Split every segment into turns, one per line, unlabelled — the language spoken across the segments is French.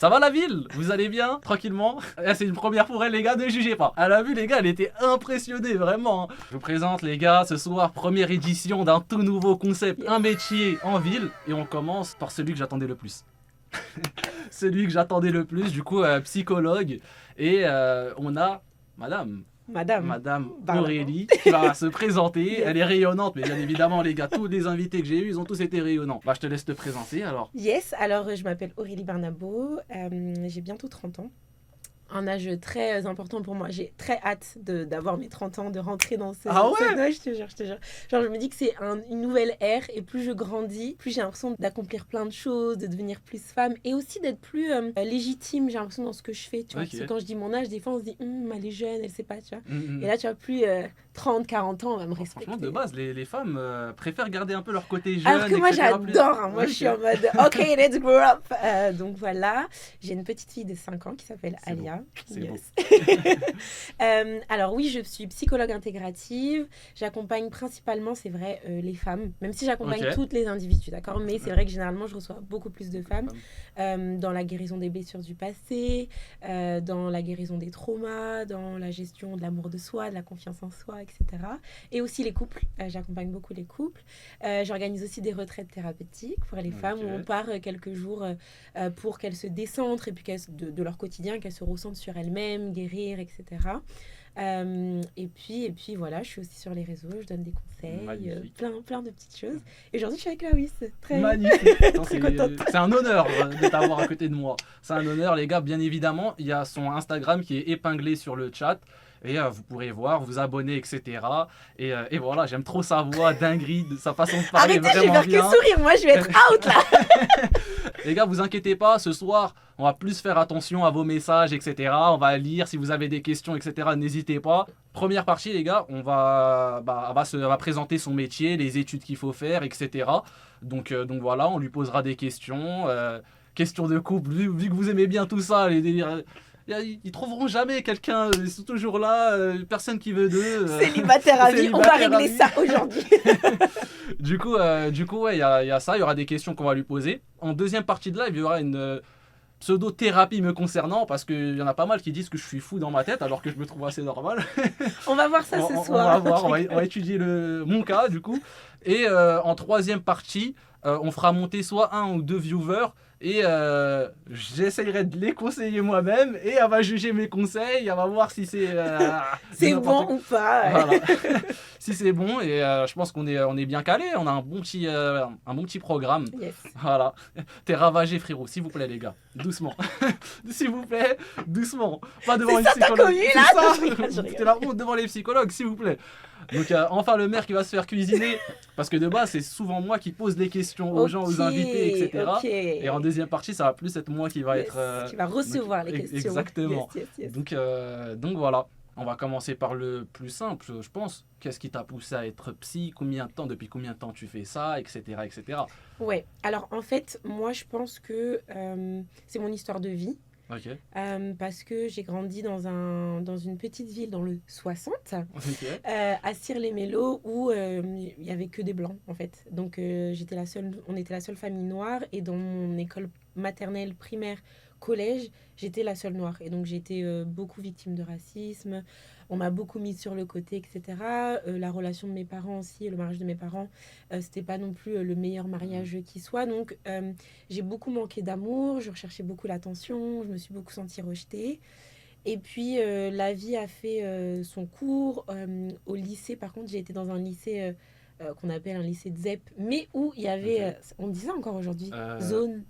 Ça va la ville? Vous allez bien? Tranquillement? C'est une première pour elle les gars, ne jugez pas. Elle a vu les gars, elle était impressionnée vraiment. Je vous présente les gars, ce soir, première édition d'un tout nouveau concept, un métier en ville. Et on commence par celui que j'attendais le plus. Celui que j'attendais le plus, du coup psychologue. Et on a Madame Aurélie qui va se présenter.
Yes.
Elle est rayonnante, mais bien évidemment les gars, tous les invités que j'ai eus, ils ont tous été rayonnants. Bah je te laisse te présenter alors.
Yes, alors je m'appelle Aurélie Barnabo, j'ai bientôt 30 ans. Un âge très important pour moi. J'ai très hâte d'avoir mes 30 ans, de rentrer dans ce...
Ah ouais?
Ouais, je te jure. Genre, je me dis que c'est une nouvelle ère et plus je grandis, plus j'ai l'impression d'accomplir plein de choses, de devenir plus femme et aussi d'être plus légitime, j'ai l'impression, dans ce que je fais. Tu vois,
Ok.
parce que quand je dis mon âge, des fois on se dit, elle est jeune, elle sait pas, tu vois.
Mm.
Et là, tu vois, plus 30, 40 ans, on va me respecter.
Franchement, de base, les femmes préfèrent garder un peu leur côté jeune.
Alors que moi,
etc.,
j'adore. Moi,
Ok.
je suis en mode, OK, let's grow up. Donc voilà, j'ai une petite fille de 5 ans qui s'appelle
C'est beau.
Alia.
C'est beau.
Alors oui, je suis psychologue intégrative. J'accompagne principalement, c'est vrai, les femmes. Même si j'accompagne
Ok.
toutes les individus, d'accord. Mais c'est vrai que généralement, je reçois beaucoup plus de femmes dans la guérison des blessures du passé, dans la guérison des traumas, dans la gestion de l'amour de soi, de la confiance en soi, etc. Et aussi les couples. J'accompagne beaucoup les couples. J'organise aussi des retraites thérapeutiques pour les femmes où on part quelques jours pour qu'elles se décentrent et puis de leur quotidien, qu'elles se ressentent sur elles-mêmes, guérir, etc. Et puis voilà, je suis aussi sur les réseaux, je donne des conseils, plein de petites choses. Et aujourd'hui, je suis avec Lawis.
Magnifique. Attends,
Très contente.
c'est un honneur de t'avoir à côté de moi. C'est un honneur, les gars. Bien évidemment, il y a son Instagram qui est épinglé sur le chat. Et vous pourrez voir, vous abonner, etc. Et voilà, j'aime trop sa voix, dinguerie, sa façon de parler.
Arrêtez, je vais
vraiment
faire
bien.
que sourire. Moi, je vais être out là.
Les gars, vous inquiétez pas, ce soir, on va plus faire attention à vos messages, etc. On va lire, si vous avez des questions, etc. N'hésitez pas. Première partie, les gars, on va présenter son métier, les études qu'il faut faire, etc. Donc voilà, on lui posera des questions. Questions de couple, vu que vous aimez bien tout ça, les délires. Ils trouveront jamais quelqu'un, ils sont toujours là, personne qui veut d'eux.
Célibataire à vie, on va régler ça aujourd'hui.
Du coup, ouais, il y a ça, il y aura des questions qu'on va lui poser. En deuxième partie de live, il y aura une pseudo-thérapie me concernant, parce qu'il y en a pas mal qui disent que je suis fou dans ma tête, alors que je me trouve assez normal.
On va voir ça ce soir.
On va voir, on va étudier mon cas, du coup. Et en troisième partie, on fera monter soit un ou deux viewers, et j'essayerai de les conseiller moi-même, et elle va juger mes conseils, elle va voir si c'est...
c'est bon ou pas.
Voilà. Si c'est bon, et je pense qu'on est bien calé, on a un bon petit programme.
Yes.
Voilà. T'es ravagé, frérot, s'il vous plaît, les gars. Doucement. S'il vous plaît, doucement. Pas devant
C'est
les
ça ta
psychologues.
commu,
C'est
là
ça.
Je rigole.
C'était la honte devant les psychologues, s'il vous plaît. Donc enfin le maire qui va se faire cuisiner, parce que de base c'est souvent moi qui pose les questions aux gens, aux invités, etc.
Okay.
Et en deuxième partie ça va plus être moi qui va être...
qui va recevoir les questions.
Exactement.
Yes.
Donc voilà, on va commencer par le plus simple, je pense. Qu'est-ce qui t'a poussé à être psy? Depuis combien de temps tu fais ça, etc.
Ouais, alors en fait, moi je pense que c'est mon histoire de vie.
Ok.
Parce que j'ai grandi dans une petite ville dans le 60,
Ok.
à Cire-les-Mélos, où il n'y avait que des blancs en fait. Donc on était la seule famille noire, et dans mon école maternelle, primaire, collège, j'étais la seule noire. Et donc j'ai été beaucoup victime de racisme, on m'a beaucoup mise sur le côté, etc. La relation de mes parents aussi, le mariage de mes parents, c'était pas non plus le meilleur mariage qui soit. Donc j'ai beaucoup manqué d'amour, je recherchais beaucoup l'attention, je me suis beaucoup sentie rejetée. Et puis la vie a fait son cours. Au lycée, par contre, j'ai été dans un lycée qu'on appelle un lycée de ZEP, mais où il y avait, on dit ça encore aujourd'hui, zone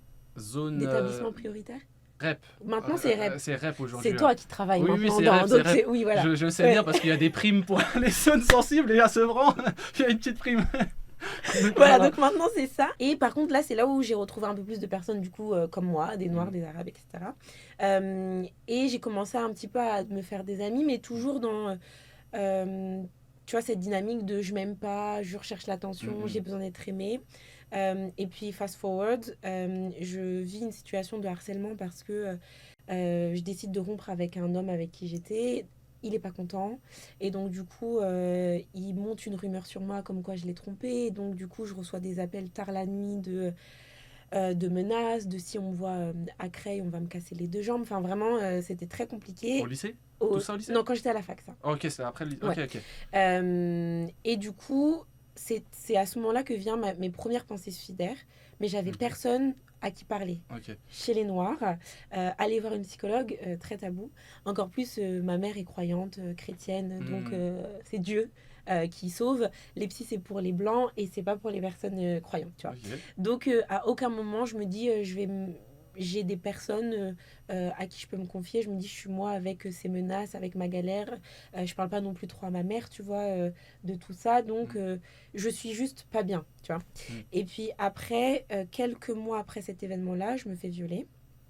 d'établissement prioritaire.
REP.
Maintenant, c'est REP.
C'est REP aujourd'hui.
C'est toi qui travailles
oui,
maintenant
c'est
dans...
REP,
donc
c'est REP.
oui, voilà.
Je sais bien, parce qu'il y a des primes pour les zones sensibles, et à Sevran, il y a une petite prime.
Donc maintenant c'est ça. Et par contre là c'est là où j'ai retrouvé un peu plus de personnes du coup comme moi, des noirs, des arabes, etc. Et j'ai commencé un petit peu à me faire des amis, mais toujours dans tu vois, cette dynamique de je m'aime pas, je recherche l'attention, j'ai besoin d'être aimée. Et puis fast forward, je vis une situation de harcèlement parce que je décide de rompre avec un homme avec qui j'étais. Il est pas content, et donc du coup il monte une rumeur sur moi comme quoi je l'ai trompé, et donc du coup je reçois des appels tard la nuit de de menaces, de si on me voit à Creil, on va me casser les deux jambes. Enfin, vraiment, c'était très compliqué.
Au lycée? Tout ça au lycée?
Non, quand j'étais à la fac, ça.
Ok, c'est après le lycée.
Ouais.
Ok.
Et du coup, c'est à ce moment-là que viennent mes premières pensées suicidaires. Mais j'avais
Ok.
personne à qui parler.
Ok.
Chez les Noirs, aller voir une psychologue, très tabou. Encore plus, ma mère est croyante, chrétienne, donc c'est Dieu qui sauve. Les psys, c'est pour les blancs et c'est pas pour les personnes croyantes, tu vois.
Ok.
Donc, à aucun moment, je me dis, j'ai des personnes à qui je peux me confier. Je me dis, je suis moi avec ces menaces, avec ma galère. Je parle pas non plus trop à ma mère, tu vois, de tout ça. Donc, je suis juste pas bien, tu vois. Et puis après, quelques mois après cet événement-là, je me fais violer.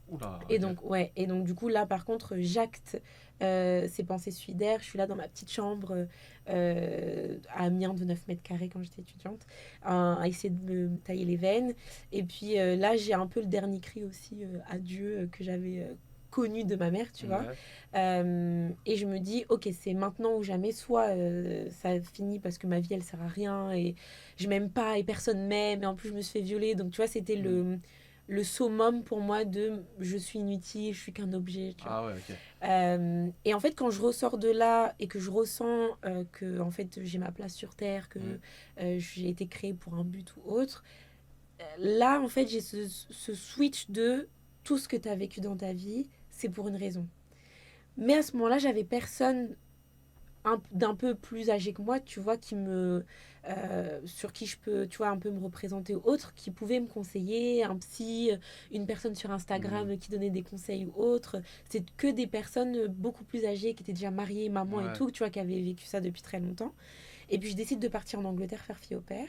Oula,
Et
ok.
donc, ouais, et donc du coup, là, par contre, j'acte ces pensées suicidaires. Je suis là dans ma petite chambre à Amiens de 9 mètres carrés quand j'étais étudiante, à essayer de me tailler les veines. Et puis là, j'ai un peu le dernier cri aussi à Dieu que j'avais connu de ma mère, tu vois.
Ouais.
Et je me dis, ok, c'est maintenant ou jamais. Soit ça finit parce que ma vie, elle sert à rien et je m'aime pas et personne m'aime. Et en plus, je me suis fait violer. Donc, tu vois, c'était le summum pour moi de je suis inutile, je suis qu'un objet, tu vois.
Ah ouais, ok.
Et en fait, quand je ressors de là et que je ressens que en fait, j'ai ma place sur Terre, que j'ai été créée pour un but ou autre, là, en fait, j'ai ce switch de tout ce que tu as vécu dans ta vie, c'est pour une raison. Mais à ce moment-là, j'avais personne d'un peu plus âgé que moi, tu vois, sur qui je peux, tu vois, un peu me représenter ou autre, qui pouvait me conseiller, un psy, une personne sur Instagram qui donnait des conseils ou autre. C'est que des personnes beaucoup plus âgées, qui étaient déjà mariées, maman et
Ouais.
tout, tu vois, qui avaient vécu ça depuis très longtemps. Et puis je décide de partir en Angleterre faire fille au père.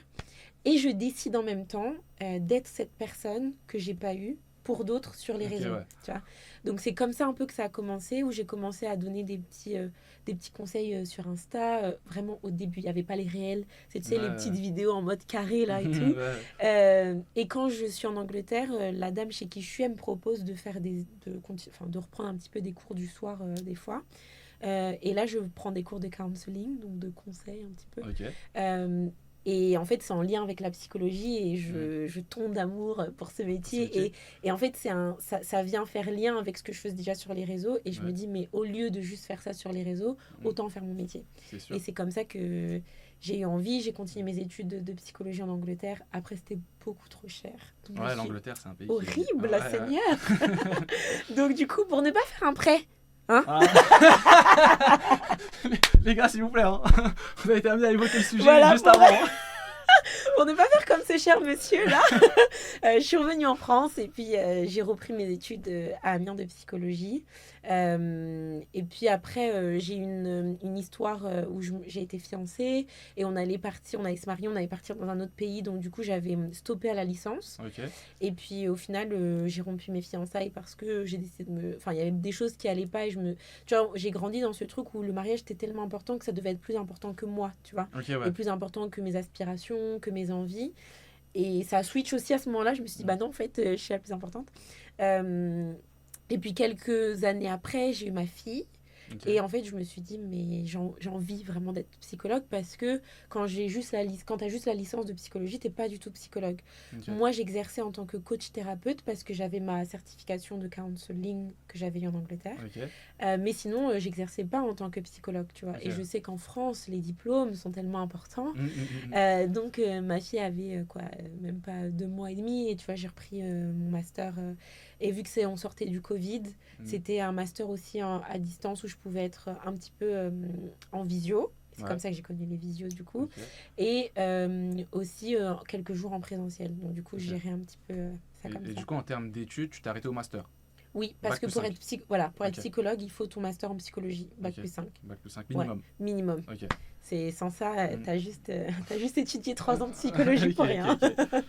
Et je décide en même temps d'être cette personne que j'ai pas eue pour d'autres sur les
Ok,
réseaux.
ouais.
Tu vois. Donc c'est comme ça un peu que ça a commencé, où j'ai commencé à donner des petits conseils sur Insta. Vraiment au début, il n'y avait pas les réels. C'est, tu sais, les petites
Ouais.
vidéos en mode carré là et tout.
Ouais.
Et quand je suis en Angleterre, la dame chez qui je suis, elle me propose de faire de reprendre un petit peu des cours du soir des fois. Et là, je prends des cours de counseling, donc de conseils un petit peu.
Ok.
Et en fait, c'est en lien avec la psychologie et je tombe d'amour pour ce métier. Et en fait, ça vient faire lien avec ce que je faisais déjà sur les réseaux. Et je me dis, mais au lieu de juste faire ça sur les réseaux, autant faire mon métier.
C'est sûr.
Et c'est comme ça que j'ai eu envie. J'ai continué mes études de psychologie en Angleterre. Après, c'était beaucoup trop cher. Donc,
Ouais, l'Angleterre, c'est un pays
horrible,
qui...
Seigneur. Donc, du coup, pour ne pas faire un prêt, hein,
Les gars, s'il vous plaît, hein. Vous avez été amené à évoquer le sujet
Voilà,
juste avant.
pour ne pas faire comme ce cher monsieur là, je suis revenue en France et puis j'ai repris mes études à Amiens de psychologie. Et puis après, j'ai une histoire où j'ai été fiancée et on allait se marier, on allait partir dans un autre pays. Donc du coup, j'avais stoppé à la licence.
Ok.
Et puis au final, j'ai rompu mes fiançailles parce que j'ai décidé de me... Enfin, il y avait des choses qui allaient pas et tu vois, j'ai grandi dans ce truc où le mariage était tellement important que ça devait être plus important que moi, tu vois.
Ok,
Et
ouais.
plus important que mes aspirations, que mes envies. Et ça a switch aussi à ce moment-là. Je me suis dit, bah non, en fait, je suis la plus importante. Et puis quelques années après, j'ai eu ma fille.
Ok.
Et en fait, je me suis dit, mais j'ai envie vraiment d'être psychologue parce que quand tu as juste la licence de psychologie, tu n'es pas du tout psychologue.
Ok.
Moi, j'exerçais en tant que coach thérapeute parce que j'avais ma certification de counseling que j'avais eu en Angleterre.
Ok.
Mais sinon, j'exerçais pas en tant que psychologue, tu vois.
Ok.
Et je sais qu'en France, les diplômes sont tellement importants. Donc, ma fille avait même pas 2 mois et demi. Et tu vois, j'ai repris mon master. Et vu que on sortait du Covid, c'était un master aussi à distance où je pouvais être un petit peu en visio. C'est comme ça que j'ai connu les visios du coup.
Ok.
Et aussi quelques jours en présentiel. Donc, du coup, je gérais un petit peu ça comme
Et
ça.
du coup, en termes d'études, tu t'es arrêté au master.
Oui, parce
Bac
que
plus
pour
5.
être psychologue, il faut ton master en psychologie, bac plus 5.
Bac plus 5 minimum.
Ouais, minimum.
Ok.
C'est sans ça, t'as juste étudié 3 ans de psychologie pour rien.
Ok.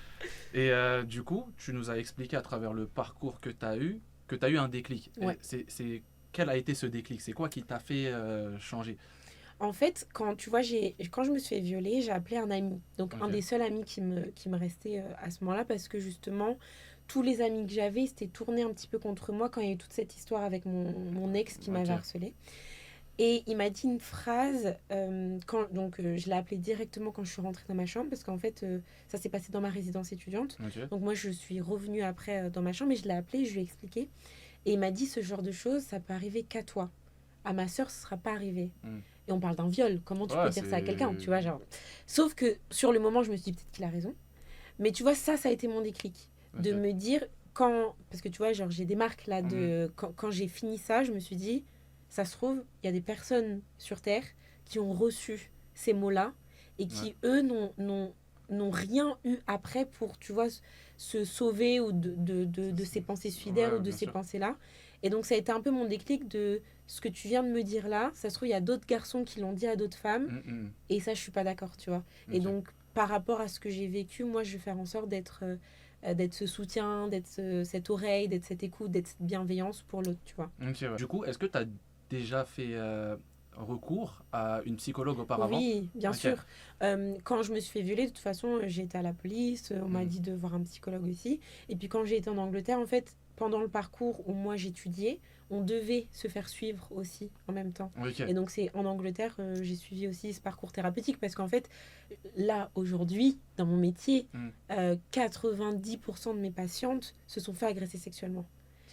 Et du coup, tu nous as expliqué à travers le parcours que tu as eu un déclic.
Ouais.
Quel a été ce déclic? C'est quoi qui t'a fait changer?
En fait, quand je me suis fait violer, j'ai appelé un ami. Donc, un des seuls amis qui me restait à ce moment-là parce que justement, tous les amis que j'avais, c'était tourné un petit peu contre moi quand il y a eu toute cette histoire avec mon ex qui m'avait harcelée. Et il m'a dit une phrase, je l'ai appelé directement quand je suis rentrée dans ma chambre, parce qu'en fait, ça s'est passé dans ma résidence étudiante.
Ok.
Donc moi, je suis revenue après dans ma chambre et je l'ai appelé, je lui ai expliqué. Et il m'a dit, ce genre de choses, ça peut arriver qu'à toi. À ma sœur, ce ne sera pas arrivé.
Hmm.
Et on parle d'un viol, comment tu peux
Ouais,
dire ça à quelqu'un,
c'est.
tu vois, genre. Sauf que sur le moment, je me suis dit peut-être qu'il a raison. Mais tu vois, ça a été mon déclic. De
Ok.
me dire, parce que tu vois, genre, j'ai des marques là,
Mhm.
quand j'ai fini ça, je me suis dit, ça se trouve, il y a des personnes sur Terre qui ont reçu ces mots-là et
Ouais.
qui, eux, n'ont rien eu après pour, tu vois, se sauver ou de ces pensées suicidaires ou
Ouais,
de
bien
ces
sûr.
pensées-là. Et donc, ça a été un peu mon déclic de ce que tu viens de me dire là. Ça se trouve, il y a d'autres garçons qui l'ont dit à d'autres femmes.
Mhm.
Et ça, je suis pas d'accord, tu vois. Et
Ok.
donc, par rapport à ce que j'ai vécu, moi, je vais faire en sorte d'être ce soutien, d'être cette oreille, d'être cette écoute, d'être cette bienveillance pour l'autre, tu vois.
Ok, ouais. Du coup, est-ce que tu as déjà fait recours à une psychologue auparavant?
Oui, bien
Ok.
sûr. Quand je me suis fait violer, de toute façon, j'ai été à la police, on m'a
Mhm.
dit de voir un psychologue aussi. Et puis quand j'ai été en Angleterre, en fait, pendant le parcours où moi j'étudiais, on devait se faire suivre aussi en même temps.
Ok.
Et donc c'est en Angleterre, j'ai suivi aussi ce parcours thérapeutique parce qu'en fait, là, aujourd'hui, dans mon métier,
Mhm.
90% de mes patientes se sont fait agresser sexuellement.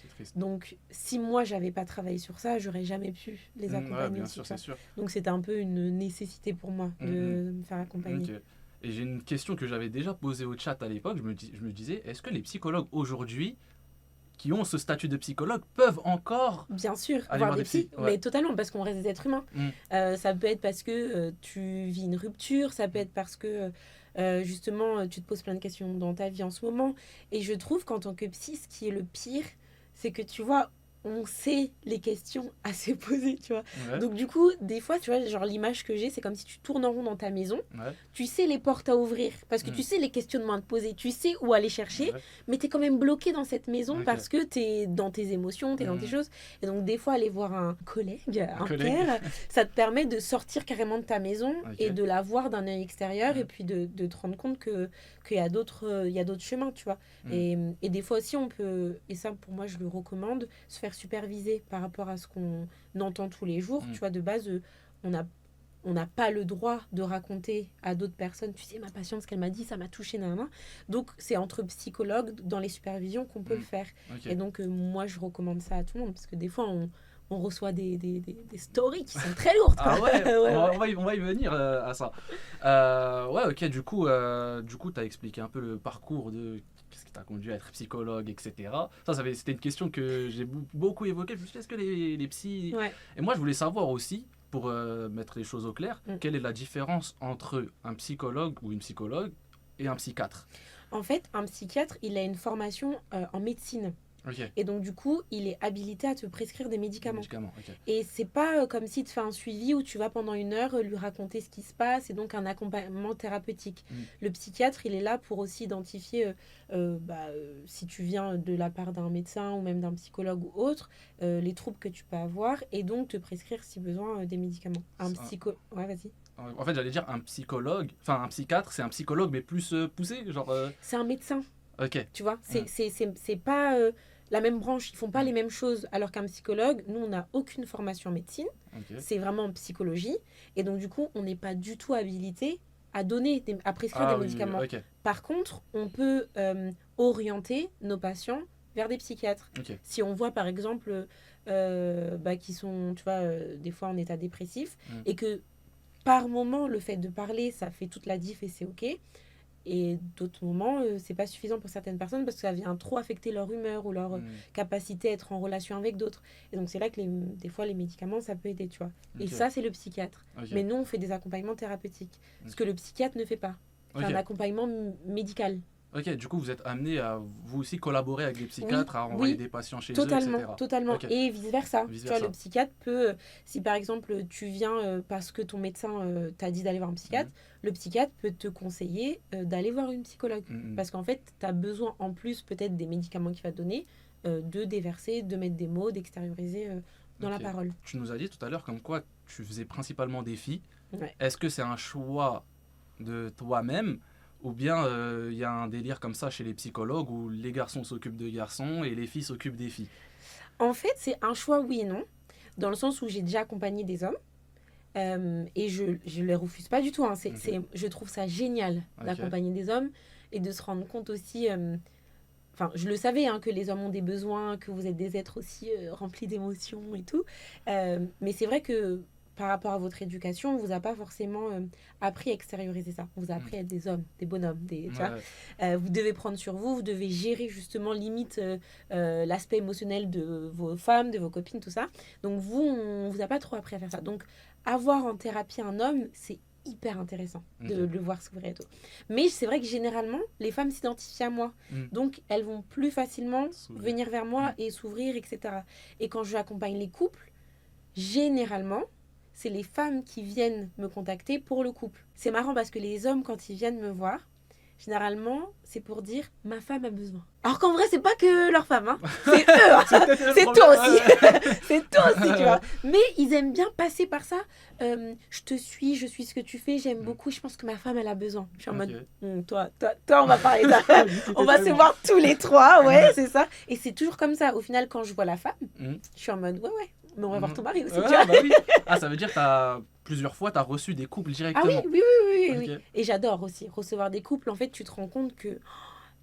C'est triste.
Donc, si moi, j'avais pas travaillé sur ça, j'aurais jamais pu les
Ouais,
accompagner
bien
aussi,
sûr,
tu
c'est
vois.
sûr.
Donc, c'était un peu une nécessité pour moi
Mhm.
de me faire accompagner.
Ok. Et j'ai une question que j'avais déjà posée au chat à l'époque. Je me disais, est-ce que les psychologues aujourd'hui, qui ont ce statut de psychologue, peuvent encore
Bien sûr,
aller
voir
voir
des
des psys?
psys,
Ouais.
mais totalement, parce qu'on reste des êtres humains.
Mhm.
Ça peut être parce que tu vis une rupture, ça peut être parce que justement tu te poses plein de questions dans ta vie en ce moment. Et je trouve qu'en tant que psy, ce qui est le pire, c'est que tu vois, on sait les questions à se poser, tu vois.
Ouais.
Donc du coup, des fois, tu vois, genre l'image que j'ai, c'est comme si tu tournes en rond dans ta maison.
Ouais.
Tu sais les portes à ouvrir, parce que tu
Mhm.
sais les questionnements à te poser, tu sais où aller chercher,
Ouais.
mais tu es quand même bloqué dans cette maison
Ok.
parce que tu es dans tes émotions, tu es dans tes
Mhm.
choses. Et donc, des fois, aller voir un collègue,
Un
un
collègue.
père, ça te permet de sortir carrément de ta maison et
Ok.
de la voir d'un œil extérieur et
Mhm.
puis de te rendre compte qu'il y a il y a d'autres chemins, tu vois.
Mhm.
Et des fois aussi, on peut, et ça pour moi, je le recommande, se faire superviser par rapport à ce qu'on entend tous les jours.
Mhm.
Tu vois, de base, on a on n'a pas le droit de raconter à d'autres personnes, tu sais, ma patiente, ce qu'elle m'a dit, ça m'a touché, nanana. Donc, c'est entre psychologues, dans les supervisions, qu'on peut le
Mhm.
faire. Et
Ok.
donc, moi, je recommande ça à tout le monde, parce que des fois, on reçoit des stories qui sont très lourdes, quoi.
Ah ouais,
Ouais, ouais.
on va y venir à ça. Ouais, ok, du coup, t'as expliqué un peu le parcours de qu'est-ce qui t'a conduit à être psychologue, etc. C'était une question que j'ai beaucoup évoquée. Je me suis dit, est-ce que les psys...
Ouais.
Et moi, je voulais savoir aussi, pour mettre les choses au clair,
Mm.
quelle est la différence entre un psychologue ou une psychologue et un psychiatre?
En fait, un psychiatre, il a une formation en médecine.
Ok,
Et donc, du coup, il est habilité à te prescrire des
des
médicaments.
médicaments, ok.
Et c'est pas comme s'il te fait un suivi où tu vas pendant une heure lui raconter ce qui se passe et donc un accompagnement thérapeutique.
Mm.
Le psychiatre, il est là pour aussi identifier si tu viens de la part d'un médecin ou même d'un psychologue ou autre, les troubles que tu peux avoir et donc te prescrire si besoin des médicaments. Un
Ça-
psycho. Ouais, vas-y.
En fait, j'allais dire un psychologue, enfin un psychiatre, c'est un psychologue mais plus poussé, genre...
C'est un médecin,
Ok.
tu vois.
Mm.
C'est pas la même branche. Ils font pas
Mm.
les mêmes choses. Alors qu'un psychologue, nous, on n'a aucune formation en médecine.
Ok.
C'est vraiment en psychologie. Et donc, du coup, on n'est pas du tout habilité à prescrire des
Ah oui,
médicaments.
ok.
Par contre, on peut orienter nos patients vers des psychiatres.
Ok.
Si on voit, par exemple, qui sont, tu vois, des fois en état dépressif,
Mm.
et que par moment, le fait de parler, ça fait toute la diff et c'est OK. Et d'autres moments, c'est pas suffisant pour certaines personnes parce que ça vient trop affecter leur humeur ou leur
Mm.
capacité à être en relation avec d'autres. Et donc, c'est là que des fois, les médicaments, ça peut aider, tu vois. Et
Ok.
ça, c'est le psychiatre.
Ok.
Mais nous, on fait des accompagnements thérapeutiques. Ce
Ok.
que le psychiatre ne fait pas. C'est
Ok.
un accompagnement médical.
Ok, du coup, vous êtes amené à vous aussi collaborer avec des psychiatres, à envoyer
Oui,
des patients chez eux,
totalement,
etc.
totalement.
Ok.
Et vice-versa.
Vice
Tu vois,
versa.
le psychiatre peut, si par exemple tu viens parce que ton médecin t'a dit d'aller voir un psychiatre, le psychiatre peut te conseiller d'aller voir une psychologue.
Mhm.
Parce qu'en fait, tu as besoin, en plus peut-être des médicaments qu'il va te donner, de déverser, de mettre des mots, d'extérioriser dans la
Ok.
parole.
Tu nous as dit tout à l'heure comme quoi tu faisais principalement des filles.
Ouais.
Est-ce que c'est un choix de toi-même ou bien il y a un délire comme ça chez les psychologues où les garçons s'occupent des garçons et les filles s'occupent des filles?
En fait, c'est un choix oui et non. dans le sens où j'ai déjà accompagné des hommes. Et je les refuse pas du tout. Hein. Je trouve ça génial d'accompagner des hommes et de se rendre compte aussi. Enfin, je le savais hein, que les hommes ont des besoins, que vous êtes des êtres aussi remplis d'émotions et tout. Mais c'est vrai que par rapport à votre éducation, on vous a pas forcément appris à extérioriser ça. On vous a appris à être des hommes, des bonhommes. Tu vois vous devez prendre sur vous, vous devez gérer justement limite l'aspect émotionnel de vos femmes, de vos copines, tout ça. Donc on vous a pas trop appris à faire ça. Donc avoir en thérapie un homme, c'est hyper intéressant de le voir s'ouvrir et tout. Mais c'est vrai que généralement, les femmes s'identifient à moi. Donc, elles vont plus facilement venir vers moi et s'ouvrir, etc. Et quand je accompagne les couples, généralement, c'est les femmes qui viennent me contacter pour le couple. C'est marrant parce que les hommes, quand ils viennent me voir, généralement, c'est pour dire « ma femme a besoin ». Alors qu'en vrai, c'est pas que leur femme, hein. C'est eux, hein. C'est toi aussi. C'est toi aussi, tu vois. Mais ils aiment bien passer par ça. Je te suis, je suis ce que tu fais, j'aime beaucoup, je pense que ma femme, elle a besoin. Je suis en mode, toi, on va parler de ça. On va se voir tous les trois, ouais, c'est ça. Et c'est toujours comme ça. Au final, quand je vois la femme, je suis en mode, ouais, mais on va voir ton mari aussi, tu vois.
Bah oui. Ah, ça veut dire que plusieurs fois, tu as reçu des couples directement.
Ah oui. Et j'adore aussi recevoir des couples. En fait, tu te rends compte que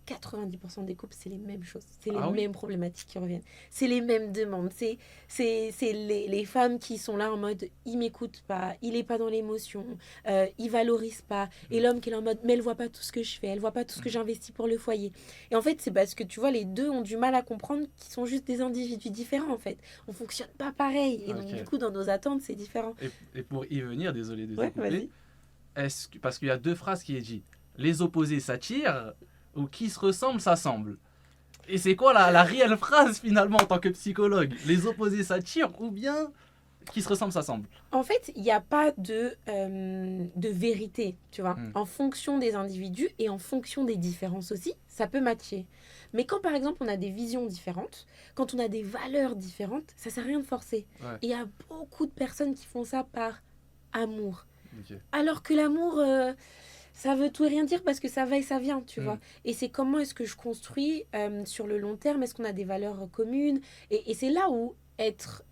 90% des couples, c'est les mêmes choses. C'est les mêmes problématiques qui reviennent. C'est les mêmes demandes. C'est les femmes qui sont là en mode « il m'écoute pas, il est pas dans l'émotion, il valorise pas ». Et l'homme qui est là en mode « mais elle voit pas tout ce que je fais, elle voit pas tout ce que j'investis pour le foyer ». Et en fait, c'est parce que tu vois, les deux ont du mal à comprendre qu'ils sont juste des individus différents en fait. On fonctionne pas pareil. Et donc du coup, dans nos attentes, c'est différent.
Et pour y venir, désolé de t'écouter, parce qu'il y a deux phrases qui est dit « les opposés s'attirent » ou qui se ressemble, s'assemble. Et c'est quoi la réelle phrase finalement en tant que psychologue? Les opposés s'attirent ou bien qui se ressemble, s'assemble?
En fait, il n'y a pas de vérité, tu vois. En fonction des individus et en fonction des différences aussi, ça peut matcher. Mais quand par exemple on a des visions différentes, quand on a des valeurs différentes, ça ne sert à rien de forcer. Et il y a beaucoup de personnes qui font ça par amour. Alors que l'amour... ça veut tout et rien dire parce que ça va et ça vient, tu vois. Et c'est comment est-ce que je construis sur le long terme, est-ce qu'on a des valeurs communes et c'est là où être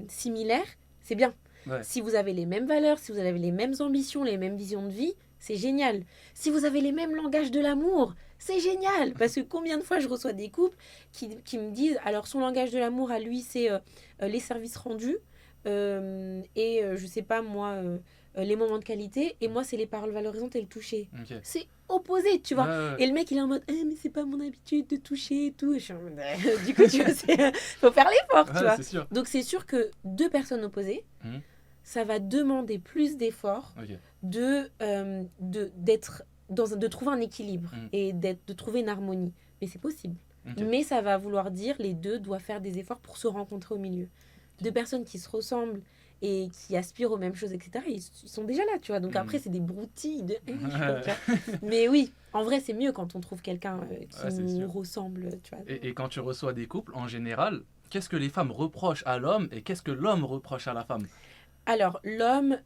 similaire, c'est bien. Si vous avez les mêmes valeurs, si vous avez les mêmes ambitions, les mêmes visions de vie, c'est génial. Si vous avez les mêmes langages de l'amour, c'est génial. Parce que combien de fois je reçois des couples qui me disent, alors son langage de l'amour à lui, c'est les services rendus et je sais pas moi... les moments de qualité, et moi, c'est les paroles valorisantes et le toucher. C'est opposé, tu vois. Et le mec, il est en mode, mais c'est pas mon habitude de toucher et tout. Et je suis en mode, du coup, tu vois, faut faire l'effort, tu vois. Sûr. Donc, c'est sûr que deux personnes opposées, ça va demander plus d'efforts de trouver un équilibre et de trouver une harmonie. Mais c'est possible. Mais ça va vouloir dire les deux doivent faire des efforts pour se rencontrer au milieu. Deux personnes qui se ressemblent et qui aspirent aux mêmes choses, etc., ils sont déjà là, tu vois. Donc après, c'est des broutilles de... Mais oui, en vrai, c'est mieux quand on trouve quelqu'un qui nous ressemble, tu vois.
Et quand tu reçois des couples, en général, qu'est-ce que les femmes reprochent à l'homme et qu'est-ce que l'homme reproche à la femme?
Alors, l'homme,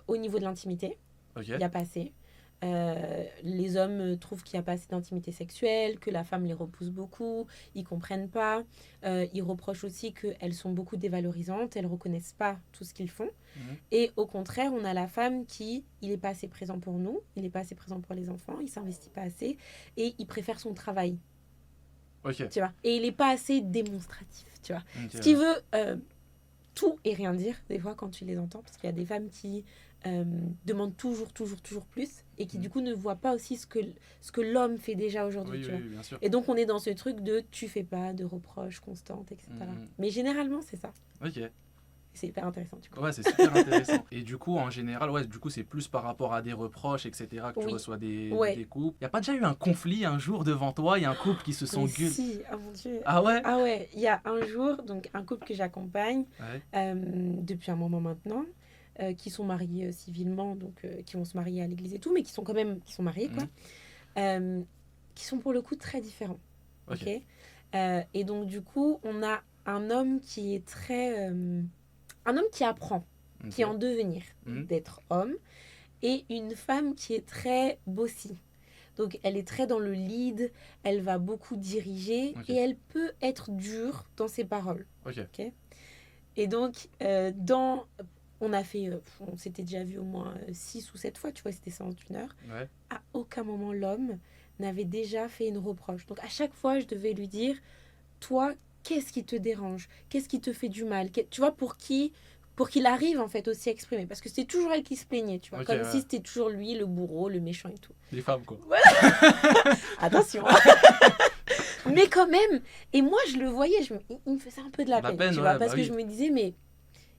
au niveau de l'intimité, il n'y a pas assez. Les hommes trouvent qu'il n'y a pas assez d'intimité sexuelle, que la femme les repousse beaucoup, ils ne comprennent pas. Ils reprochent aussi qu'elles sont beaucoup dévalorisantes, elles ne reconnaissent pas tout ce qu'ils font. Et au contraire, on a la femme il n'est pas assez présent pour nous, il n'est pas assez présent pour les enfants, il ne s'investit pas assez et il préfère son travail. Tu vois. Et il n'est pas assez démonstratif, tu vois. Ce qui veut tout et rien dire, des fois, quand tu les entends, parce qu'il y a des femmes qui... demande toujours plus et qui du coup ne voit pas aussi ce que l'homme fait déjà aujourd'hui. Tu vois.
Bien sûr.
Et donc on est dans ce truc de tu fais pas, de reproches constantes, etc. Mais généralement c'est ça. C'est hyper intéressant du coup.
Ouais, c'est super intéressant. Et du coup en général, c'est plus par rapport à des reproches, etc. que tu reçois des couples. Y a pas déjà eu un conflit un jour devant toi, il y a un couple qui se sont gueulés?
Si, oh mon Dieu.
Ah
ouais, il y a un jour, donc un couple que j'accompagne depuis un moment maintenant. Qui sont mariés civilement, donc qui vont se marier à l'église et tout, mais qui sont quand même qui sont mariés, quoi. Qui sont pour le coup très différents. Et donc, du coup, on a un homme qui est très... un homme qui apprend, qui est en devenir d'être homme, et une femme qui est très bossy. Donc, elle est très dans le lead, elle va beaucoup diriger, et elle peut être dure dans ses paroles. Et donc, on s'était déjà vu au moins 6 ou 7 fois, tu vois, c'était ça en 1 heure.
Ouais.
À aucun moment, l'homme n'avait déjà fait une reproche. Donc, à chaque fois, je devais lui dire, toi, qu'est-ce qui te dérange? Qu'est-ce qui te fait du mal? Tu vois, pour qu'il arrive, en fait, aussi à exprimer. Parce que c'était toujours elle qui se plaignait, tu vois.
Ok,
Comme
ouais.
si c'était toujours lui, le bourreau, le méchant et tout.
Les femmes, quoi.
Attention. Mais quand même, et moi, je le voyais, il me faisait un peu de la peine, tu vois.
ouais,
Parce
bah
que
oui.
je me disais, mais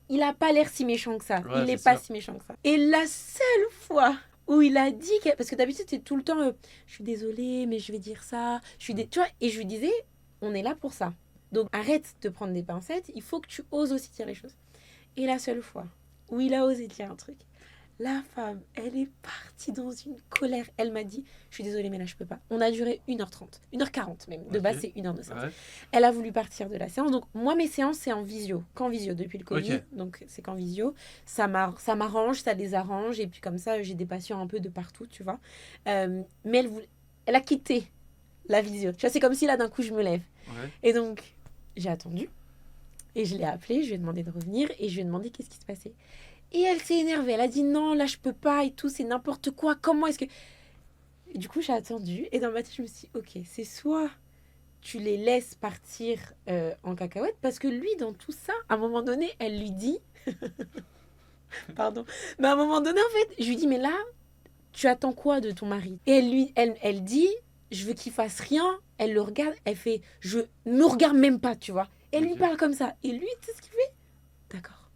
il a pas l'air si méchant que ça.
Ouais,
Il
c'est
est pas
sûr.
si méchant que ça. Et la seule fois où il a dit parce que d'habitude c'est tout le temps je suis désolée mais je vais dire ça, tu vois, et je lui disais on est là pour ça. Donc arrête de prendre des pincettes, il faut que tu oses aussi dire les choses. Et la seule fois où il a osé dire un truc, la femme, elle est partie dans une colère. Elle m'a dit, je suis désolée, mais là, je peux pas. On a duré 1h30, 1h40 même. De base, c'est 1 heure de séance.
Ouais.
Elle a voulu partir de la séance. Donc, moi, mes séances, c'est en visio. Qu'en visio, depuis le Covid.
Ok.
Donc, c'est qu'en visio. Ça m'arrange, ça les arrange. Et puis, comme ça, j'ai des patients un peu de partout, tu vois. Mais elle a quitté la visio. Tu vois, c'est comme si là, d'un coup, je me lève.
Ouais.
Et donc, j'ai attendu. Et je l'ai appelée, je lui ai demandé de revenir. Et je lui ai demandé qu'est-ce qui se passait. Et elle s'est énervée. Elle a dit non, là, je peux pas et tout. C'est n'importe quoi. Comment est-ce que... Et du coup, j'ai attendu. Et dans ma tête, je me suis dit, ok, c'est soit tu les laisses partir en cacahuète. Parce que lui, dans tout ça, à un moment donné, elle lui dit... Pardon. Mais à un moment donné, en fait, je lui dis, mais là, tu attends quoi de ton mari? Et elle dit, je veux qu'il fasse rien. Elle le regarde. Elle fait, je me regarde même pas, tu vois. Elle lui
Ok.
parle comme ça. Et lui, tu sais ce qu'il fait? D'accord.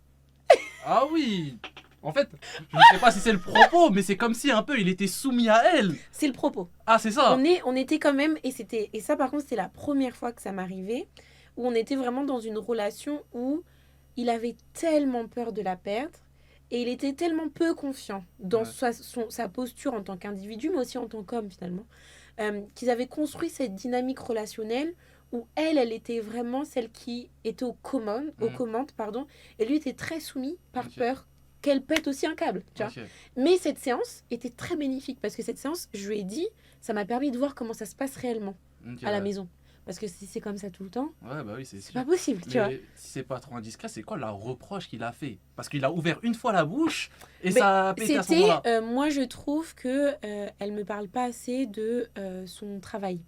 Ah oui. En fait, je ne sais pas si c'est le propos, mais c'est comme si un peu il était soumis à elle.
C'est le propos.
Ah, c'est ça.
On était quand même, et ça par contre c'était la première fois que ça m'arrivait, où on était vraiment dans une relation où il avait tellement peur de la perdre, et il était tellement peu confiant dans
Ouais.
sa posture en tant qu'individu, mais aussi en tant qu'homme finalement, qu'ils avaient construit cette dynamique relationnelle où elle était vraiment celle qui était aux commandes, pardon, et lui était très soumis par
Ok.
peur qu'elle pète aussi un câble, tu vois.
Ok.
Mais cette séance était très bénéfique parce que cette séance, je lui ai dit, ça m'a permis de voir comment ça se passe réellement
Ok,
à la
ouais.
maison. Parce que si c'est comme ça tout le temps,
Ouais, bah oui, c'est
c'est
sûr.
pas possible, tu vois.
Mais si c'est pas trop indiscret, c'est quoi la reproche qu'il a fait? Parce qu'il a ouvert une fois la bouche et
Mais
ça a pété à ce
c'était,
moment-là.
moi je trouve que elle me parle pas assez de son travail.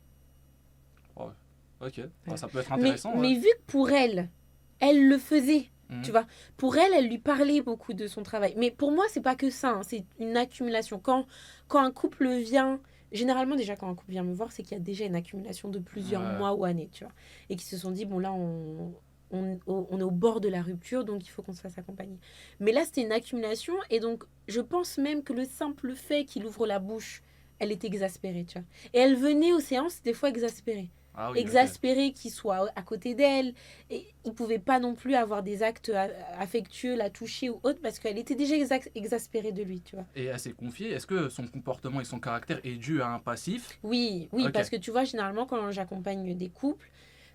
Ok, bah, ça peut être
Mais,
intéressant.
mais vu que pour elle, elle le faisait,
Mhm.
tu vois. Pour elle, elle lui parlait beaucoup de son travail. Mais pour moi, c'est pas que ça, hein, c'est une accumulation. Quand un couple vient, généralement déjà quand un couple vient me voir, c'est qu'il y a déjà une accumulation de plusieurs
Ouais.
mois ou années, tu vois. Et qui se sont dit, bon là, on est au bord de la rupture, donc il faut qu'on se fasse accompagner. Mais là, c'était une accumulation, et donc je pense même que le simple fait qu'il ouvre la bouche, elle est exaspérée, tu vois. Et elle venait aux séances des fois exaspérée.
Ah oui, ok.
Exaspérée qu'il soit à côté d'elle, et il pouvait pas non plus avoir des actes affectueux, la toucher ou autre, parce qu'elle était déjà exaspérée de lui, tu vois.
Et elle s'est confiée. Est-ce que son comportement et son caractère est dû à un passif?
Oui,
Ok.
parce que tu vois, généralement, quand j'accompagne des couples,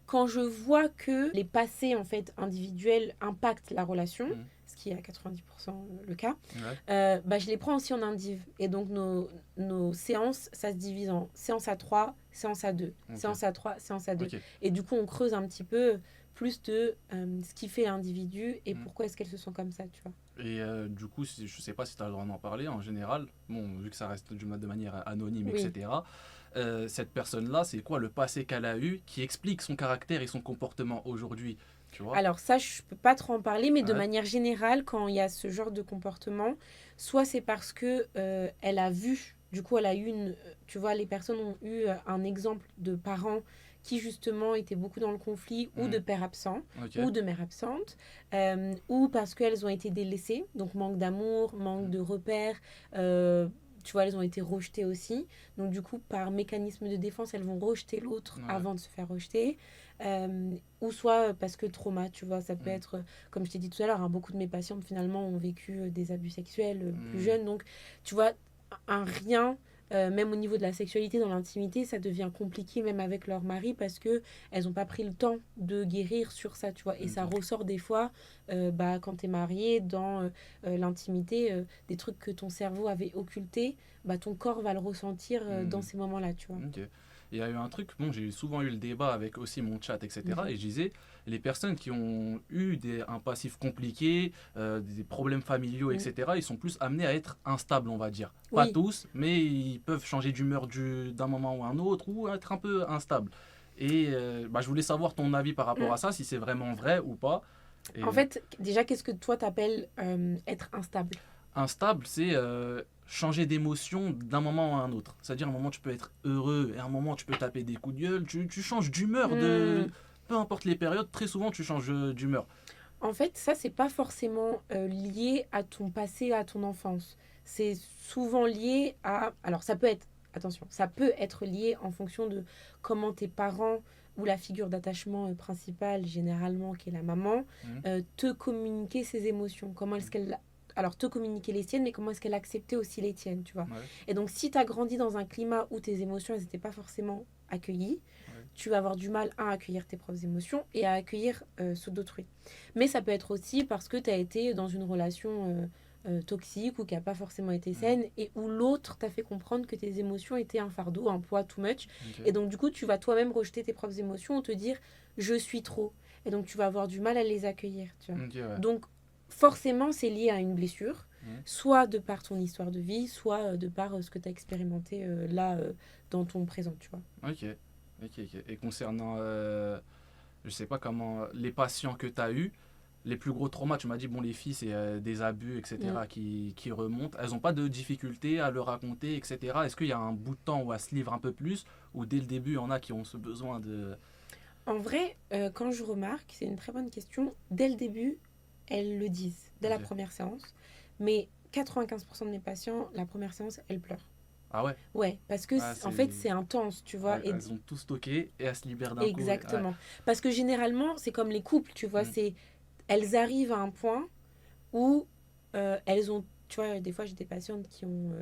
quand je vois que les passés en fait individuels impactent la relation,
Mhm.
ce qui est à 90% le cas,
Ouais.
bah, je les prends aussi en indiv. Et donc nos séances, ça se divise en séance à 3, séance à 2,
Ok.
séance à 3, séance à 2.
Ok.
Et du coup, on creuse un petit peu plus de ce qui fait l'individu et
Mhm.
pourquoi est-ce qu'elles se sent comme ça, tu vois.
Et du coup, je sais pas si tu as le droit d'en parler en général, bon, vu que ça reste de manière anonyme,
Oui.
etc. Cette personne-là, c'est quoi le passé qu'elle a eu qui explique son caractère et son comportement aujourd'hui, tu vois?
Alors ça, je peux pas trop en parler, mais de
Ouais.
manière générale, quand il y a ce genre de comportement, soit c'est parce que elle a vu, du coup elle a eu tu vois, les personnes ont eu un exemple de parents qui justement étaient beaucoup dans le conflit, ou de père absent,
Ok.
ou de mère absente, ou parce qu'elles ont été délaissées, donc manque d'amour, manque de repères, tu vois, elles ont été rejetées aussi. Donc du coup, par mécanisme de défense, elles vont rejeter l'autre
Ouais.
avant de se faire rejeter. Ou soit parce que trauma, tu vois, ça peut être, comme je t'ai dit tout à l'heure, hein, beaucoup de mes patientes finalement ont vécu des abus sexuels plus jeunes, donc tu vois, un rien, même au niveau de la sexualité, dans l'intimité, ça devient compliqué même avec leur mari parce que elles n'ont pas pris le temps de guérir sur ça, tu vois, et ça
Ok.
ressort des fois, bah, quand t'es marié, dans l'intimité, des trucs que ton cerveau avait occultés, bah, ton corps va le ressentir dans ces moments-là, tu vois.
Ok. il y a eu un truc, bon, j'ai souvent eu le débat avec aussi mon chat, etc. Et je disais, les personnes qui ont eu un passif compliqué, des problèmes familiaux, etc., ils sont plus amenés à être instables, on va dire. Pas
Oui,
tous, mais ils peuvent changer d'humeur d'un moment ou un autre ou être un peu instables. Et je voulais savoir ton avis par rapport à ça, si c'est vraiment vrai ou pas.
en
Et
fait, déjà, qu'est-ce que toi t'appelles être instable?
instable, c'est changer d'émotion d'un moment à un autre. C'est-à-dire, un moment, tu peux être heureux et un moment, tu peux taper des coups de gueule. Tu changes d'humeur
Hmm.
peu importe les périodes, très souvent, tu changes d'humeur.
En fait, ça, c'est pas forcément lié à ton passé, à ton enfance. C'est souvent lié à... Alors, ça peut être... Attention, ça peut être lié en fonction de comment tes parents ou la figure d'attachement principale, généralement, qui est la maman,
Mhm.
te communiquer ses émotions. Comment est-ce qu'elle... Alors, te communiquer les siennes, mais comment est-ce qu'elle acceptait aussi les tiennes, tu vois.
Ouais,
Et donc, si tu as grandi dans un climat où tes émotions, elles n'étaient pas forcément accueillies,
ouais.
tu vas avoir du mal à accueillir tes propres émotions et à accueillir ceux d'autrui. Mais ça peut être aussi parce que tu as été dans une relation toxique ou qui n'a pas forcément été
Mhm.
saine et où l'autre t'a fait comprendre que tes émotions étaient un fardeau, un poids too much. Et
Ok.
donc, du coup, tu vas toi-même rejeter tes propres émotions ou te dire je suis trop. Et donc, tu vas avoir du mal à les accueillir. Tu vois.
Ok, ouais.
Donc, forcément, c'est lié à une blessure,
Mhm.
soit de par ton histoire de vie, soit de par ce que tu as expérimenté là dans ton présent. Tu vois.
Ok. Ok, ok. Et concernant, je sais pas comment, les patients que tu as eus, les plus gros traumas, tu m'as dit, bon, les filles, c'est des abus,
Mm.
etc., qui remontent. Elles n'ont pas de difficulté à le raconter, etc. Est-ce qu'il y a un bout de temps où elles se livrent un peu plus, ou dès le début, il y en a qui ont ce besoin de...
En vrai, quand je remarque, c'est une très bonne question, dès le début, elles le disent, dès la
Ok.
première séance. Mais 95% de mes patients, la première séance, elles pleurent.
Ah ouais?
Ouais, parce que
Ah,
en fait, c'est intense, tu vois. Et
elles ont tout stocké et elles se libèrent d'un coup. Ouais.
exactement. Parce que généralement, c'est comme les couples, tu vois.
Mm.
C'est, elles arrivent à un point où elles ont, tu vois, des fois j'ai des patientes qui ont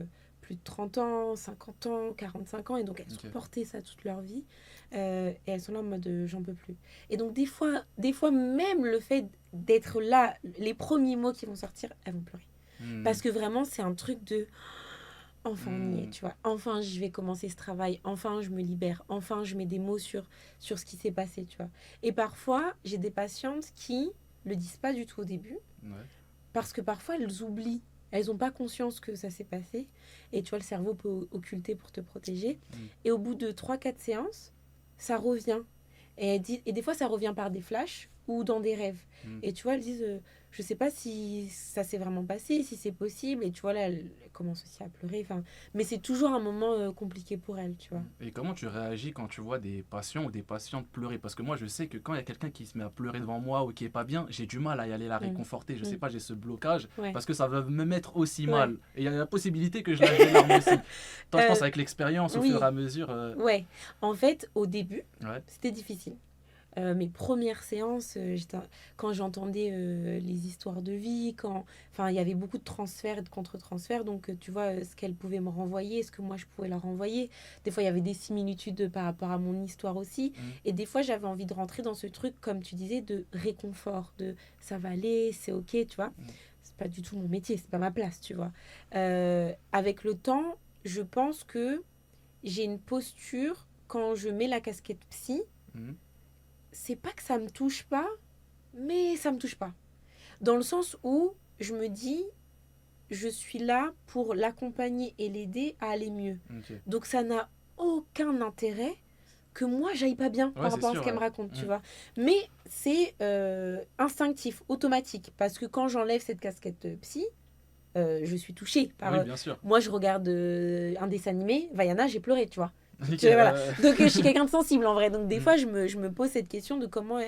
plus de 30 ans, 50 ans, 45 ans, et donc elles ont
Ok.
porté ça toute leur vie, et elles sont là en mode j'en peux plus. Et donc des fois même le fait d'être là, les premiers mots qui vont sortir, elles vont pleurer.
Mm.
Parce que vraiment c'est un truc de enfin on y est,
Mm.
tu vois, enfin je vais commencer ce travail, enfin je me libère, enfin je mets des mots sur ce qui s'est passé, tu vois. Et parfois j'ai des patientes qui le disent pas du tout au début,
Ouais.
parce que parfois, elles oublient. Elles n'ont pas conscience que ça s'est passé. Et tu vois, le cerveau peut occulter pour te protéger.
Mm.
Et au bout de 3 4 séances, ça revient. Et des fois, ça revient par des flashs ou dans des rêves.
Mm.
Et tu vois, elles disent je sais pas si ça s'est vraiment passé, si c'est possible. Et tu vois, là, elles commencent aussi à pleurer. Enfin, mais c'est toujours un moment compliqué pour elles, tu vois.
Et comment tu réagis quand tu vois des patients ou des patientes pleurer? Parce que moi, je sais que quand il y a quelqu'un qui se met à pleurer devant moi ou qui est pas bien, j'ai du mal à y aller la
Mm.
réconforter. Je sais
Mm.
pas, j'ai ce blocage
Ouais.
parce que ça va me mettre aussi
Ouais.
mal. Et il y a la possibilité que je lâche des larmes aussi. Toi, je pense
Euh,
avec l'expérience, au fur et
oui,
à mesure.
ouais. En fait, au début,
Ouais.
c'était difficile. Mes premières séances, quand j'entendais les histoires de vie, enfin, il y avait beaucoup de transferts et de contre-transferts, donc tu vois, ce qu'elles pouvaient me renvoyer, ce que moi je pouvais leur renvoyer. Des fois, il y avait des similitudes par rapport à mon histoire aussi.
Mm.
Et des fois, j'avais envie de rentrer dans ce truc, comme tu disais, de réconfort, de ça va aller, c'est ok, tu vois.
Mm.
C'est pas du tout mon métier, c'est pas ma place, tu vois. Avec le temps, je pense que j'ai une posture, quand je mets la casquette psy,
Mm.
c'est pas que ça me touche pas, mais ça me touche pas. Dans le sens où je me dis, je suis là pour l'accompagner et l'aider à aller mieux.
Ok.
Donc ça n'a aucun intérêt que moi j'aille pas bien
Ouais,
par
c'est
rapport à ce
sûr,
qu'elle me
ouais.
raconte, tu
Mm.
vois. Mais c'est instinctif, automatique, parce que quand j'enlève cette casquette psy, je suis touchée par.
Oui, bien sûr.
Moi, je regarde un dessin animé, Vaiana, j'ai pleuré, tu vois.
Ok,
Voilà. Donc, je suis quelqu'un de sensible en vrai. Donc, des
Mm.
fois, je me pose cette question de comment.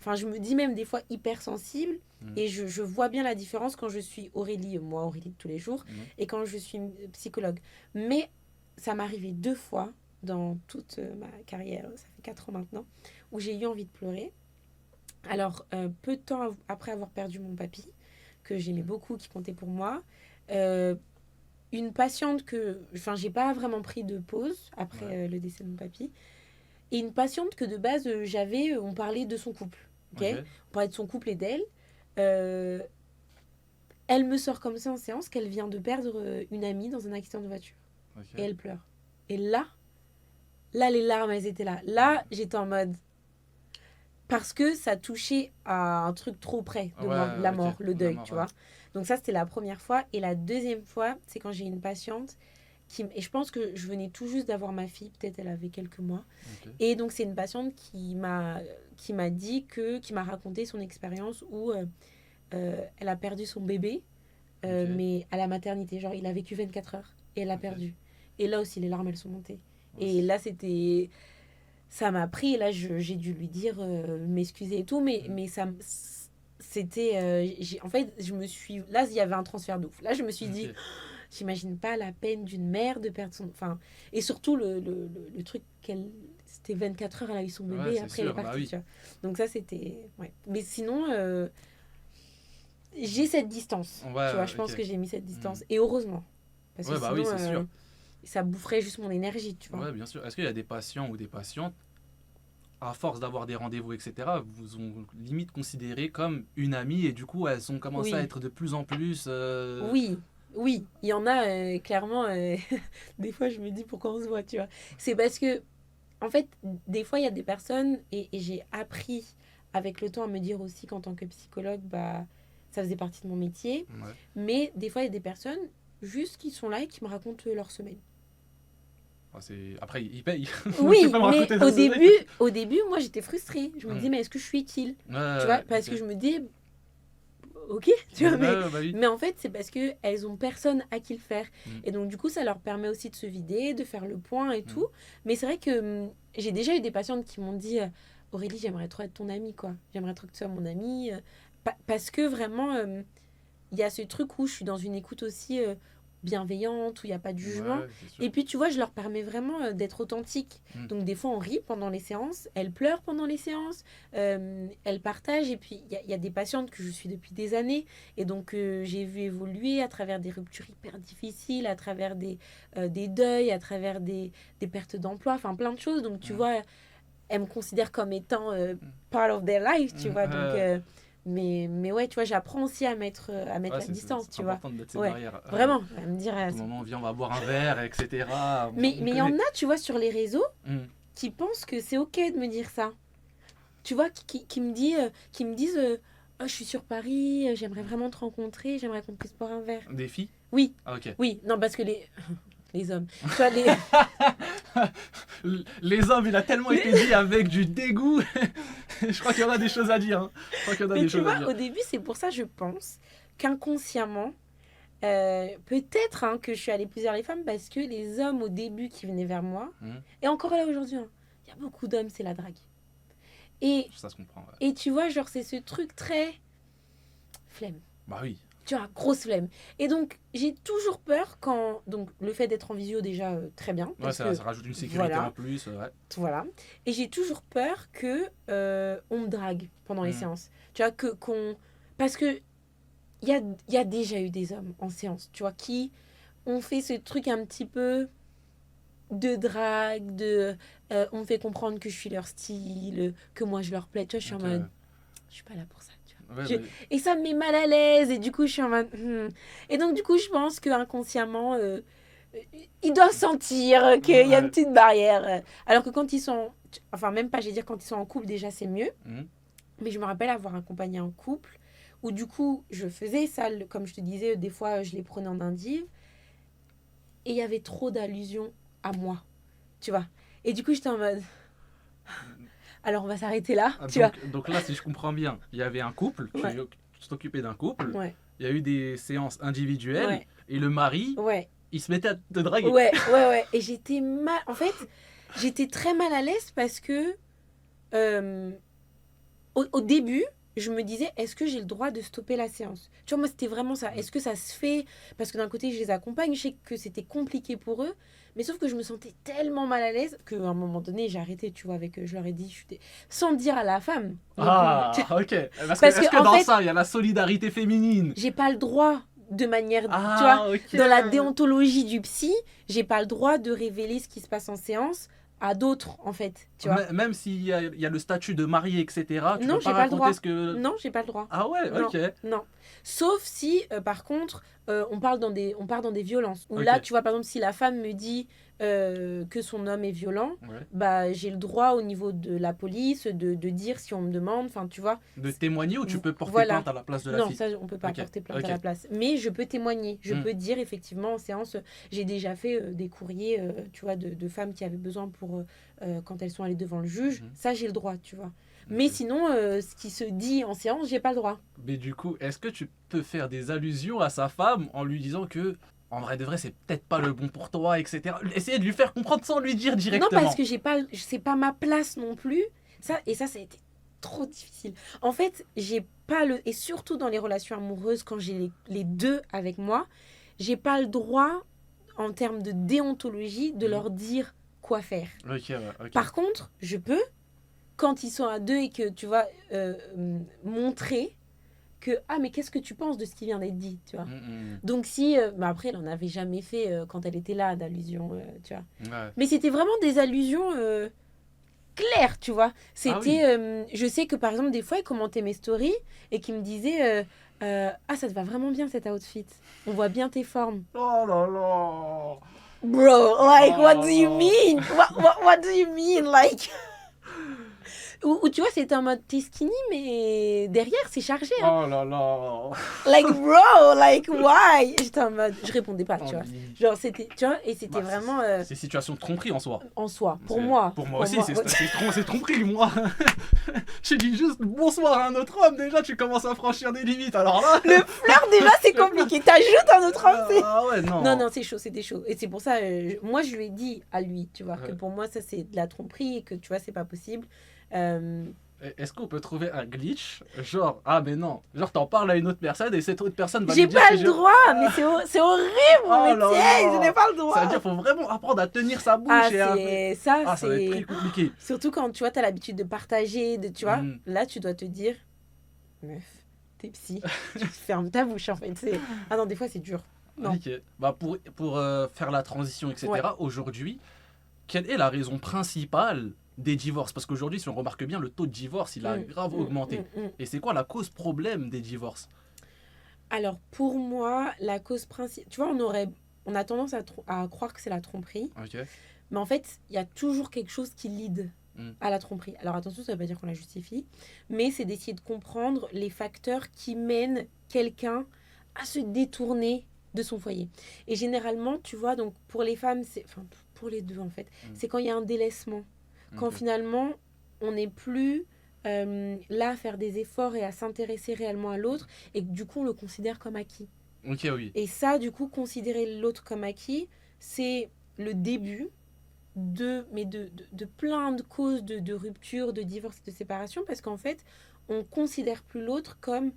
Enfin, je me dis même des fois hypersensible.
Mm.
Et je vois bien la différence quand je suis Aurélie, moi, Aurélie de tous les jours,
Mm.
et quand je suis psychologue. Mais ça m'est arrivé 2 fois dans toute ma carrière, ça fait 4 ans maintenant, où j'ai eu envie de pleurer. Alors, peu de temps après avoir perdu mon papy, que j'aimais beaucoup, qui comptait pour moi, euh, une patiente que. Enfin, j'ai pas vraiment pris de pause
Ouais.
après le décès de mon papy. Et une patiente que de base, j'avais. On parlait de son couple. Ok,
Ok.
on parlait de son couple et d'elle. Euh, Elle me sort comme ça en séance qu'elle vient de perdre une amie dans un accident de voiture. Et
Ok.
elle pleure. Et là, Là, les larmes, elles étaient là. Là, j'étais en mode... Parce que ça touchait à un truc trop près de
Ouais,
la
ok.
mort, le
La
deuil,
mort,
tu
ouais.
vois. Donc ça, c'était la première fois. Et la deuxième fois, c'est quand j'ai une patiente et je pense que je venais tout juste d'avoir ma fille, peut-être elle avait quelques mois.
Ok.
Et donc c'est une patiente qui m'a dit qui m'a raconté son expérience où elle a perdu son bébé,
Ok.
mais à la maternité, genre il a vécu 24 heures et elle a
Ok.
perdu. Et là aussi les larmes elles sont montées.
Ouais,
Et là ça m'a pris. Et là j'ai dû lui dire m'excuser et tout, mais c'était en fait je me suis là il y avait un transfert de ouf. Là je me suis dit
ok.
j'imagine pas la peine d'une mère de perdre son... Enfin, et surtout, le truc qu'elle... C'était 24 heures, elle a eu son
Ouais,
bébé,
c'est
après elle est
sûr, bah
partie,
oui.
tu vois. Donc ça, c'était... Ouais. Mais sinon, j'ai cette distance, tu vois.
Ouais,
Je pense
ok.
que j'ai mis cette
Hmm.
distance. Et heureusement. Parce que
Ouais, bah oui,
sinon,
c'est sûr.
ça boufferait juste mon énergie, tu vois.
Ouais, bien sûr. Est-ce qu'il y a des patients ou des patientes, à force d'avoir des rendez-vous, etc., vous ont limite considéré comme une amie et du coup, elles ont commencé à
Oui,
être de plus en plus.
oui, oui. Il y en a, clairement, des fois, je me dis pourquoi on se voit, tu vois. C'est parce que en fait, des fois, il y a des personnes, et j'ai appris avec le temps à me dire aussi qu'en tant que psychologue, bah, ça faisait partie de mon métier.
Ouais.
Mais des fois, il y a des personnes juste qui sont là et qui me racontent leur semaine.
Enfin, après, ils payent. Donc tu
Oui,
peux me
mais
raconter ta semaine.
au début, moi, j'étais frustrée. Je me
Hmm.
disais, mais est-ce que je suis utile?
Ouais,
Tu vois,
ouais,
parce que
ok.
je me dis, ok, tu vois,
Bah, bah oui.
mais en fait, c'est parce qu'elles ont personne à qui le faire.
Hmm.
Et donc, du coup, ça leur permet aussi de se vider, de faire le point et
Hmm.
tout. Mais c'est vrai que j'ai déjà eu des patientes qui m'ont dit Aurélie, j'aimerais trop être ton amie, quoi. J'aimerais trop que tu sois mon amie. Parce que vraiment, il y a ce truc où je suis dans une écoute aussi bienveillante, où il n'y a pas de jugement.
Ouais, c'est sûr.
Et puis, tu vois, je leur permets vraiment d'être authentique.
Hmm.
Donc, des fois, on rit pendant les séances, elles pleurent pendant les séances, elles partagent. Et puis, il y a des patientes que je suis depuis des années. Et donc, j'ai vu évoluer à travers des ruptures hyper difficiles, à travers des deuils, à travers des pertes d'emploi, enfin, plein de choses. Donc, tu
Hmm.
vois, elles me considèrent comme étant part of their life, tu
Hmm.
vois. Donc, mais ouais, tu vois, j'apprends aussi à mettre
Ouais,
la distance,
c'est
tu vois.
important de mettre ces
Ouais,
barrières.
vraiment, à me dire.
À tout moment, viens, on va boire un verre, etc. On
Mais il y en
connaît.
a, tu vois, sur les réseaux
Hmm.
qui pensent que c'est ok de me dire ça. Tu vois, qui me disent oh, je suis sur Paris, j'aimerais vraiment te rencontrer, j'aimerais qu'on puisse boire un verre.
Des filles.
Oui,
Ah, ok.
oui, non, parce que les hommes. Tu vois,
Les hommes, il a tellement été dit avec du dégoût. Je crois qu'il y en a des choses à dire. Hein. Je crois qu'il y en a
Mais
des
tu
choses à
vois,
dire.
au début, c'est pour ça, je pense, qu'inconsciemment, peut-être que je suis allée plus vers les femmes parce que les hommes, au début, qui venaient vers moi,
Hmm.
et encore là aujourd'hui, il y a beaucoup d'hommes, c'est la drague. Et,
Ça se comprend. Ouais.
et tu vois, genre, c'est ce truc très flemme.
Bah oui.
Tu vois, grosse flemme. Et donc, j'ai toujours peur quand. Donc, le fait d'être en visio, déjà, très bien.
Ouais,
Parce
ça,
que,
ça rajoute une sécurité
voilà,
en plus. Ouais.
voilà. Et j'ai toujours peur que on me drague pendant les
Hmm.
séances. Tu vois, parce que il y a déjà eu des hommes en séance, tu vois, qui ont fait ce truc un petit peu de drague, on me fait comprendre que je suis leur style, que moi je leur plais. Tu vois, je suis en
Ok.
mode, je suis pas là pour ça, tu vois.
Ouais,
Et ça me met mal à l'aise, et du coup, je suis en mode. Et donc, du coup, je pense que inconsciemment, ils doivent sentir qu'il y a une
ouais.
petite barrière. Alors que quand ils sont. Enfin, même pas, je vais dire, quand ils sont en couple, déjà, c'est mieux.
Hmm.
Mais je me rappelle avoir accompagné un couple où, du coup, je faisais ça, comme je te disais, des fois, je les prenais en indive. Et il y avait trop d'allusions à moi, tu vois. Et du coup, j'étais en mode. Alors, on va s'arrêter là,
Ah,
tu vois.
donc là, si je comprends bien, il y avait un couple,
Ouais,
tu t'occupais d'un couple,
ouais,
il y a eu des séances individuelles,
ouais,
et le mari,
ouais.
il se mettait à te draguer.
Ouais, ouais, ouais. Et j'étais mal. En fait, j'étais très mal à l'aise parce que euh, au début, je me disais, est-ce que j'ai le droit de stopper la séance? Tu vois, moi, c'était vraiment ça. Est-ce que ça se fait? Parce que d'un côté, je les accompagne, je sais que c'était compliqué pour eux. Mais sauf que je me sentais tellement mal à l'aise qu'à un moment donné, j'ai arrêté, tu vois, avec je leur ai dit, sans dire à la femme. Non
Ah,
plus.
ok.
Parce
Est-ce
que,
que
en
dans
fait,
ça, il y a la solidarité féminine?
j'ai pas le droit de manière, tu vois,
Ah, ok.
dans la déontologie du psy, j'ai pas le droit de révéler ce qui se passe en séance à d'autres, en fait, tu vois.
Même il y a le statut de marié, etc., tu
Non,
peux pas
j'ai pas le droit.
raconter ce que...
Non, j'ai pas le droit.
Ah ouais,
Non,
ok.
non. Sauf si, par contre, on part dans des violences. Où là,
Ok.
tu vois, par exemple, si la femme me dit que son homme est violent,
Ouais.
bah, j'ai le droit au niveau de la police de dire si on me demande, enfin tu vois.
De témoigner ou tu peux porter
Voilà.
plainte à la place de la
Non,
fille?
ça, on peut pas
Ok,
porter plainte
ok.
à la place. Mais je peux témoigner. Je
Mm.
peux dire effectivement en séance, j'ai déjà fait des courriers, tu vois, de femmes qui avaient besoin pour quand elles sont allées devant le juge.
Mhm.
Ça, j'ai le droit, tu vois. Mais
Ok.
sinon, ce qui se dit en séance, j'ai pas le droit.
Mais du coup, est-ce que tu peux faire des allusions à sa femme en lui disant que, en vrai de vrai, c'est peut-être pas le bon pour toi, etc. Essayer de lui faire comprendre sans lui dire
Non,
directement.
parce que j'ai pas, c'est pas ma place non plus. Ça a été trop difficile. En fait, j'ai pas le, et surtout dans les relations amoureuses, quand j'ai les deux avec moi, j'ai pas le droit, en termes de déontologie, de
Mhm.
leur dire quoi faire.
Ok, ouais, ok.
Par contre, je peux, quand ils sont à deux et que tu vas montrer que, ah, mais qu'est-ce que tu penses de ce qui vient d'être dit, tu vois.
Mm,
Donc si, bah après, elle en avait jamais fait quand elle était là, d'allusion, tu vois.
ouais.
Mais c'était vraiment des allusions claires, tu vois.
Ah
C'était,
oui.
je sais que par exemple, des fois, elle commentait mes stories et qui me disait, ah, ça te va vraiment bien cet outfit. On voit bien tes formes.
Oh là là.
Bro, like, what do you
Oh.
mean? What do you mean? Like, ou tu vois, c'était en mode, t'es skinny, mais derrière, c'est chargé, hein.
Oh là là.
Like, bro, like, why? J'étais en mode, je répondais pas, tu vois.
Oh,
Genre, c'était, tu vois, et c'était
bah,
vraiment
c'est situation de tromperie en soi.
en soi, pour
C'est-
moi.
Pour moi aussi, c'est tromperie, moi. Je dis juste bonsoir à un autre homme, déjà, tu commences à franchir des limites, alors là.
Le flirt, déjà, c'est compliqué. T'ajoutes un autre homme, c'est...
Ah ouais, non.
Non, non, c'est chaud, c'était chaud. Et c'est pour ça, moi, je lui ai dit à lui, tu vois, que
Ouais.
pour moi, ça, c'est de la tromperie et que, tu vois, c'est pas possible. Euh,
Est-ce qu'on peut trouver un glitch? Genre, ah mais non. Genre, t'en parles à une autre personne et cette autre personne va
j'ai
lui dire
pas
que
le droit, mais c'est horrible,
Oh
mais
là
tiens,
là.
je n'ai pas le droit.
Ça veut dire qu'il faut vraiment apprendre à tenir sa bouche
Ah,
et à...
c'est ça,
Ah, ça va être très
c'est...
compliqué.
Surtout quand, tu vois, t'as l'habitude de partager, tu vois,
Mm.
là, tu dois te dire, meuf, t'es psy, tu fermes ta bouche, en fait. Ah non, des fois, c'est dur. Non.
Ok. Bah pour faire la transition, etc.,
Ouais.
aujourd'hui, quelle est la raison principale des divorces? Parce qu'aujourd'hui, si on remarque bien, le taux de divorce, il a grave augmenté.
Mm.
Et c'est quoi la cause problème des divorces?
Alors, pour moi, la cause principale... Tu vois, on a tendance à croire que c'est la tromperie.
Ok.
Mais en fait, il y a toujours quelque chose qui lead
Mm.
à la tromperie. Alors attention, ça ne veut pas dire qu'on la justifie, mais c'est d'essayer de comprendre les facteurs qui mènent quelqu'un à se détourner de son foyer. Et généralement, tu vois, donc pour les femmes, enfin pour les deux en fait, c'est quand il y a un délaissement. Quand
Ok.
finalement, on n'est plus là à faire des efforts et à s'intéresser réellement à l'autre, et que du coup, on le considère comme acquis.
Ok, oui.
Et ça, du coup, considérer l'autre comme acquis, c'est le début de plein de causes de rupture, de divorce, de séparation, parce qu'en fait, on considère plus l'autre comme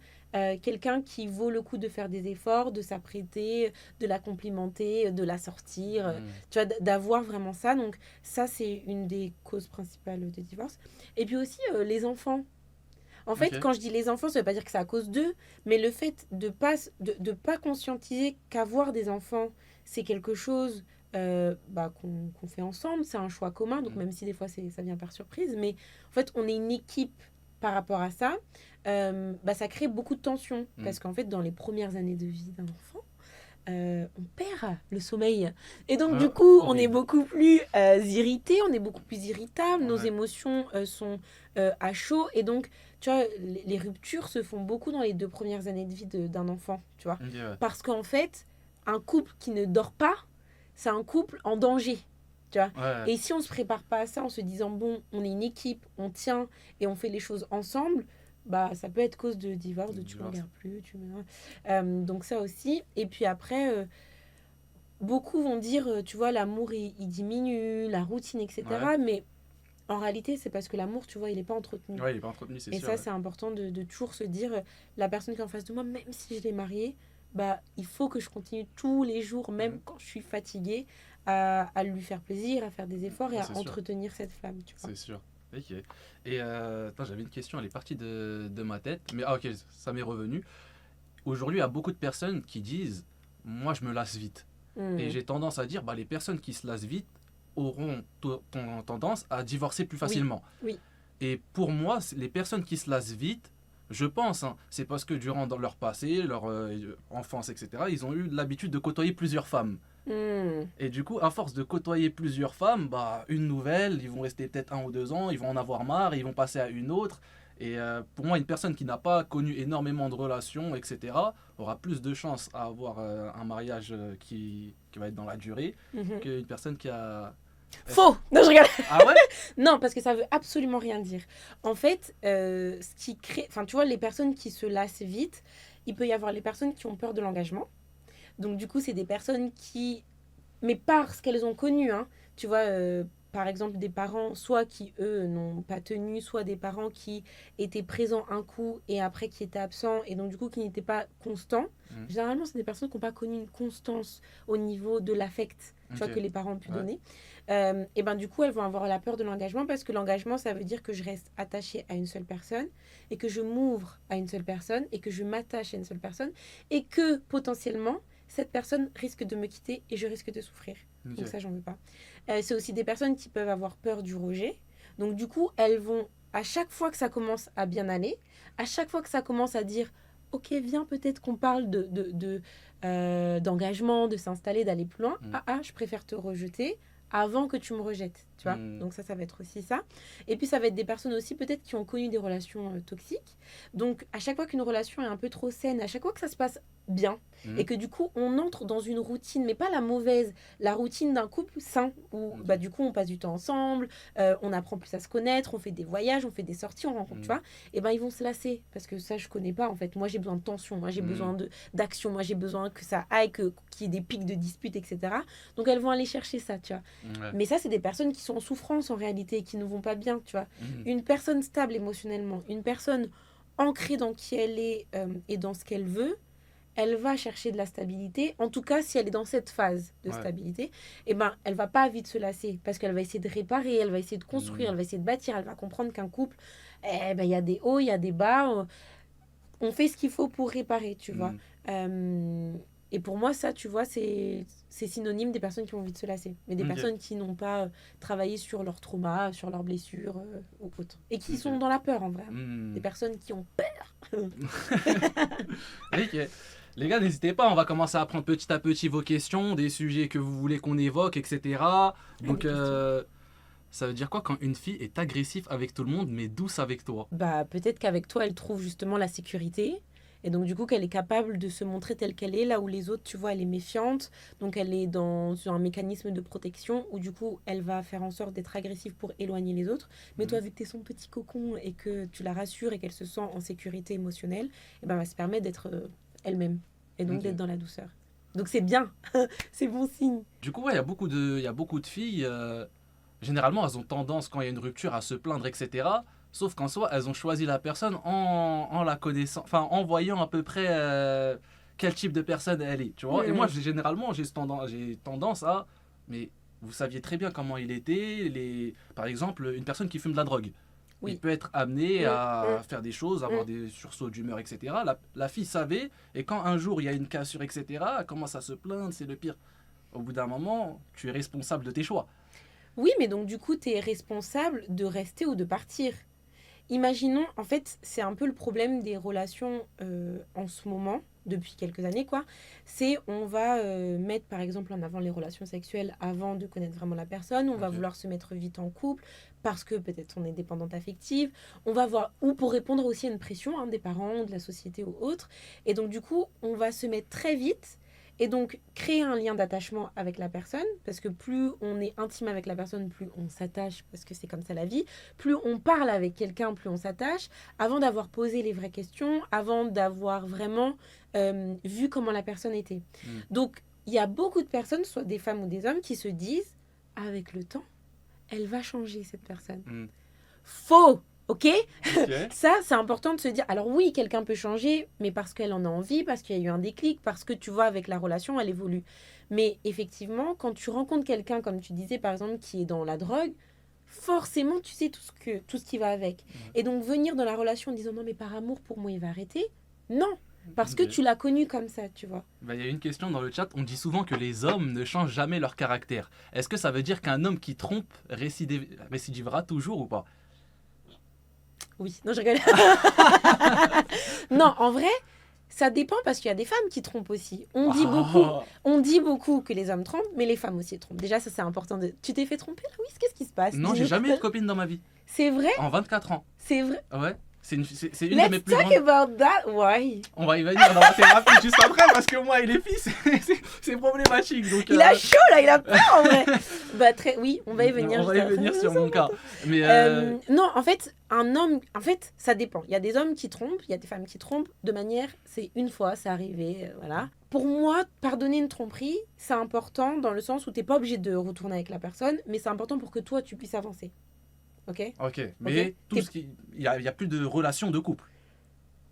quelqu'un qui vaut le coup de faire des efforts, de s'apprêter, de la complimenter, de la sortir,
Mm.
tu vois, d'avoir vraiment ça. Donc ça, c'est une des causes principales de divorce. Et puis aussi, les enfants. En fait,
Ok.
quand je dis les enfants, ça veut pas dire que c'est à cause d'eux, mais le fait de pas conscientiser qu'avoir des enfants, c'est quelque chose qu'on fait ensemble, c'est un choix commun, donc
Mhm.
même si des fois ça vient par surprise, mais en fait, on est une équipe par rapport à ça, ça crée beaucoup de tension, parce qu'en fait, dans les premières années de vie d'un enfant, on perd le sommeil. Et donc, du coup, on est
horrible.
beaucoup plus irrité, on est beaucoup plus irritable, nos
Ouais.
émotions sont à chaud. Et donc, tu vois, les ruptures se font beaucoup dans les 2 premières années de vie d'un enfant, tu vois.
Ok, ouais.
Parce qu'en fait, un couple qui ne dort pas, c'est un couple en danger, tu vois.
Ouais.
Et si on se prépare pas à ça en se disant, bon, on est une équipe, on tient et on fait les choses ensemble, bah ça peut être cause de divorce, de tu me
Divorce.
regardes plus, donc ça aussi. Et puis après, beaucoup vont dire, tu vois, l'amour il diminue, la routine, etc.
Ouais.
Mais en réalité, c'est parce que l'amour, tu vois, il n'est pas entretenu.
Ouais, il est pas entretenu, c'est
Et
sûr.
ça,
Ouais.
c'est important de toujours se dire, la personne qui est en face de moi, même si je l'ai mariée, bah, il faut que je continue tous les jours, même
Mhm.
quand je suis fatiguée, à lui faire plaisir, à faire des efforts et
Ouais,
à
c'est sûr.
entretenir cette flamme, tu vois.
C'est sûr. Ok. Et attends, j'avais une question, elle est partie de ma tête. Mais ah, ok, ça m'est revenu. Aujourd'hui, il y a beaucoup de personnes qui disent moi, je me lasse vite.
Mm.
Et j'ai tendance à dire bah, les personnes qui se lassent vite auront tendance à divorcer plus facilement.
oui.
Et pour moi, les personnes qui se lassent vite, je pense, hein, c'est parce que durant dans leur passé, leur enfance, etc., ils ont eu l'habitude de côtoyer plusieurs femmes. Et du coup, à force de côtoyer plusieurs femmes, bah, une nouvelle, ils vont rester peut-être 1 ou 2 ans, ils vont en avoir marre, ils vont passer à une autre. Et pour moi, une personne qui n'a pas connu énormément de relations, etc., aura plus de chances à avoir un mariage qui va être dans la durée
Mhm.
qu'une personne qui a...
Faux. Non, je rigole.
Ah ouais?
Non, parce que ça veut absolument rien dire. En fait, ce qui crée... Enfin, tu vois, les personnes qui se lassent vite, il peut y avoir les personnes qui ont peur de l'engagement. Donc, du coup, c'est des personnes qui... Mais parce qu'elles ont connu, hein, tu vois, par exemple, des parents, soit qui, eux, n'ont pas tenu, soit des parents qui étaient présents un coup et après qui étaient absents, et donc, du coup, qui n'étaient pas constants.
Mm.
Généralement, c'est des personnes qui n'ont pas connu une constance au niveau de l'affect, tu vois,
Ok.
que les parents ont pu
Ouais.
donner. Et ben du coup, elles vont avoir la peur de l'engagement parce que l'engagement, ça veut dire que je reste attachée à une seule personne et que je m'ouvre à une seule personne et que je m'attache à une seule personne et que potentiellement, cette personne risque de me quitter et je risque de souffrir.
Ok.
Donc ça, j'en veux pas. C'est aussi des personnes qui peuvent avoir peur du rejet. Donc du coup, elles vont, à chaque fois que ça commence à bien aller, à chaque fois que ça commence à dire, ok, viens peut-être qu'on parle d'engagement, de s'installer, d'aller plus loin.
Mm.
Je préfère te rejeter avant que tu me rejettes, tu vois.
Mm.
Donc ça va être aussi ça. Et puis ça va être des personnes aussi peut-être qui ont connu des relations toxiques. Donc à chaque fois qu'une relation est un peu trop saine, à chaque fois que ça se passe bien,
Mm.
et que du coup on entre dans une routine, mais pas la mauvaise, la routine d'un couple sain, où
Ok.
bah, du coup on passe du temps ensemble, on apprend plus à se connaître, on fait des voyages, on fait des sorties, on rencontre, tu vois, et ben ils vont se lasser, parce que ça je connais pas en fait. Moi j'ai besoin de tension, moi j'ai besoin d'action, moi j'ai besoin que ça aille, qu'il y ait des pics de disputes, etc. Donc elles vont aller chercher ça, tu vois.
Ouais.
Mais ça, c'est des personnes qui sont en souffrance en réalité, qui ne vont pas bien, tu vois.
Mm.
Une personne stable émotionnellement, une personne ancrée dans qui elle est et dans ce qu'elle veut, elle va chercher de la stabilité. En tout cas, si elle est dans cette phase de
Ouais.
stabilité, eh ben, elle va pas vite se lasser parce qu'elle va essayer de réparer, elle va essayer de construire,
Mm.
elle va essayer de bâtir, elle va comprendre qu'un couple, eh ben, il y a des hauts, il y a des bas. On fait ce qu'il faut pour réparer, tu vois. Et pour moi, ça, tu vois, c'est synonyme des personnes qui ont envie de se lasser. Mais des
Ok.
personnes qui n'ont pas travaillé sur leur trauma, sur leurs blessures ou autre. Et qui
Ok.
sont dans la peur, en vrai.
Mm.
Des personnes qui ont peur.
Ok. Les gars, n'hésitez pas, on va commencer à prendre petit à petit vos questions, des sujets que vous voulez qu'on évoque, etc. Donc,
des questions.
ça veut dire quoi quand une fille est agressive avec tout le monde, mais douce avec toi?
Bah, peut-être qu'avec toi, elle trouve justement la sécurité. Et donc, du coup, qu'elle est capable de se montrer telle qu'elle est, là où les autres, tu vois, elle est méfiante. Donc, elle est dans un mécanisme de protection où, du coup, elle va faire en sorte d'être agressive pour éloigner les autres. Mais toi, vu que tu es son petit cocon et que tu la rassures et qu'elle se sent en sécurité émotionnelle, et ben, elle se permet d'être elle-même. Et donc,
Ok.
d'être dans la douceur. Donc, c'est bien. C'est bon signe.
Du coup, ouais, il y a beaucoup de filles, généralement, elles ont tendance, quand il y a une rupture, à se plaindre, etc. Sauf qu'en soi, elles ont choisi la personne en la connaissant, enfin, en voyant à peu près quel type de personne elle est, tu vois. Et moi, généralement, j'ai tendance à... Mais vous saviez très bien comment il était. Par exemple, une personne qui fume de la drogue.
Oui.
Il peut être amené à faire des choses, avoir
Mm.
des sursauts d'humeur, etc. La fille savait, et quand un jour il y a une cassure, etc., elle commence à se plaindre, c'est le pire. Au bout d'un moment, tu es responsable de tes choix.
Oui, mais donc, du coup, tu es responsable de rester ou de partir. Imaginons, en fait, c'est un peu le problème des relations en ce moment, depuis quelques années, quoi. C'est on va mettre, par exemple, en avant les relations sexuelles avant de connaître vraiment la personne. On va
Ok.
vouloir se mettre vite en couple parce que peut-être on est dépendante affective. On va voir, ou pour répondre aussi à une pression des parents, de la société ou autre. Et donc, du coup, on va se mettre très vite. Et donc, créer un lien d'attachement avec la personne, parce que plus on est intime avec la personne, plus on s'attache, parce que c'est comme ça la vie. Plus on parle avec quelqu'un, plus on s'attache, avant d'avoir posé les vraies questions, avant d'avoir vraiment vu comment la personne était. Donc, il y a beaucoup de personnes, soit des femmes ou des hommes, qui se disent, avec le temps, elle va changer, cette personne. Faux, ok? Ça, c'est important de se dire, alors oui, quelqu'un peut changer, mais parce qu'elle en a envie, parce qu'il y a eu un déclic, parce que tu vois, avec la relation, elle évolue. Mais effectivement, quand tu rencontres quelqu'un, comme tu disais, par exemple, qui est dans la drogue, forcément, tu sais tout ce qui va avec. Et donc, venir dans la relation en disant, non, mais par amour, pour moi, il va arrêter. Non, parce que tu l'as connu comme ça, tu vois.
Bah, y a une question dans le chat, on dit souvent que les hommes ne changent jamais leur caractère. Est-ce que ça veut dire qu'un homme qui trompe récidivera toujours ou pas?
Oui, non, je rigole. Non, en vrai, Ça dépend parce qu'il y a des femmes qui trompent aussi.
Ah.
On dit beaucoup que les hommes trompent, mais les femmes aussi trompent. Déjà, ça c'est important. Tu t'es fait tromper, Louis? Qu'est-ce qui se passe?
Non, j'ai
Dis-nous.
jamais eu de copine dans ma vie.
C'est vrai?
En 24 ans.
C'est vrai?
Ouais. C'est une de mes
Let's
plus
talk
grandes...
about that. Why?
On va y venir dans la thérapie juste après parce que moi et les filles, c'est problématique. Donc,
Il a chaud là, il a peur en vrai. Bah, oui, on va y venir.
On va y venir sur mon cas. Mais
non, en fait, un homme, ça dépend. Il y a des hommes qui trompent, il y a des femmes qui trompent de manière, c'est une fois, c'est arrivé, voilà. Pour moi, pardonner une tromperie, c'est important dans le sens où t'es pas obligé de retourner avec la personne, mais c'est important pour que toi, tu puisses avancer. Ok?
mais tout ce qui... il y a plus de relation de couple.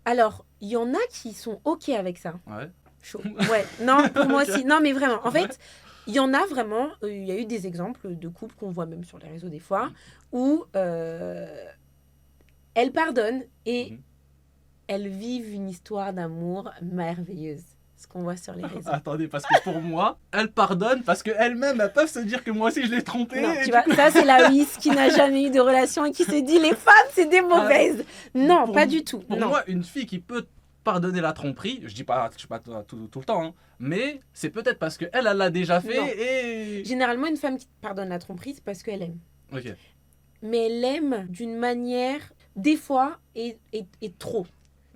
Alors, il y en a qui sont OK avec ça.
Ouais.
Chaud. Ouais, non, pour moi
Ok.
aussi. Non, mais vraiment, en fait, il y en a vraiment, il y a eu des exemples de couples qu'on voit même sur les réseaux des fois, où elles pardonnent et
Mhm.
elles vivent une histoire d'amour merveilleuse. Ce qu'on voit sur les réseaux.
Attendez, parce que pour moi, elles pardonnent parce qu'elles-mêmes, elles peuvent se dire que moi aussi je l'ai trompée.
Non,
et
tu
du
vois,
coup-
ça c'est la Wiss qui n'a jamais eu de relation et qui se dit les femmes c'est des mauvaises. Non,
Pour-
pas du tout.
Pour
Non.
moi, une fille qui peut pardonner la tromperie, je dis pas tout le temps, hein, mais c'est peut-être parce qu'elle l'a déjà fait
Non.
et...
Généralement, une femme qui pardonne la tromperie, c'est parce qu'elle aime.
Ok.
Mais elle aime d'une manière, des fois, et trop.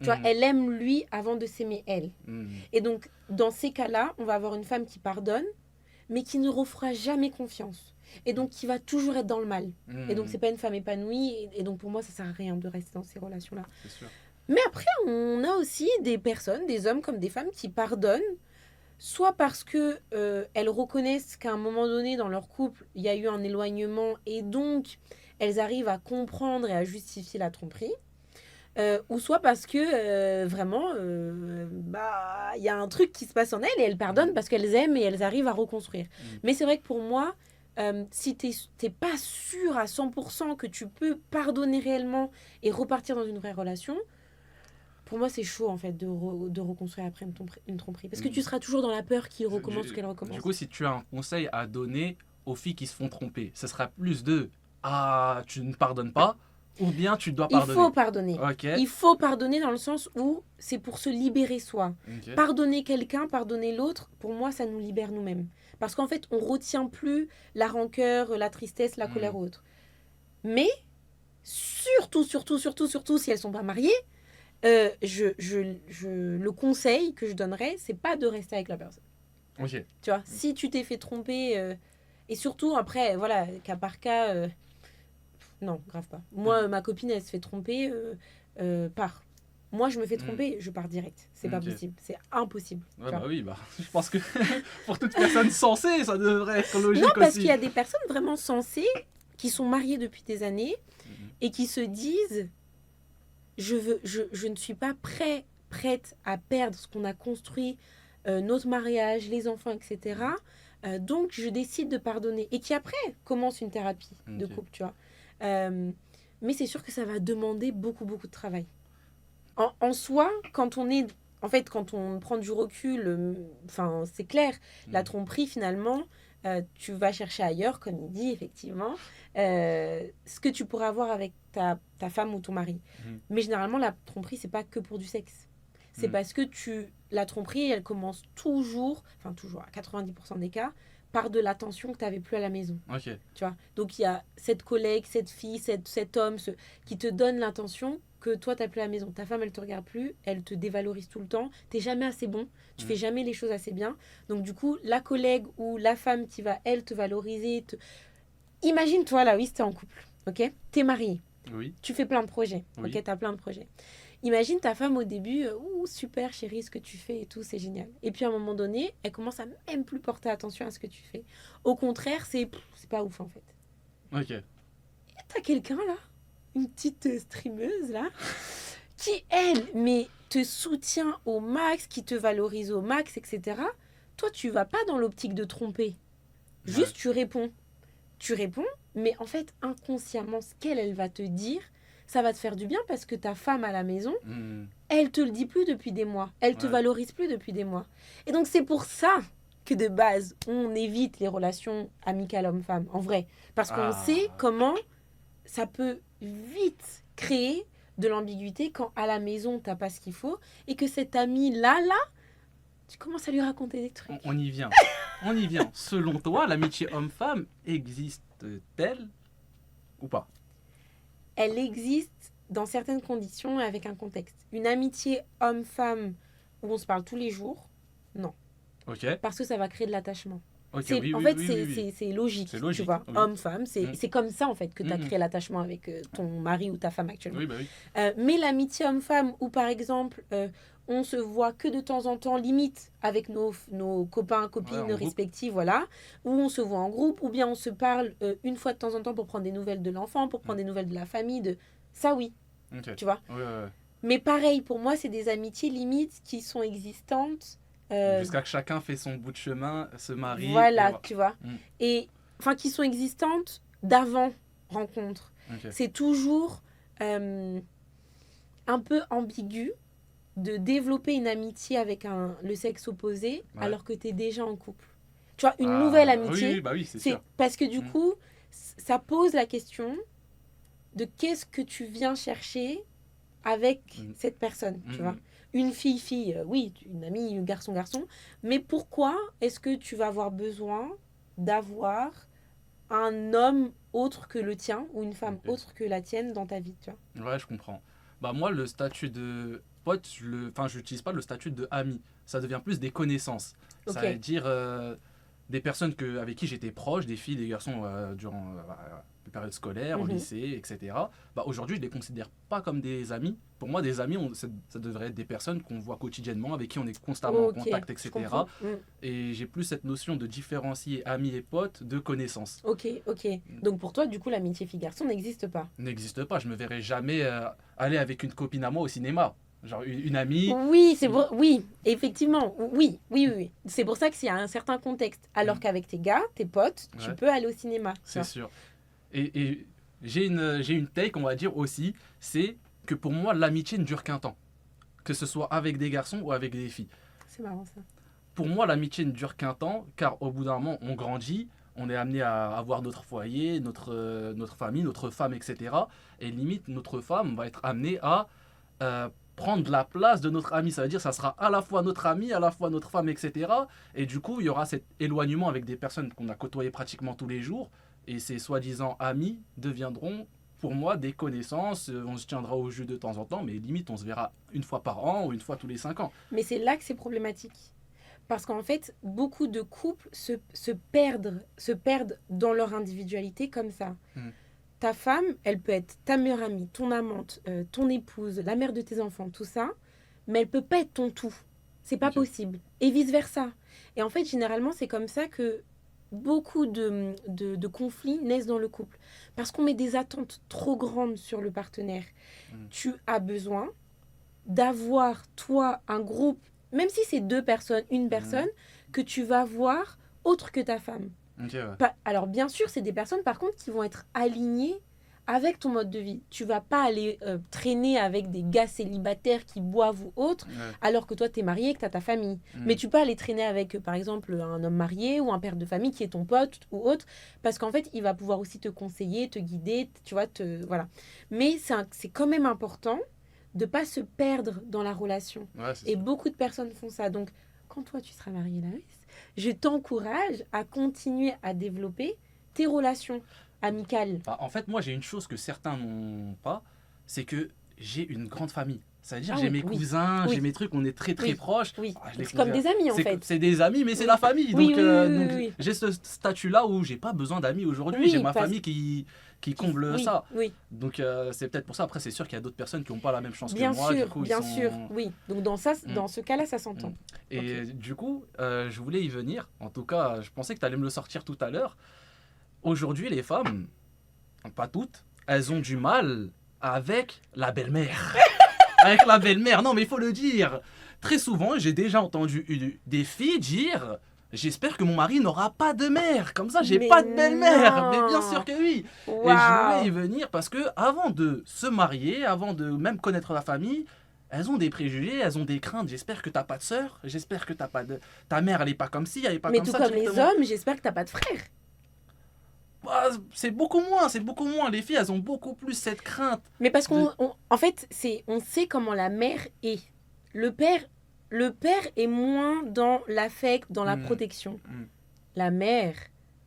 Tu vois,
Mhm.
elle aime lui avant de s'aimer elle.
Mhm.
Et donc, dans ces cas-là, on va avoir une femme qui pardonne, mais qui ne refera jamais confiance. Et donc, qui va toujours être dans le mal. Et donc,
Mhm.
c'est pas une femme épanouie. Et donc, pour moi, ça sert à rien de rester dans ces relations-là.
C'est sûr.
Mais après, on a aussi des personnes, des hommes comme des femmes, qui pardonnent, soit parce que elles reconnaissent qu'à un moment donné dans leur couple, il y a eu un éloignement et donc elles arrivent à comprendre et à justifier la tromperie. Ou soit parce que vraiment, il y a un truc qui se passe en elles et elles pardonnent parce qu'elles aiment et elles arrivent à reconstruire. Mais c'est vrai que pour moi, si t'es pas sûr à 100% que tu peux pardonner réellement et repartir dans une vraie relation, pour moi c'est chaud en fait de reconstruire après une tromperie. Parce que tu seras toujours dans la peur qu'il recommence ou qu'elle recommence.
Du coup, si tu as un conseil à donner aux filles qui se font tromper, ce sera plus de « Ah, tu ne pardonnes pas » ou bien tu dois
Il
pardonner.
faut pardonner.
Ok.
Il faut pardonner dans le sens où c'est pour se libérer soi.
Ok.
Pardonner quelqu'un, pardonner l'autre, pour moi, ça nous libère nous-mêmes. Parce qu'en fait, on retient plus la rancœur, la tristesse, la colère ou autre. Mais, surtout, si elles sont pas mariées, le conseil que je donnerais, c'est pas de rester avec la personne.
Ok.
Tu vois, si tu t'es fait tromper, et surtout après, voilà, cas par cas, non, grave pas. Moi, ma copine, elle se fait tromper, part. Moi, je me fais tromper, je pars direct. C'est pas
Ok.
possible, c'est impossible.
Ouais,
tu vois.
bah oui, bah, je pense que pour toute personne sensée, ça devrait être logique
Non, parce
aussi.
qu'il y a des personnes vraiment sensées qui sont mariées depuis des années
Mhm.
et qui se disent je ne suis pas prête à perdre ce qu'on a construit, notre mariage, les enfants, etc. Donc, je décide de pardonner. Et qui après commence une thérapie de
Ok.
couple, tu vois. Mais c'est sûr que ça va demander beaucoup de travail. En soi, quand on prend du recul, c'est clair, la tromperie, finalement, tu vas chercher ailleurs, comme il dit, effectivement, ce que tu pourrais avoir avec ta femme ou ton mari.
Mhm.
Mais généralement, la tromperie, c'est pas que pour du sexe. C'est
Mhm.
parce que la tromperie, elle commence toujours, à 90% des cas, par de l'attention que tu n'avais plus à la maison.
Ok.
Tu vois. Donc il y a cette collègue, cette fille, cet homme qui te donne l'intention que toi tu n'as plus à la maison. Ta femme elle te regarde plus, elle te dévalorise tout le temps, tu n'es jamais assez bon, tu fais jamais les choses assez bien. Donc du coup la collègue ou la femme qui va elle te valoriser, imagine-toi là, oui, tu es en couple, ok, tu es marié,
Oui.
tu fais plein de projets,
Oui.
ok, tu as plein de projets. Imagine ta femme au début, ouh super chérie ce que tu fais et tout, c'est génial. Et puis à un moment donné, elle commence à même plus porter attention à ce que tu fais. Au contraire, c'est pas ouf en fait.
Ok.
Et t'as quelqu'un là, une petite streameuse là, qui elle, mais te soutient au max, qui te valorise au max, etc. Toi, tu vas pas dans l'optique de tromper. Juste tu réponds. Tu réponds, mais en fait, inconsciemment, ce elle va te dire, ça va te faire du bien parce que ta femme à la maison,
Mhm.
elle te le dit plus depuis des mois. Elle te
Ouais.
valorise plus depuis des mois. Et donc, c'est pour ça que de base, on évite les relations amicales homme-femme, en vrai. Parce qu'on
Ah.
sait comment ça peut vite créer de l'ambiguïté quand à la maison, t'as pas ce qu'il faut et que cet ami-là, tu commences à lui raconter des trucs.
On y vient. On y vient. Selon toi, l'amitié homme-femme existe-t-elle ou pas?
Elle existe dans certaines conditions et avec un contexte. Une amitié homme-femme où on se parle tous les jours, non.
Ok.
Parce que ça va créer de l'attachement.
Ok,
C'est,
oui,
en
oui,
fait,
oui,
c'est,
oui, oui.
c'est logique,
C'est logique,
tu vois.
oui.
Homme-femme, c'est,
Mm.
c'est comme ça, en fait, que tu as
Mm.
créé l'attachement avec ton mari ou ta femme actuellement.
Oui, bah oui.
Mais l'amitié homme-femme, où par exemple, on se voit que de temps en temps, limite, avec nos copains, copines
Ouais, en groupe.
respectifs, voilà, où on se voit en groupe, ou bien on se parle une fois de temps en temps pour prendre des nouvelles de l'enfant, pour prendre des nouvelles de la famille, ça oui,
Ok.
tu vois.
Ouais, ouais, ouais.
Mais pareil, pour moi, c'est des amitiés limites qui sont existantes.
Jusqu'à que chacun fait son bout de chemin, se marie.
Voilà,
Et voilà.
tu vois.
Mm.
Et enfin, qui sont existantes d'avant rencontre.
Ok.
C'est toujours un peu ambigu de développer une amitié avec le sexe opposé
Ouais.
alors que tu es déjà en couple. Tu vois, une
Ah,
nouvelle
oui,
amitié,
oui, bah oui, c'est
c'est
sûr.
parce que du
Mm.
coup, ça pose la question de qu'est-ce que tu viens chercher avec
Mm.
cette personne, tu
Mm,
vois.
mm.
Une fille, oui, une amie, un garçon, mais pourquoi est-ce que tu vas avoir besoin d'avoir un homme autre que le tien ou une femme
Ok.
autre que la tienne dans ta vie, tu vois?
Ouais, je comprends. Bah moi, le statut de pote, enfin, j'utilise pas le statut de ami. Ça devient plus des connaissances. Ça
Ok.
veut dire des personnes avec qui j'étais proche, des filles, des garçons durant les périodes scolaires, au
Mhm.
lycée, etc. Bah aujourd'hui, je les considère pas comme des amis. Pour moi, des amis, ça devrait être des personnes qu'on voit quotidiennement, avec qui on est constamment en
Ok,
contact,
je
etc.
comprends.
Et j'ai plus cette notion de différencier amis et potes de connaissances.
Ok. Donc pour toi, du coup, l'amitié fille-garçon n'existe pas.
N'existe pas. Je me verrai jamais aller avec une copine à moi au cinéma. Genre une amie.
Oui, oui, effectivement, oui. C'est pour ça que s'il y a un certain contexte, alors
Mm.
qu'avec tes gars, tes potes, tu
Ouais.
peux aller au cinéma. tu
C'est
vois.
sûr. Et j'ai une take, on va dire aussi, c'est que pour moi, l'amitié ne dure qu'un temps. Que ce soit avec des garçons ou avec des filles.
C'est marrant ça.
Pour moi, l'amitié ne dure qu'un temps, car au bout d'un moment, on grandit, on est amené à avoir notre foyer, notre famille, notre femme, etc. Et limite, notre femme va être amenée à prendre la place de notre ami. Ça veut dire que ça sera à la fois notre ami, à la fois notre femme, etc. Et du coup, il y aura cet éloignement avec des personnes qu'on a côtoyées pratiquement tous les jours. Et ces soi-disant amis deviendront, pour moi, des connaissances. On se tiendra au jus de temps en temps, mais limite, on se verra une fois par an ou une fois tous les 5 ans.
Mais c'est là que c'est problématique. Parce qu'en fait, beaucoup de couples se perdent dans leur individualité comme ça.
Mm.
Ta femme, elle peut être ta meilleure amie, ton amante, ton épouse, la mère de tes enfants, tout ça, mais elle peut pas être ton tout. C'est pas
Ok.
possible. Et vice-versa. Et en fait, généralement, c'est comme ça que beaucoup de conflits naissent dans le couple. Parce qu'on met des attentes trop grandes sur le partenaire.
Mm.
Tu as besoin d'avoir, toi, un groupe, même si c'est deux personnes, une personne, que tu vas voir autre que ta femme.
Ok, ouais.
Alors, bien sûr, c'est des personnes, par contre, qui vont être alignées avec ton mode de vie. Tu vas pas aller traîner avec des gars célibataires qui boivent ou autres,
Ouais.
alors que toi, tu es marié et que tu as ta famille.
Mm.
Mais tu peux aller traîner avec, par exemple, un homme marié ou un père de famille qui est ton pote ou autre, parce qu'en fait, il va pouvoir aussi te conseiller, te guider, tu vois, voilà. Mais c'est quand même important de pas se perdre dans la relation.
Ouais, c'est
Et
sûr.
beaucoup de personnes font ça. Donc, quand toi, tu seras marié, Laris, je t'encourage à continuer à développer tes relations amicales.
Bah, en fait, moi, j'ai une chose que certains n'ont pas, c'est que j'ai une grande famille. Ça veut dire,
Ah
j'ai
oui,
mes
oui.
cousins,
Oui.
j'ai mes trucs, on est très très
Oui.
proches.
Oui,
Ah, je les
c'est comme des amis en
c'est-
fait.
C'est des amis, mais c'est
Oui.
la famille.
Oui,
Donc,
oui,
donc,
oui.
j'ai ce statut-là où j'ai pas besoin d'amis aujourd'hui.
Oui,
J'ai ma
parce-
famille qui comble
Oui,
ça.
oui,
Donc, c'est peut-être pour ça. Après, c'est sûr qu'il y a d'autres personnes qui n'ont pas la même chance
bien
que moi.
sûr,
Du coup,
bien
ils sont...
sûr, oui. Donc dans ça,
Mm.
dans ce cas-là, ça s'entend.
Et du coup, je voulais y venir. En tout cas, je pensais que tu allais me le sortir tout à l'heure. Aujourd'hui, les femmes, pas toutes, elles ont du mal avec la belle-mère. Avec la belle-mère, non mais il faut le dire. Très souvent, j'ai déjà entendu des filles dire « J'espère que mon mari n'aura pas de mère, comme ça j'ai
Mais
pas de belle-mère. »
non.
Mais bien sûr que oui. Et je
Waouh.
voulais y venir parce que avant de se marier, avant de même connaître la famille, elles ont des préjugés, elles ont des craintes. J'espère que t'as pas de sœur, j'espère que t'as pas de... Ta mère, elle est pas comme ci, elle est pas
Mais
comme
tout
ça
comme les
directement.
hommes, j'espère que t'as pas de frère.
Bah, c'est beaucoup moins. Les filles, elles ont beaucoup plus cette crainte.
Mais parce en fait, on sait comment la mère est. Le père est moins dans l'affect, dans la protection. La mère,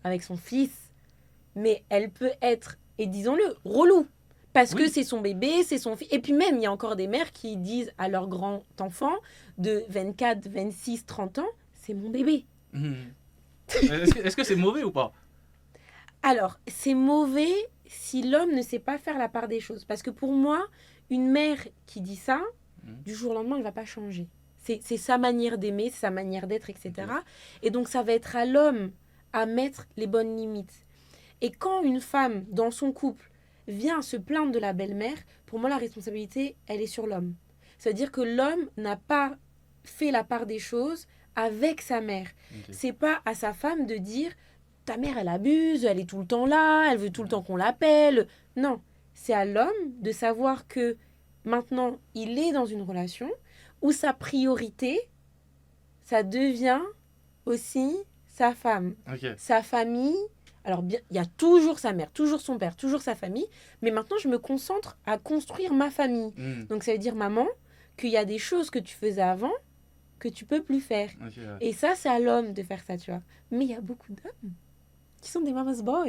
avec son fils, mais elle peut être, et disons-le, relou. Parce que c'est son bébé, c'est son fils. Et puis même, il y a encore des mères qui disent à leur grand enfant de 24, 26, 30 ans, c'est mon bébé.
Est-ce que c'est mauvais ou pas?
Alors, c'est mauvais si l'homme ne sait pas faire la part des choses. Parce que pour moi, une mère qui dit ça, du jour au lendemain, elle ne va pas changer. C'est sa manière d'aimer, c'est sa manière d'être, etc. Et donc, ça va être à l'homme à mettre les bonnes limites. Et quand une femme, dans son couple, vient se plaindre de la belle-mère, pour moi, la responsabilité, elle est sur l'homme. C'est-à-dire que l'homme n'a pas fait la part des choses avec sa mère. C'est pas à sa femme de dire ta mère, elle abuse, elle est tout le temps là, elle veut tout le temps qu'on l'appelle. Non, c'est à l'homme de savoir que maintenant, il est dans une relation où sa priorité, ça devient aussi sa femme, sa famille. Alors, bien, il y a toujours sa mère, toujours son père, toujours sa famille. Mais maintenant, je me concentre à construire ma famille. Donc, ça veut dire, maman, qu'il y a des choses que tu faisais avant que tu peux plus faire. Et ça, c'est à l'homme de faire ça, tu vois. Mais il y a beaucoup d'hommes qui sont des mama's boys.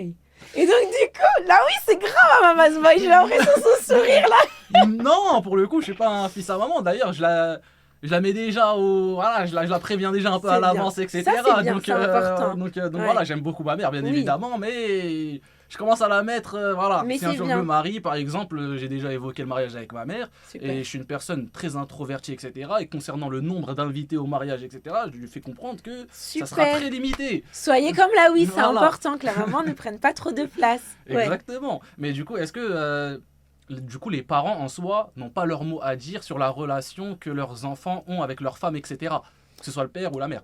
Et donc, du coup, là, oui, c'est grave un mama's boy. J'ai l'impression de son sourire, là.
Non, pour le coup, je suis pas un fils à maman. D'ailleurs, je la mets déjà voilà, je la préviens déjà un peu à l'avance, etc.
Ça, c'est bien,
donc,
c'est important.
donc voilà, j'aime beaucoup ma mère, bien évidemment, mais je commence à la mettre, voilà.
Mais
si un jour je me marie, par exemple, j'ai déjà évoqué le mariage avec ma mère, et je suis une personne très introvertie, etc. Et concernant le nombre d'invités au mariage, etc., je lui fais comprendre que ça sera très limité.
Soyez comme là, oui, c'est important que la maman ne prenne pas trop de place.
Exactement. Mais du coup, est-ce que... du coup, les parents en soi n'ont pas leur mot à dire sur la relation que leurs enfants ont avec leur femme, etc. Que ce soit le père ou la mère.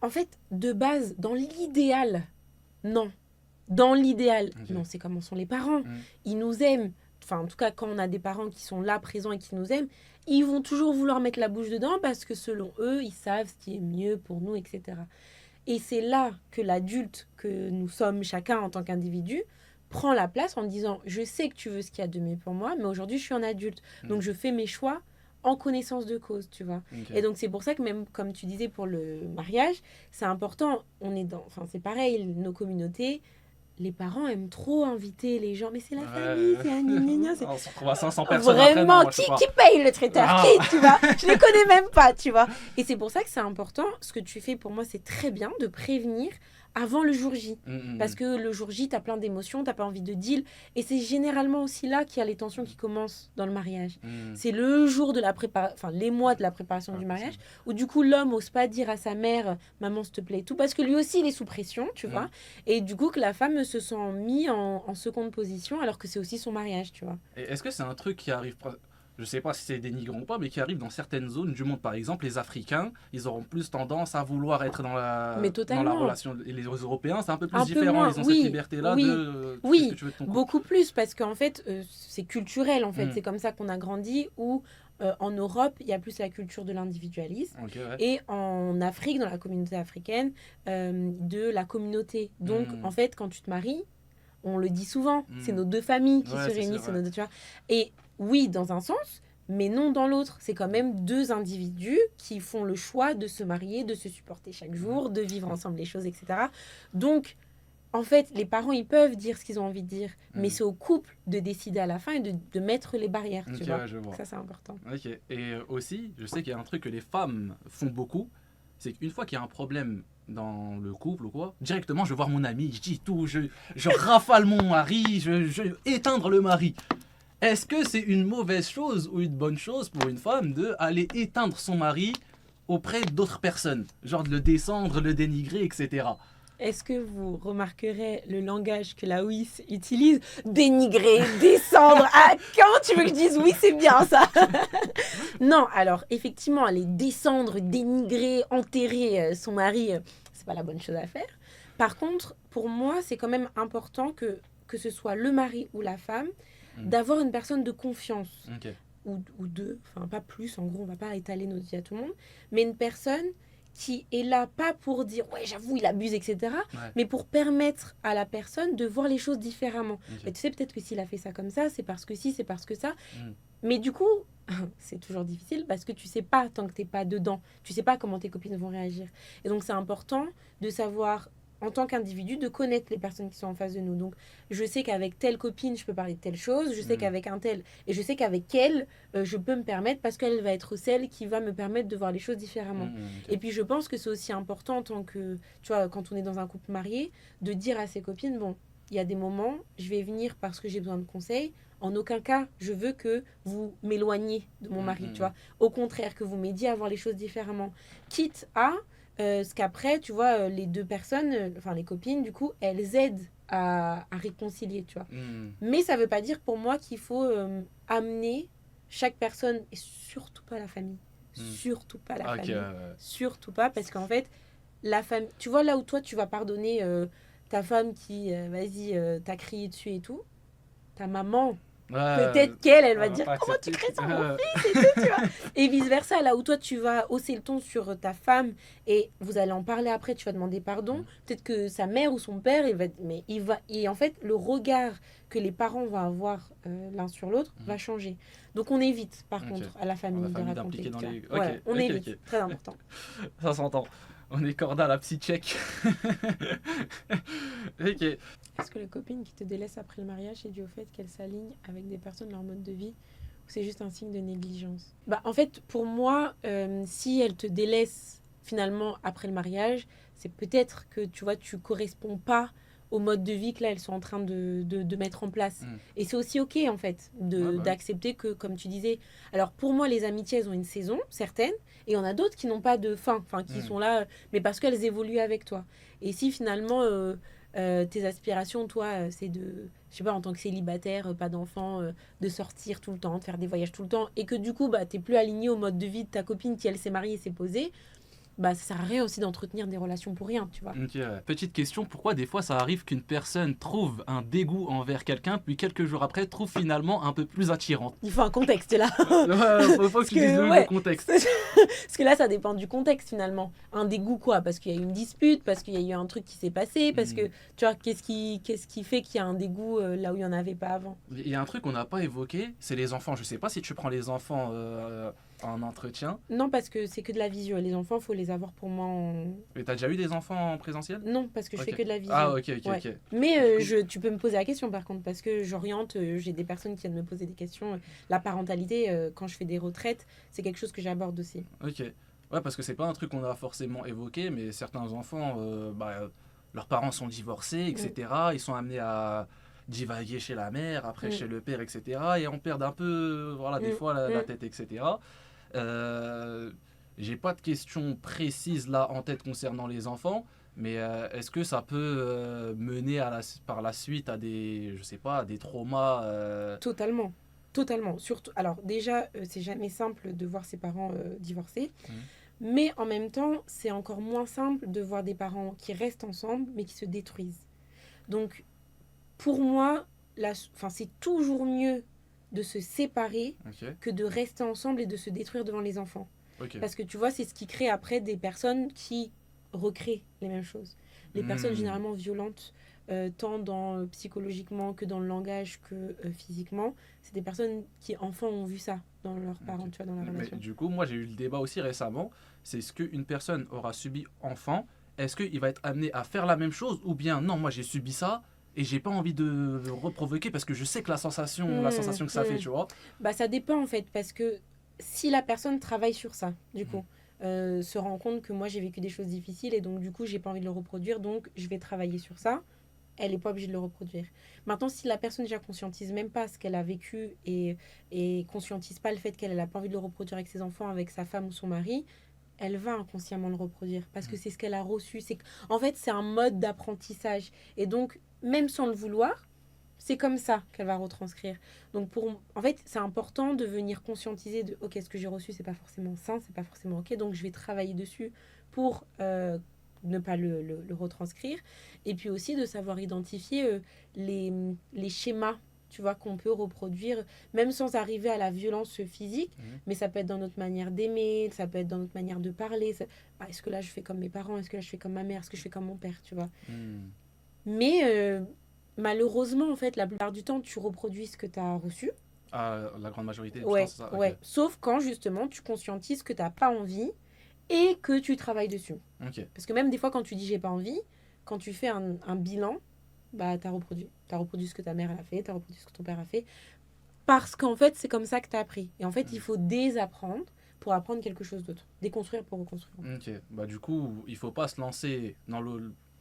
En fait, de base, dans l'idéal, non. Dans l'idéal, non, c'est comment sont les parents. Ils nous aiment. Enfin, en tout cas, quand on a des parents qui sont là, présents et qui nous aiment, ils vont toujours vouloir mettre la bouche dedans parce que selon eux, ils savent ce qui est mieux pour nous, etc. Et c'est là que l'adulte que nous sommes chacun en tant qu'individu prend la place en disant « Je sais que tu veux ce qu'il y a de mieux pour moi, mais aujourd'hui, je suis un adulte. Donc, je fais mes choix en connaissance de cause, tu vois. Et donc, c'est pour ça que même, comme tu disais, pour le mariage, c'est important. Enfin, c'est pareil, nos communautés, les parents aiment trop inviter les gens. Mais c'est la famille, c'est un gna.
On se retrouve à 500 personnes.
Vraiment, qui paye le traiteur? Qui, tu vois? Je ne les connais même pas, tu vois. Et c'est pour ça que c'est important. Ce que tu fais, pour moi, c'est très bien de prévenir avant le jour J. Parce que le jour J, tu as plein d'émotions, tu n'as pas envie de deal. Et c'est généralement aussi là qu'il y a les tensions qui commencent dans le mariage. C'est le jour de la préparation, enfin les mois de la préparation du mariage, où du coup l'homme n'ose pas dire à sa mère « Maman, s'il te plaît » tout, parce que lui aussi il est sous pression, tu vois. Et du coup que la femme se sent mise en seconde position, alors que c'est aussi son mariage, tu vois.
Et est-ce que c'est un truc qui arrive... Je sais pas si c'est dénigrant ou pas, mais qui arrive dans certaines zones du monde. Par exemple, les Africains, ils auront plus tendance à vouloir être dans la relation. Et les Européens, c'est un peu plus différent. Ils ont cette liberté-là de...
Oui, beaucoup plus, parce qu'en fait, c'est culturel, en fait. C'est comme ça qu'on a grandi, où en Europe, il y a plus la culture de l'individualisme. Et en Afrique, dans la communauté africaine, de la communauté. Donc, en fait, quand tu te maries, on le dit souvent, c'est nos deux familles qui se réunissent. C'est nos deux, tu vois. Et oui, dans un sens, mais non dans l'autre. C'est quand même deux individus qui font le choix de se marier, de se supporter chaque jour, de vivre ensemble les choses, etc. Donc, en fait, les parents, ils peuvent dire ce qu'ils ont envie de dire, mais c'est au couple de décider à la fin et de mettre les barrières, tu vois. Ça, c'est important.
Et aussi, je sais qu'il y a un truc que les femmes font beaucoup, c'est qu'une fois qu'il y a un problème dans le couple ou quoi, directement, je vais voir mon ami, je dis tout, je rafale mon mari, je vais éteindre le mari. Est-ce que c'est une mauvaise chose ou une bonne chose pour une femme d'aller éteindre son mari auprès d'autres personnes? Genre de le descendre, le dénigrer, etc.
Est-ce que vous remarquerez le langage que la WIS utilise? Dénigrer, descendre. Ah, comment tu veux que je dise oui, c'est bien ça? Non, alors effectivement, aller descendre, dénigrer, enterrer son mari, c'est pas la bonne chose à faire. Par contre, pour moi, c'est quand même important que ce soit le mari ou la femme, d'avoir une personne de confiance. Ou deux, enfin pas plus, en gros, on va pas étaler nos vies à tout le monde, mais une personne qui est là pas pour dire ouais j'avoue il abuse etc,
Ouais.
mais pour permettre à la personne de voir les choses différemment.
Ok.
Mais tu sais peut-être que s'il a fait ça comme ça c'est parce que si, c'est parce que ça,
Mm.
mais du coup c'est toujours difficile parce que tu sais pas tant que t'es pas dedans, tu sais pas comment tes copines vont réagir, et donc c'est important de savoir en tant qu'individu de connaître les personnes qui sont en face de nous. Donc je sais qu'avec telle copine je peux parler de telle chose, je sais
Mm.
qu'avec un tel, et je sais qu'avec elle je peux me permettre parce qu'elle va être celle qui va me permettre de voir les choses différemment.
Ok.
Et puis je pense que c'est aussi important en tant que, tu vois, quand on est dans un couple marié, de dire à ses copines, bon, il y a des moments, je vais venir parce que j'ai besoin de conseils. En aucun cas, je veux que vous m'éloigniez de mon mari, tu vois. Au contraire, que vous m'aidiez à voir les choses différemment. Quitte à ce qu'après, tu vois, les deux personnes, enfin les copines, du coup, elles aident à réconcilier, tu vois.
Mm.
Mais ça veut pas dire pour moi qu'il faut amener chaque personne, et surtout pas la famille.
Mm.
Surtout pas la
Ah, ok,
famille.
ouais.
Surtout pas, parce qu'en fait, la famille. Tu vois, là où toi, tu vas pardonner ta femme qui, vas-y, t'a crié dessus et tout, ta maman,
Ouais,
peut-être qu'elle, elle va
on
te
va
dire
pas
comment tu
accepter.
cries sur mon fils et tout, tu vois. Et vice-versa, là où toi, tu vas hausser le ton sur ta femme et vous allez en parler après, tu vas demander pardon.
Mm.
Peut-être que sa mère ou son père, il va. Et en fait, le regard que les parents vont avoir l'un sur l'autre
Mm.
va changer. Donc on évite, par
Ok.
contre, à la
Dans
famille
la
de
famille
raconter.
d'impliquer dans
Tu vois.
les.
Voilà,
Ok,
on
ok,
évite,
ok.
très important.
Ça s'entend. On est corda la psy check. Ok.
Est-ce que les copines qui te délaissent après le mariage, c'est dû au fait qu'elles s'alignent avec des personnes de leur mode de vie, ou c'est juste un signe de négligence? Bah, en fait, pour moi, si elles te délaissent finalement après le mariage, c'est peut-être que tu vois, tu corresponds pas au mode de vie que là elles sont en train de mettre en place.
Mm.
Et c'est aussi ok en fait
Ouais, bah oui.
d'accepter que, comme tu disais, alors pour moi les amitiés elles ont une saison certaine, et on a d'autres qui n'ont pas de fin, enfin qui
Mm.
sont là, mais parce qu'elles évoluent avec toi. Et si finalement tes aspirations, toi, c'est de, je sais pas, en tant que célibataire, pas d'enfant, de sortir tout le temps, de faire des voyages tout le temps, et que du coup, bah, t'es plus aligné au mode de vie de ta copine qui, elle, s'est mariée et s'est posée, bah, ça sert à rien aussi d'entretenir des relations pour rien, tu vois.
Ok, ouais. Petite question, pourquoi des fois ça arrive qu'une personne trouve un dégoût envers quelqu'un, puis quelques jours après trouve finalement un peu plus attirante?
Il faut un contexte là.
Ouais, faut que tu dises le
Ouais,
contexte.
parce que là, ça dépend du contexte finalement. Un dégoût, quoi, parce qu'il y a eu une dispute, parce qu'il y a eu un truc qui s'est passé, parce que,
Mm.
tu vois, qu'est-ce qui fait qu'il y a un dégoût là où il n'y en avait pas avant?
Il y a un truc qu'on n'a pas évoqué, c'est les enfants. Je sais pas si tu prends les enfants en entretien.
Non, parce que c'est que de la visio. Les enfants, faut les avoir pour moi en...
Mais t'as déjà eu des enfants en présentiel?
Non, parce que je fais
Ok.
que de la visio.
Ah, ok, ok,
Ouais.
ok.
Mais
Du coup-
tu peux me poser la question par contre, parce que j'oriente, j'ai des personnes qui viennent me poser des questions. La parentalité, quand je fais des retraites, c'est quelque chose que j'aborde aussi.
Ok. Ouais, parce que c'est pas un truc qu'on a forcément évoqué, mais certains enfants, leurs parents sont divorcés, etc. Ils sont amenés à divaguer chez la mère, après
Mm.
chez le père, etc. Et on perd un peu, voilà, des
Mm.
fois la
Mm.
tête, etc. Euh, j'ai pas de questions précises là en tête concernant les enfants, mais est-ce que ça peut mener par la suite à des, je sais pas, à des traumas
Totalement. Totalement. Surtout, alors déjà, c'est jamais simple de voir ses parents divorcés,
Mhm.
mais en même temps, c'est encore moins simple de voir des parents qui restent ensemble, mais qui se détruisent. Donc, pour moi, c'est toujours mieux de se séparer
Ok,
que de rester ensemble et de se détruire devant les enfants.
ok.
Parce que tu vois, c'est ce qui crée après des personnes qui recréent les mêmes choses. Les personnes
Hmm.
généralement violentes, tant psychologiquement que dans le langage que physiquement, c'est des personnes qui, enfants, ont vu ça dans leurs parents,
Ok.
tu vois, dans la
Mais
relation.
du coup, moi j'ai eu le débat aussi récemment, c'est ce qu'une personne aura subi enfant, est-ce qu'il va être amené à faire la même chose ou bien non, moi j'ai subi ça et j'ai pas envie de le reprovoquer parce que je sais que la sensation que ça fait, tu vois.
Bah, ça dépend en fait, parce que si la personne travaille sur ça, du coup, se rend compte que moi j'ai vécu des choses difficiles et donc du coup j'ai pas envie de le reproduire, donc je vais travailler sur ça, elle n'est pas obligée de le reproduire. Maintenant, si la personne déjà conscientise même pas ce qu'elle a vécu et conscientise pas le fait qu'elle n'a pas envie de le reproduire avec ses enfants, avec sa femme ou son mari, elle va inconsciemment le reproduire parce que c'est ce qu'elle a reçu. En fait, c'est un mode d'apprentissage. Et donc, même sans le vouloir, c'est comme ça qu'elle va retranscrire. Donc, en fait, c'est important de venir conscientiser de ok, ce que j'ai reçu, c'est pas forcément sain, c'est pas forcément ok, donc je vais travailler dessus pour ne pas le retranscrire. Et puis aussi de savoir identifier les schémas tu vois, qu'on peut reproduire, même sans arriver à la violence physique, mais ça peut être dans notre manière d'aimer, ça peut être dans notre manière de parler. Est-ce que là, je fais comme mes parents? Est-ce que là, je fais comme ma mère? Est-ce que je fais comme mon père, tu vois? Mais malheureusement, en fait, la plupart du temps, tu reproduis ce que tu as reçu.
La grande majorité, je
Ouais,
pense, c'est ça.
ouais.
Ok.
Sauf quand, justement, tu conscientises que tu n'as pas envie et que tu travailles dessus.
Ok.
Parce que même des fois, quand tu dis j'ai pas envie, quand tu fais un bilan, bah, tu as reproduit. Tu as reproduit ce que ta mère a fait, tu as reproduit ce que ton père a fait. Parce qu'en fait, c'est comme ça que tu as appris. Et en fait, il faut désapprendre pour apprendre quelque chose d'autre. Déconstruire pour reconstruire.
Ok. Bah, du coup, il faut pas se lancer dans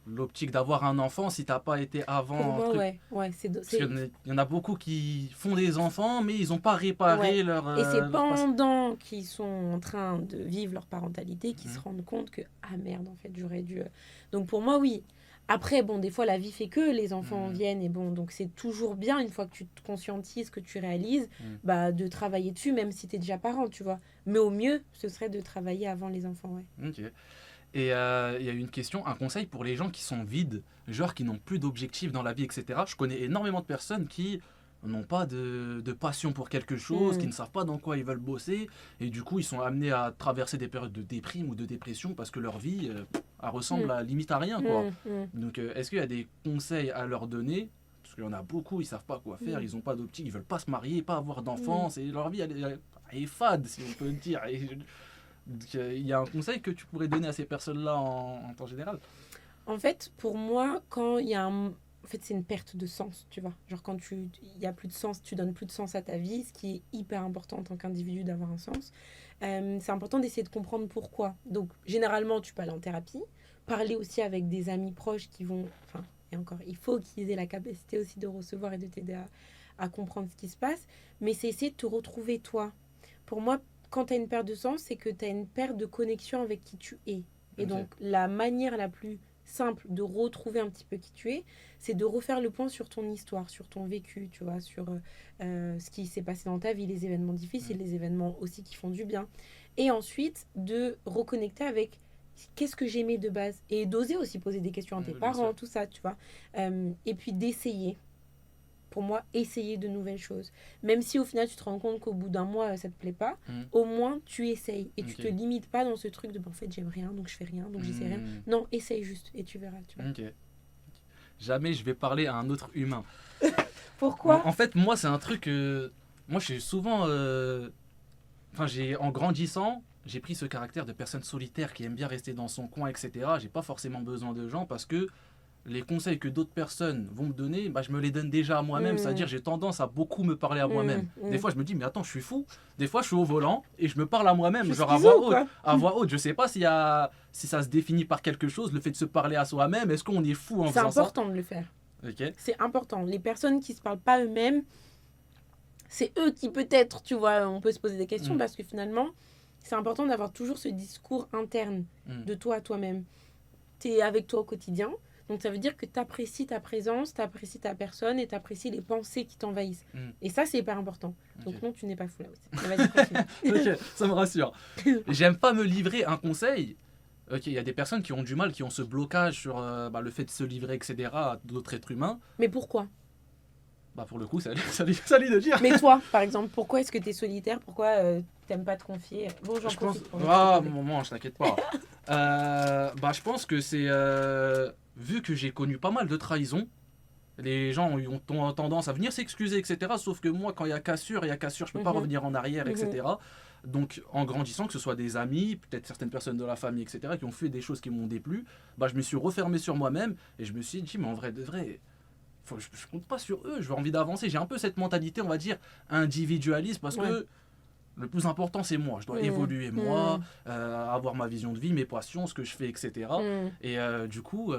l'optique d'avoir un enfant si t'as pas été avant
Pour
un
moi,
truc.
ouais.
Parce qu'il y en a beaucoup qui font des enfants, mais ils ont pas réparé
Ouais.
leur.
Et c'est
leur passé.
pendant qu'ils sont en train de vivre leur parentalité qu'ils
Mhm.
se rendent compte que, ah merde, en fait, j'aurais dû. Donc pour moi, oui. Après, bon, des fois, la vie fait que les enfants
Mhm.
viennent. Et bon, donc c'est toujours bien, une fois que tu te conscientises, que tu réalises,
Mhm.
bah, de travailler dessus, même si tu es déjà parent, tu vois. Mais au mieux, ce serait de travailler avant les enfants, ouais.
Ok. Et il y a une question, un conseil pour les gens qui sont vides, genre qui n'ont plus d'objectifs dans la vie, etc. Je connais énormément de personnes qui n'ont pas de passion pour quelque chose, qui
Mm.
ne savent pas dans quoi ils veulent bosser, et du coup ils sont amenés à traverser des périodes de déprime ou de dépression parce que leur vie elle ressemble
Mm.
à limite à rien, quoi.
Mm.
Donc est-ce qu'il y a des conseils à leur donner? Parce qu'il y en a beaucoup, ils savent pas quoi faire,
Mm.
ils n'ont pas d'optique, ils veulent pas se marier, pas avoir d'enfants,
Mm.
c'est leur vie elle est fade, si on peut le dire. Donc, il y a un conseil que tu pourrais donner à ces personnes-là en temps général?
En fait, pour moi, quand il y a un... En fait, c'est une perte de sens, tu vois. Genre quand il y a plus de sens, tu donnes plus de sens à ta vie, ce qui est hyper important en tant qu'individu d'avoir un sens. C'est important d'essayer de comprendre pourquoi. Donc, généralement, tu peux aller en thérapie, parler aussi avec des amis proches qui vont... Enfin, et encore, il faut qu'ils aient la capacité aussi de recevoir et de t'aider à comprendre ce qui se passe. Mais c'est essayer de te retrouver toi. Pour moi, quand tu as une perte de sens, c'est que tu as une perte de connexion avec qui tu es. Et
Ok.
donc, la manière la plus simple de retrouver un petit peu qui tu es, c'est de refaire le point sur ton histoire, sur ton vécu, tu vois, sur ce qui s'est passé dans ta vie, les événements difficiles, les événements aussi qui font du bien. Et ensuite, de reconnecter avec qu'est-ce que j'aimais de base. Et d'oser aussi poser des questions à tes
Oui, bien
parents,
sûr.
tout ça, tu vois. Et puis d'essayer. Pour moi, essayer de nouvelles choses. Même si au final, tu te rends compte qu'au bout d'un mois, ça te plaît pas, au moins, tu essayes. Et tu
Ok.
te limites pas dans ce truc de, en fait, j'aime rien, donc je fais rien, donc j'essaie rien. Non, essaye juste et tu verras. Tu vois.
Ok. Jamais je vais parler à un autre humain.
Pourquoi
En fait, moi, c'est un truc. Moi, je suis souvent. Enfin, en grandissant, j'ai pris ce caractère de personne solitaire qui aime bien rester dans son coin, etc. J'ai pas forcément besoin de gens parce que les conseils que d'autres personnes vont me donner, bah, je me les donne déjà à moi-même. C'est-à-dire, j'ai tendance à beaucoup me parler à moi-même. Des fois, je me dis, mais attends, je suis fou. Des fois, je suis au volant et je me parle à moi-même,
Je suis
genre à
schizo
voix
ou
haute.
quoi
À voix haute, je sais pas si ça se définit par quelque chose, le fait de se parler à soi-même. Est-ce qu'on est fou en
C'est
faisant ça?
important de le faire.
Ok.
C'est important. Les personnes qui se parlent pas eux-mêmes, c'est eux qui peut-être, tu vois, on peut se poser des questions parce que finalement, c'est important d'avoir toujours ce discours interne de toi à toi-même. Tu es avec toi au quotidien. Donc ça veut dire que tu apprécies ta présence, tu apprécies ta personne et tu apprécies les pensées qui t'envahissent. Et ça, c'est hyper important. Donc
Ok.
non, tu n'es pas fou là aussi. Mais vas-y, continue.
Ok, ça me rassure. J'aime pas me livrer un conseil. Ok, il y a des personnes qui ont du mal, qui ont ce blocage sur le fait de se livrer, etc. à d'autres êtres humains.
Mais pourquoi
Bah pour le coup, ça lui de dire.
Mais toi, par exemple, pourquoi est-ce que tu es solitaire? Pourquoi t'aimes pas te confier? Bon, j'en
Je pense.
profite pour
Ah,
te
moment, je t'inquiète pas. Je pense que c'est. Vu que j'ai connu pas mal de trahisons, les gens ont tendance à venir s'excuser, etc. Sauf que moi, quand il y a cassure, je peux pas revenir en arrière, etc. Donc, en grandissant, que ce soit des amis, peut-être certaines personnes de la famille, etc., qui ont fait des choses qui m'ont déplu, je me suis refermé sur moi-même et je me suis dit, mais en vrai de vrai, je compte pas sur eux, j'ai envie d'avancer. J'ai un peu cette mentalité, on va dire, individualiste parce que le plus important, c'est moi. Je dois évoluer moi, avoir ma vision de vie, mes passions, ce que je fais, etc. Et du coup,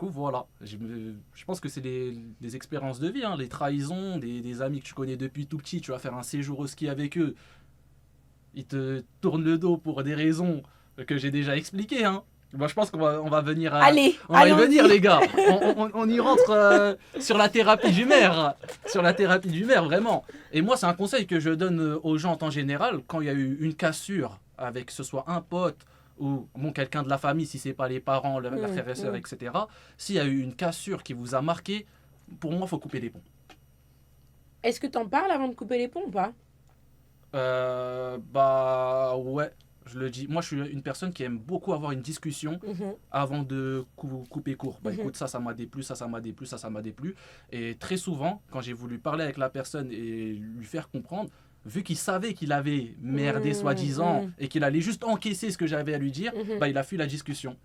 voilà. Je pense que c'est des expériences de vie, hein, les trahisons, des amis que tu connais depuis tout petit. Tu vas faire un séjour au ski avec eux. Ils te tournent le dos pour des raisons que j'ai déjà expliquées, hein. Moi, je pense qu'on va venir.
Allez,
on va y venir, les gars. On y rentre sur la thérapie du maire. Sur la thérapie du maire, vraiment. Et moi, c'est un conseil que je donne aux gens en temps général. Quand il y a eu une cassure avec que ce soit un pote ou quelqu'un de la famille, si c'est pas les parents, la frère et soeur, etc. S'il y a eu une cassure qui vous a marqué, pour moi, il faut couper les ponts.
Est-ce que t'en parles avant de couper les ponts ou pas?
Bah ouais, je le dis. Moi, je suis une personne qui aime beaucoup avoir une discussion
Mhm,
avant de couper court. Bah
mhm.
écoute, ça m'a déplu, ça m'a déplu, ça m'a déplu. Et très souvent, quand j'ai voulu parler avec la personne et lui faire comprendre, vu qu'il savait qu'il avait merdé soi-disant
Mhm,
et qu'il allait juste encaisser ce que j'avais à lui dire,
mhm.
bah il a fui la discussion.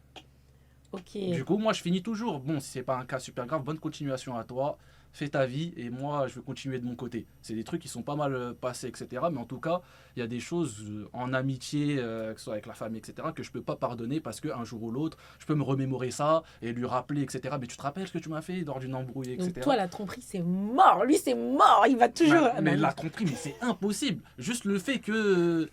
Ok.
Du coup, moi, je finis toujours. Bon, si c'est pas un cas super grave, bonne continuation à toi. Fais ta vie et moi, je vais continuer de mon côté. C'est des trucs qui sont pas mal passés, etc. Mais en tout cas, il y a des choses en amitié, que ce soit avec la famille, etc., que je peux pas pardonner parce qu'un jour ou l'autre, je peux me remémorer ça et lui rappeler, etc. Mais tu te rappelles ce que tu m'as fait lors d'une embrouille,
Donc
etc.
toi, la tromperie, c'est mort. Lui, c'est mort. Il va toujours...
Mais,
Ah
mais
bah non.
la tromperie, mais c'est impossible. Juste le fait que.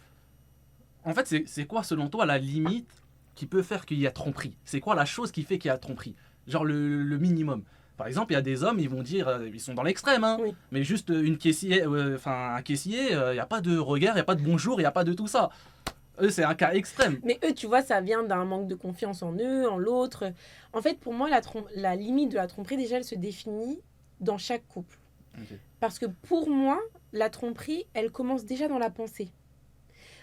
En fait, c'est quoi, selon toi, la limite qui peut faire qu'il y a tromperie? C'est quoi la chose qui fait qu'il y a tromperie? Genre le minimum. Par exemple, il y a des hommes, ils vont dire, ils sont dans l'extrême, hein,
Oui.
mais juste une caissier, un caissier, il n'y a pas de regard, il n'y a pas de bonjour, il n'y a pas de tout ça. Eux, c'est un cas extrême.
Mais eux, tu vois, ça vient d'un manque de confiance en eux, en l'autre. En fait, pour moi, la limite de la tromperie, déjà, elle se définit dans chaque couple.
Ok.
Parce que pour moi, la tromperie, elle commence déjà dans la pensée.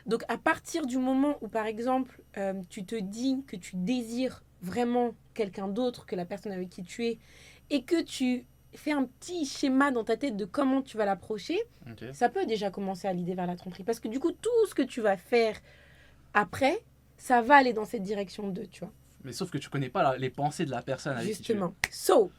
Donc, à partir du moment où, par exemple, tu te dis que tu désires vraiment quelqu'un d'autre que la personne avec qui tu es et que tu fais un petit schéma dans ta tête de comment tu vas l'approcher,
Ok.
ça peut déjà commencer à l'idée vers la tromperie. Parce que du coup, tout ce que tu vas faire après, ça va aller dans cette direction de, tu vois.
Mais sauf que tu connais pas les pensées de la personne avec qui tu es.
Justement. So,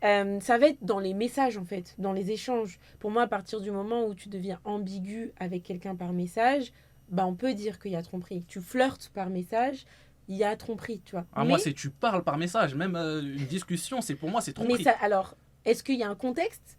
ça va être dans les messages, en fait, dans les échanges. Pour moi, à partir du moment où tu deviens ambigu avec quelqu'un par message, bah, on peut dire qu'il y a tromperie. Tu flirtes par message, il y a tromperie, tu vois.
Ah, moi, c'est tu parles par message, même une discussion, c'est pour moi, c'est
mais
tromperie.
ça, alors, est-ce qu'il y a un contexte?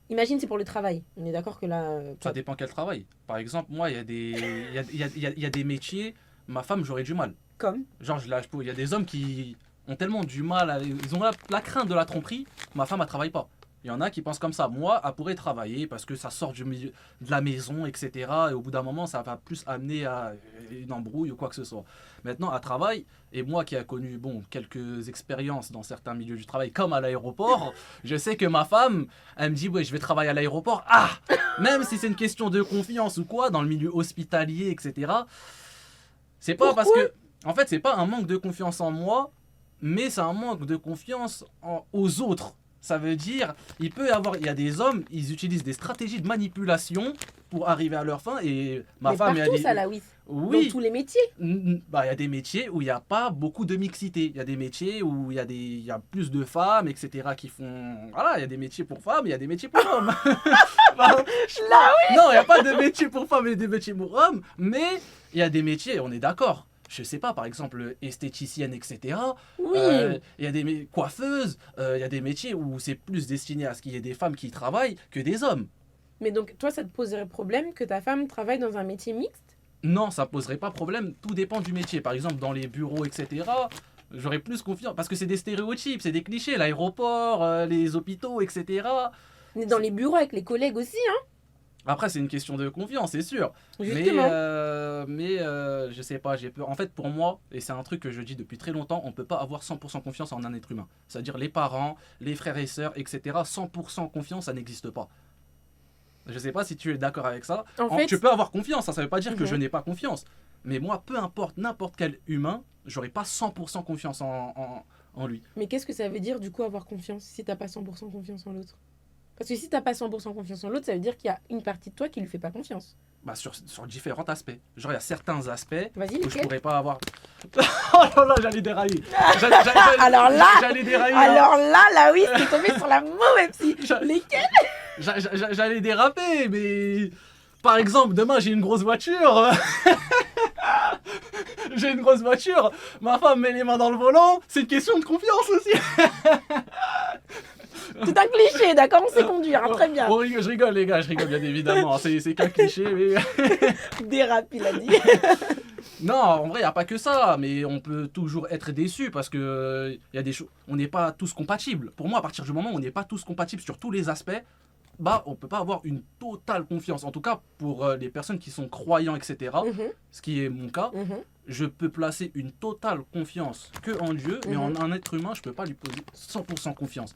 Imagine, c'est pour le travail. On est d'accord que là...
Ça dépend quel travail. Par exemple, moi, il y a des, il y a des métiers, ma femme, j'aurais du mal.
comme...
Genre, je lâche pas. Il y a des hommes qui ont tellement du mal, ils ont la crainte de la tromperie, ma femme, elle travaille pas. Il y en a qui pensent comme ça. Moi, elle pourrait travailler parce que ça sort du milieu de la maison, etc. Et au bout d'un moment, ça va plus amener à une embrouille ou quoi que ce soit. Maintenant, elle travaille. Et moi qui ai connu bon, quelques expériences dans certains milieux du travail, comme à l'aéroport, je sais que ma femme, elle me dit, ouais, je vais travailler à l'aéroport. Ah, même si c'est une question de confiance ou quoi, dans le milieu hospitalier, etc. C'est pas parce que... En fait, c'est pas un manque de confiance en moi, mais c'est un manque de confiance aux autres. Ça veut dire, il y a des hommes, ils utilisent des stratégies de manipulation pour arriver à leur fin. Et ma
mais
femme,
partout, ça, là, oui.
oui,
Dans tous les métiers.
bah, il y a des métiers où il n'y a pas beaucoup de mixité. Il y a des métiers où il y a plus de femmes, etc. qui font. Voilà, il y a des métiers pour femmes, il y a des métiers pour hommes. Bah,
Là, oui.
non, il n'y a pas de métier pour femmes et des métiers pour hommes, mais il y a des métiers, on est d'accord. Je sais pas, par exemple, esthéticienne, etc.
Oui.
Il y a des coiffeuses, il y a des métiers où c'est plus destiné à ce qu'il y ait des femmes qui y travaillent que des hommes.
Mais donc, toi, ça te poserait problème que ta femme travaille dans un métier mixte?
Non, ça poserait pas problème, tout dépend du métier. Par exemple, dans les bureaux, etc., j'aurais plus confiance, parce que c'est des stéréotypes, c'est des clichés, l'aéroport, les hôpitaux, etc.
Mais dans les bureaux avec les collègues aussi, hein?
Après, c'est une question de confiance, c'est sûr.
Justement.
Je sais pas, j'ai peur. En fait, pour moi, et c'est un truc que je dis depuis très longtemps, on peut pas avoir 100% confiance en un être humain. C'est-à-dire les parents, les frères et sœurs, etc. 100% confiance, ça n'existe pas. Je sais pas si tu es d'accord avec ça.
En fait,
Tu peux avoir confiance, ça veut pas dire que je
Mhm.
n'ai pas confiance. Mais moi, peu importe n'importe quel humain, j'aurais pas 100% confiance en lui.
mais qu'est-ce que ça veut dire du coup avoir confiance si t'as pas 100% confiance en l'autre? Parce que si t'as pas 100% confiance en l'autre, ça veut dire qu'il y a une partie de toi qui lui fait pas confiance.
Bah, sur différents aspects. Genre, il y a certains aspects
Vas-y,
où je
lesquels?
pourrais pas avoir. Oh là là, j'allais dérailler.
Alors là,
J'allais dérailler. hein.
Alors là, oui, t'es tombé sur la mauvaise psy.
J'a-
Lesquels?
J'allais déraper, mais. Par exemple, demain j'ai une grosse voiture. J'ai une grosse voiture. Ma femme met les mains dans le volant. C'est une question de confiance aussi.
C'est un cliché, d'accord? On sait conduire, hein, très bien.
Oh, je rigole, les gars, je rigole bien évidemment. C'est qu'un cliché, mais.
Dérape, il a dit.
Non, en vrai, il n'y a pas que ça, mais on peut toujours être déçu parce que y a des choses. On n'est pas tous compatibles. Pour moi, à partir du moment où on n'est pas tous compatibles sur tous les aspects, bah, on peut pas avoir une totale confiance. En tout cas, pour les personnes qui sont croyants, etc.,
Mhm,
ce qui est mon cas,
mhm.
je peux placer une totale confiance que en Dieu, mais en un être humain, je peux pas lui poser 100% confiance.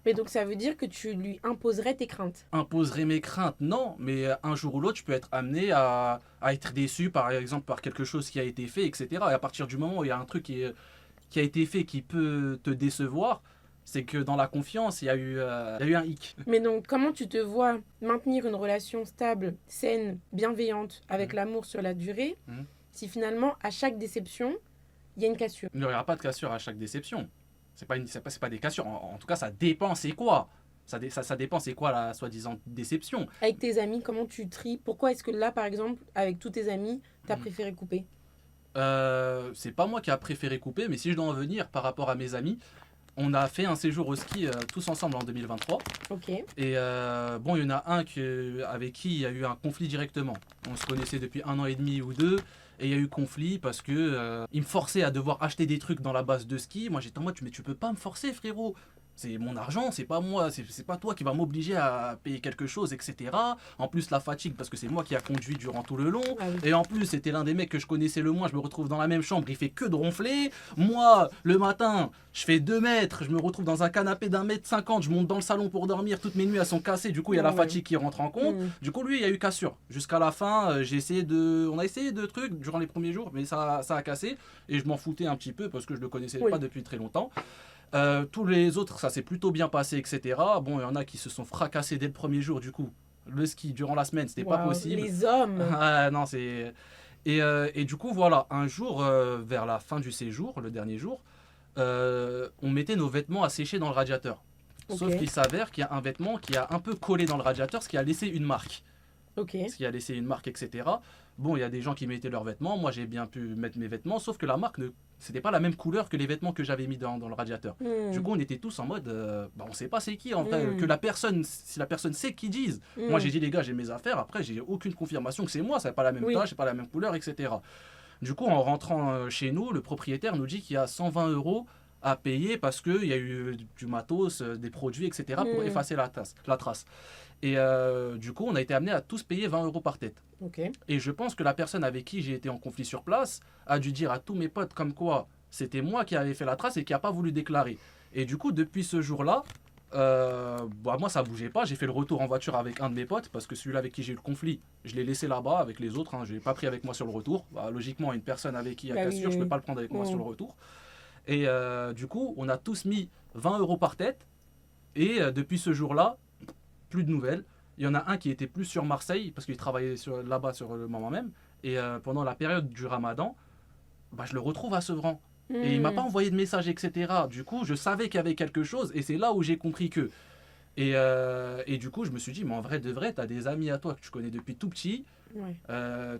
Mais donc ça veut dire que tu lui imposerais tes craintes.
Imposerait mes craintes, non, mais un jour ou l'autre, je peux être amené à être déçu, par exemple, par quelque chose qui a été fait, etc. Et à partir du moment où il y a un truc qui a été fait qui peut te décevoir, c'est que dans la confiance, il y a eu un hic.
Mais donc comment tu te vois maintenir une relation stable, saine, bienveillante, avec l'amour sur la durée,
Mhm.
si finalement à chaque déception, il y a une cassure?
Il n'y aura pas de cassure à chaque déception. C'est pas des cassures. En tout cas, ça dépend, c'est quoi. Ça dépend, c'est quoi la soi-disant déception.
Avec tes amis, comment tu tries? Pourquoi est-ce que là, par exemple, avec tous tes amis, t'as
Mhm.
préféré couper?
C'est pas moi qui a préféré couper, mais si je dois en venir par rapport à mes amis, on a fait un séjour au ski tous ensemble en 2023.
Ok.
Et bon, il y en a un avec qui il y a eu un conflit directement. On se connaissait depuis 1 an et demi ou 2. Et il y a eu conflit parce que il me forçait à devoir acheter des trucs dans la base de ski. Moi j'étais en mode, mais tu peux pas me forcer, frérot. C'est mon argent, c'est pas moi, c'est pas toi qui va m'obliger à payer quelque chose, etc. En plus la fatigue parce que c'est moi qui a conduit durant tout le long.
Ah oui.
Et en plus c'était l'un des mecs que je connaissais le moins, je me retrouve dans la même chambre, il fait que de ronfler. Moi, le matin, je fais 2 mètres, je me retrouve dans un canapé d'1,50 m, je monte dans le salon pour dormir, toutes mes nuits elles sont cassées, du coup il y a la
Ouais.
fatigue qui rentre en compte.
Mhm.
Du coup lui il y a eu cassure. Jusqu'à la fin, on a essayé de trucs durant les premiers jours, mais ça a cassé. Et je m'en foutais un petit peu parce que je le connaissais
Oui.
pas depuis très longtemps. Tous les autres, ça s'est plutôt bien passé, etc. Bon, il y en a qui se sont fracassés dès le premier jour, du coup. Le ski, durant la semaine, c'était pas
Waouh,
possible.
les hommes.
Ah, non, c'est... Et du coup, voilà, un jour, vers la fin du séjour, le dernier jour, on mettait nos vêtements à sécher dans le radiateur. Sauf
Ok.
qu'il s'avère qu'il y a un vêtement qui a un peu collé dans le radiateur, ce qui a laissé une marque.
Ok.
Ce qui a laissé une marque, etc. Bon, il y a des gens qui mettaient leurs vêtements, moi j'ai bien pu mettre mes vêtements, sauf que la marque, c'était pas la même couleur que les vêtements que j'avais mis dans le radiateur.
Mhm.
Du coup, on était tous en mode, on sait pas c'est qui en vrai,
Mm.
que la personne, si la personne sait qu'ils disent.
Mhm.
Moi j'ai dit les gars, j'ai mes affaires, après j'ai aucune confirmation que c'est moi, ça n'a pas la même
Oui.
tache, c'est pas la même couleur, etc. Du coup, en rentrant chez nous, le propriétaire nous dit qu'il y a 120 € à payer parce qu'il y a eu du matos, des produits, etc. pour
Mm.
effacer la trace. Et du coup, on a été amené à tous payer 20 € par tête.
Ok.
Et je pense que la personne avec qui j'ai été en conflit sur place a dû dire à tous mes potes comme quoi c'était moi qui avais fait la trace et qui n'a pas voulu déclarer. Et du coup, depuis ce jour-là, moi ça bougeait pas. J'ai fait le retour en voiture avec un de mes potes parce que celui-là avec qui j'ai eu le conflit, je l'ai laissé là-bas avec les autres. Je ne l'ai pas pris avec moi sur le retour. Logiquement, une personne avec qui il y a
Bah oui,
cassure, je
oui,
ne peux
oui.
pas le prendre avec moi
Mm.
sur le retour. Et du coup, on a tous mis 20 € par tête. Et depuis ce jour-là, plus de nouvelles. Il y en a un qui était plus sur Marseille parce qu'il travaillait là-bas sur le moment même. Et pendant la période du Ramadan, je le retrouve à Sevran. Et il m'a
Mhm.
pas envoyé de message, etc. Du coup, je savais qu'il y avait quelque chose et c'est là où j'ai compris que. Et du coup, je me suis dit, mais en vrai de vrai, tu as des amis à toi que tu connais depuis tout petit.
Ouais.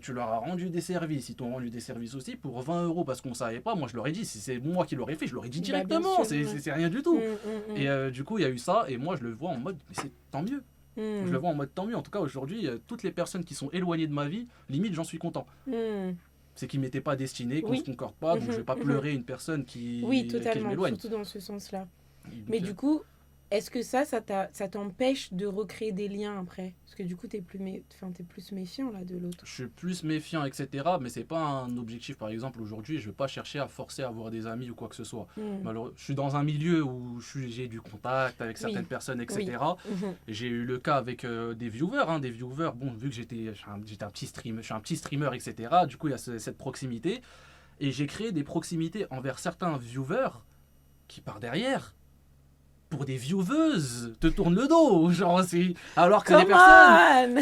Tu leur as rendu des services, ils t'ont rendu des services aussi pour 20 € parce qu'on savait pas. Moi, je leur ai dit, si c'est moi qui l'aurais fait, je l'aurais dit
Bah, bien
directement.
sûr,
C'est
ouais.
c'est rien du tout.
Mm.
Et du coup, il y a eu ça. Et moi, je le vois en mode, mais c'est tant mieux.
Mm.
Je le vois en mode tant mieux. En tout cas, aujourd'hui, toutes les personnes qui sont éloignées de ma vie, limite, j'en suis content.
Mm.
C'est qu'ils m'étaient pas destinés, qu'on
Oui.
se concorde pas. Donc, je vais pas
Mhm,
pleurer une personne qui
Oui,
que je
totalement,
m'éloigne.
surtout dans ce sens-là.
Donc,
Mais du coup, est-ce que ça t'empêche de recréer des liens après? Parce que du coup, t'es plus méfiant là de l'autre.
je suis plus méfiant, etc. Mais c'est pas un objectif. Par exemple, aujourd'hui, je vais pas chercher à forcer à avoir des amis ou quoi que ce soit.
Mm.
Je suis dans un milieu où j'ai du contact avec certaines
Oui.
personnes, etc.
Mhm.
J'ai eu le cas avec des viewers. Des viewers, bon, vu que j'étais un petit streamer, je suis un petit streamer, etc. Du coup, il y a cette proximité. Et j'ai créé des proximités envers certains viewers qui, par derrière, pour des vieweuses, te tournent le dos. Alors que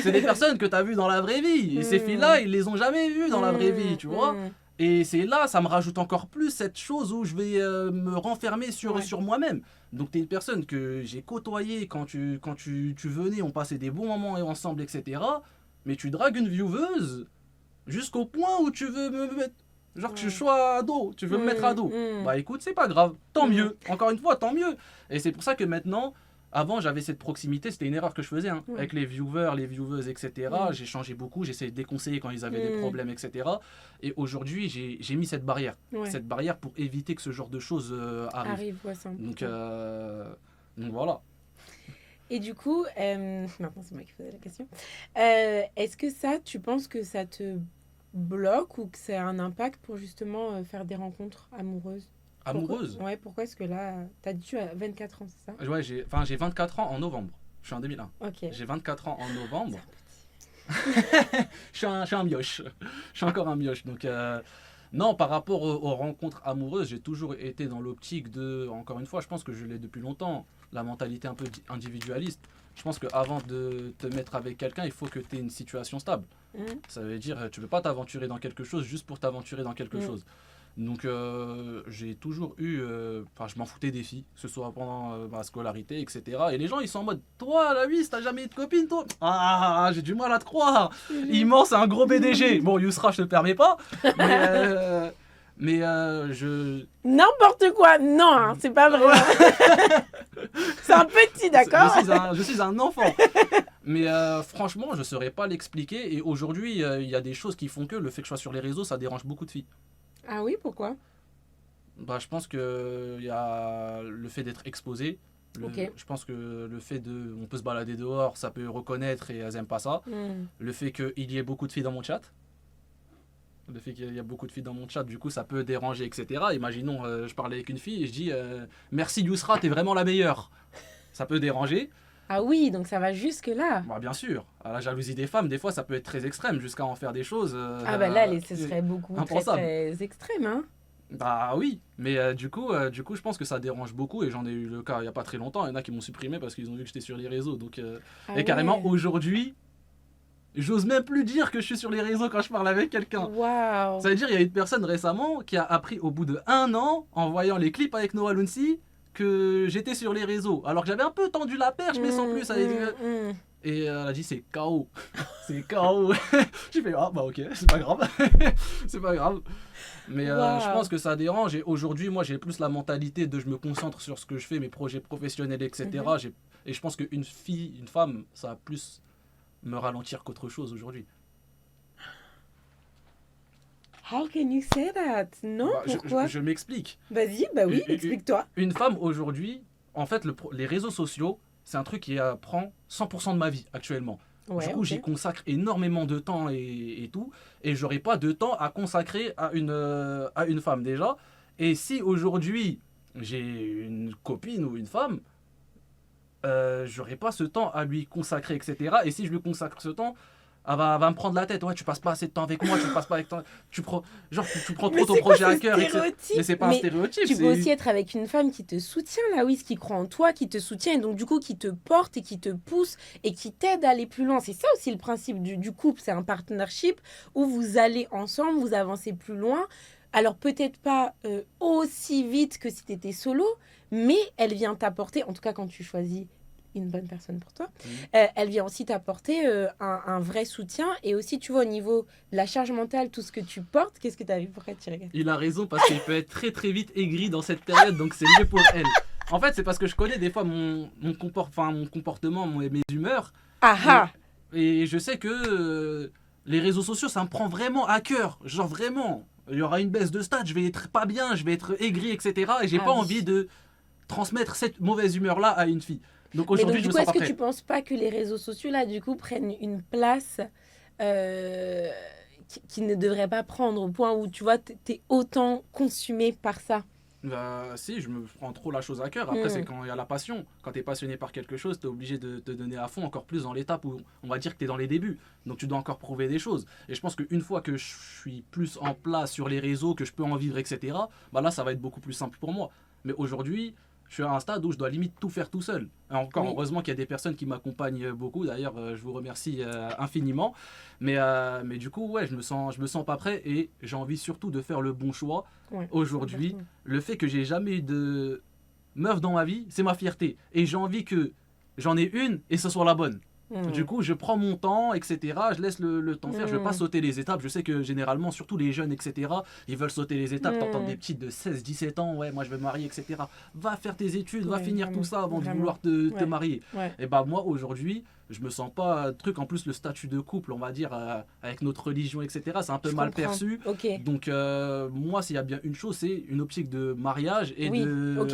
c'est des personnes que tu as vues dans la vraie vie. Et ces
Mm.
filles-là, ils les ont jamais vues dans la vraie vie, tu vois.
Mm.
Et c'est là, ça me rajoute encore plus cette chose où je vais me renfermer
Ouais.
sur moi-même. Donc tu es une personne que j'ai côtoyée quand tu venais, on passait des bons moments ensemble, etc. Mais tu dragues une vieweuse jusqu'au point où tu veux me mettre... Genre que je
Ouais.
sois à dos, tu veux me mettre à dos.
Mm.
Bah écoute, c'est pas grave, tant
Mm.
mieux. Encore une fois, tant mieux. Et c'est pour ça que maintenant... Avant, j'avais cette proximité, c'était une erreur que je faisais
Ouais.
avec les viewers, les vieweuses, etc.
Mm.
J'ai changé beaucoup, j'essayais de déconseiller quand ils avaient des
Mm.
problèmes, etc. Et aujourd'hui, j'ai mis cette barrière.
Ouais.
Cette barrière pour éviter que ce genre de choses arrivent.
Arrive, ouais, c'est
Donc,
important.
voilà.
Et du coup, maintenant c'est moi qui posais la question. Est-ce que ça, tu penses que ça te bloque ou que ça a un impact pour justement faire des rencontres amoureuses?
Amoureuse.
Ouais, pourquoi est-ce que là, t'as dit tu as 24 ans, c'est ça?
Ouais, j'ai 24 ans en novembre. Je suis en 2001.
Ok.
J'ai 24 ans en novembre.
C'est un petit.
Je suis un mioche. Je suis encore un mioche. Donc, non, par rapport aux rencontres amoureuses, j'ai toujours été dans l'optique de, encore une fois, je pense que je l'ai depuis longtemps, la mentalité un peu individualiste. Je pense qu'avant de te mettre avec quelqu'un, il faut que tu aies une situation stable. Ça veut dire, tu ne peux pas t'aventurer dans quelque chose juste pour t'aventurer dans quelque chose. Donc, j'ai toujours eu. Enfin, je m'en foutais des filles, que ce soit pendant ma scolarité, etc. Et les gens, ils sont en mode, toi, la vis, t'as jamais eu de copine, toi? Ah, j'ai du mal à te croire. Immense, c'est un gros BDG. Bon, Yousra, je te le permets pas. Mais je.
N'importe quoi, non, hein, c'est pas vrai. C'est un petit, d'accord?
Je suis un enfant. Mais franchement, je ne saurais pas l'expliquer. Et aujourd'hui, il y a des choses qui font que le fait que je sois sur les réseaux, ça dérange beaucoup de filles.
Ah oui, pourquoi?
Bah, je pense que il y a le fait d'être exposé.
Ok.
Je pense que le fait de. On peut se balader dehors, ça peut reconnaître et elles n'aiment pas ça. Le fait qu'il y ait beaucoup de filles dans mon chat. Le fait qu'il y a beaucoup de filles dans mon chat, du coup, ça peut déranger, etc. Imaginons, je parlais avec une fille et je dis merci Yousra, t'es vraiment la meilleure. Ça peut déranger.
Ah oui, donc ça va jusque-là.
Bah, bien sûr. À la jalousie des femmes, des fois, ça peut être très extrême, jusqu'à en faire des choses.
Ah bah là, ce serait beaucoup très,
impensable.
très extrême, hein.
Bah oui, mais du coup, je pense que ça dérange beaucoup et j'en ai eu le cas il n'y a pas très longtemps. Il y en a qui m'ont supprimé parce qu'ils ont vu que j'étais sur les réseaux. Donc,
Ah
et carrément,
ouais.
aujourd'hui, j'ose même plus dire que je suis sur les réseaux quand je parle avec quelqu'un.
Waouh.
Ça veut dire, il y a une personne récemment qui a appris au bout de 1 an, en voyant les clips avec Noah Lunsi, que j'étais sur les réseaux. Alors que j'avais un peu tendu la perche, mais sans plus. Et elle a dit c'est KO. C'est KO. J'ai fait ah bah ok, c'est pas grave. C'est pas grave. Mais je pense que ça dérange. Et aujourd'hui, moi j'ai plus la mentalité de je me concentre sur ce que je fais, mes projets professionnels, etc. Et je pense qu'une fille, une femme, ça va plus me ralentir qu'autre chose aujourd'hui.
How can you say that? Non,
Bah,
pourquoi?
je m'explique.
Vas-y, bah oui, explique-toi.
Une femme aujourd'hui, en fait, les réseaux sociaux, c'est un truc qui prend 100% de ma vie actuellement.
Ouais,
du coup,
ok.
j'y consacre énormément de temps et tout. Et j'aurais pas de temps à consacrer à une femme déjà. Et si aujourd'hui, j'ai une copine ou une femme, j'aurais pas ce temps à lui consacrer, etc. Et si je lui consacre ce temps, elle va me prendre la tête. Ouais, tu passes pas assez de temps avec moi, tu passes pas avec toi. Tu prends trop
Mais
ton
c'est quoi
projet à
ce
cœur, etc.
stéréotype?
Mais c'est pas un
Mais
stéréotype.
tu peux aussi être avec une femme qui te soutient, là, oui, qui croit en toi, qui te soutient, et donc du coup qui te porte et qui te pousse et qui t'aide à aller plus loin. C'est ça aussi le principe du couple, c'est un partnership où vous allez ensemble, vous avancez plus loin. Alors peut-être pas aussi vite que si tu étais solo, mais elle vient t'apporter, en tout cas quand tu choisis une bonne personne pour toi, elle vient aussi t'apporter un vrai soutien. Et aussi, tu vois, au niveau de la charge mentale, tout ce que tu portes, qu'est-ce que tu as vu? Pourquoi tu regardes?
Il a raison parce qu'il peut être très très vite aigri dans cette période, donc c'est mieux pour elle. En fait, c'est parce que je connais des fois mon comportement, mes humeurs.
Ah ah!
Et je sais que les réseaux sociaux, ça me prend vraiment à cœur. Genre vraiment, il y aura une baisse de stats, je vais être pas bien, je vais être aigri, etc. Et j'ai pas envie de transmettre cette mauvaise humeur-là à une fille. Donc aujourd'hui, je me sens pas prêt.
Est-ce que tu penses pas que les réseaux sociaux, là, du coup, prennent une place qui ne devrait pas prendre, au point où, tu vois, t'es autant consumé par ça?
Bah, si, je me prends trop la chose à cœur. Après, c'est quand il y a la passion. Quand tu es passionné par quelque chose, tu es obligé de te donner à fond, encore plus dans l'étape où on va dire que tu es dans les débuts. Donc tu dois encore prouver des choses. Et je pense qu'une fois que je suis plus en place sur les réseaux, que je peux en vivre, etc., bah là, ça va être beaucoup plus simple pour moi. Mais aujourd'hui, je suis à un stade où je dois limite tout faire tout seul. Et encore, heureusement qu'il y a des personnes qui m'accompagnent beaucoup. D'ailleurs, je vous remercie infiniment. Mais du coup, ouais, je me sens pas prêt et j'ai envie surtout de faire le bon choix. Aujourd'hui, le fait que j'ai jamais eu de meuf dans ma vie, c'est ma fierté. Et j'ai envie que j'en ai une et ce soit la bonne. Du coup, je prends mon temps, etc. Je laisse le temps faire. Je ne veux pas sauter les étapes. Je sais que généralement, surtout les jeunes, etc., ils veulent sauter les étapes. T'entends des petites de 16, 17 ans, ouais, moi je vais me marier, etc. Va faire tes études, va finir tout ça avant de vouloir te marier. Et bah moi, aujourd'hui, je me sens pas truc. En plus, le statut de couple, on va dire, avec notre religion, etc., c'est un peu mal perçu. Donc, moi, s'il y a bien une chose, c'est une optique de mariage et de...
Donc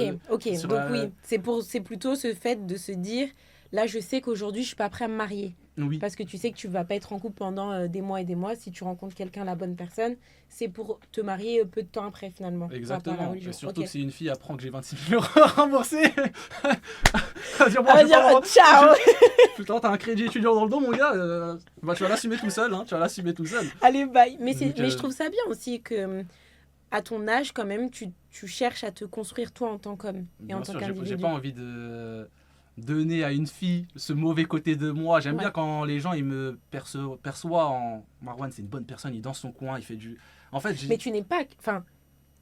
oui, c'est plutôt ce fait de se dire... là, je sais qu'aujourd'hui, je suis pas prêt à me marier.
Oui,
Parce que tu sais que tu vas pas être en couple pendant des mois et des mois. Si tu rencontres quelqu'un, la bonne personne, c'est pour te marier peu de temps après, finalement. Par rapport à la
exactement.
religion.
Et surtout
Ok.
que si une fille apprend que j'ai 26 000 euros à rembourser, elle va dire, bon,
Elle
je
va
vais pas
dire, ciao.
putain, t'as un crédit étudiant dans le dos, mon gars. Bah, tu vas l'assumer tout seul, hein. Tu vas l'assumer tout seul.
Allez, bye. Mais
Donc,
je trouve ça bien aussi que, à ton âge, quand même, tu cherches à te construire toi en tant qu'homme et en
bien
tant
sûr, j'ai
qu'individu.
pas envie de donner à une fille ce mauvais côté de moi. J'aime
Ouais.
bien quand les gens ils me perçoivent en Marwan, c'est une bonne personne, il danse son coin, il fait du. En fait,
Mais tu n'es pas... Enfin,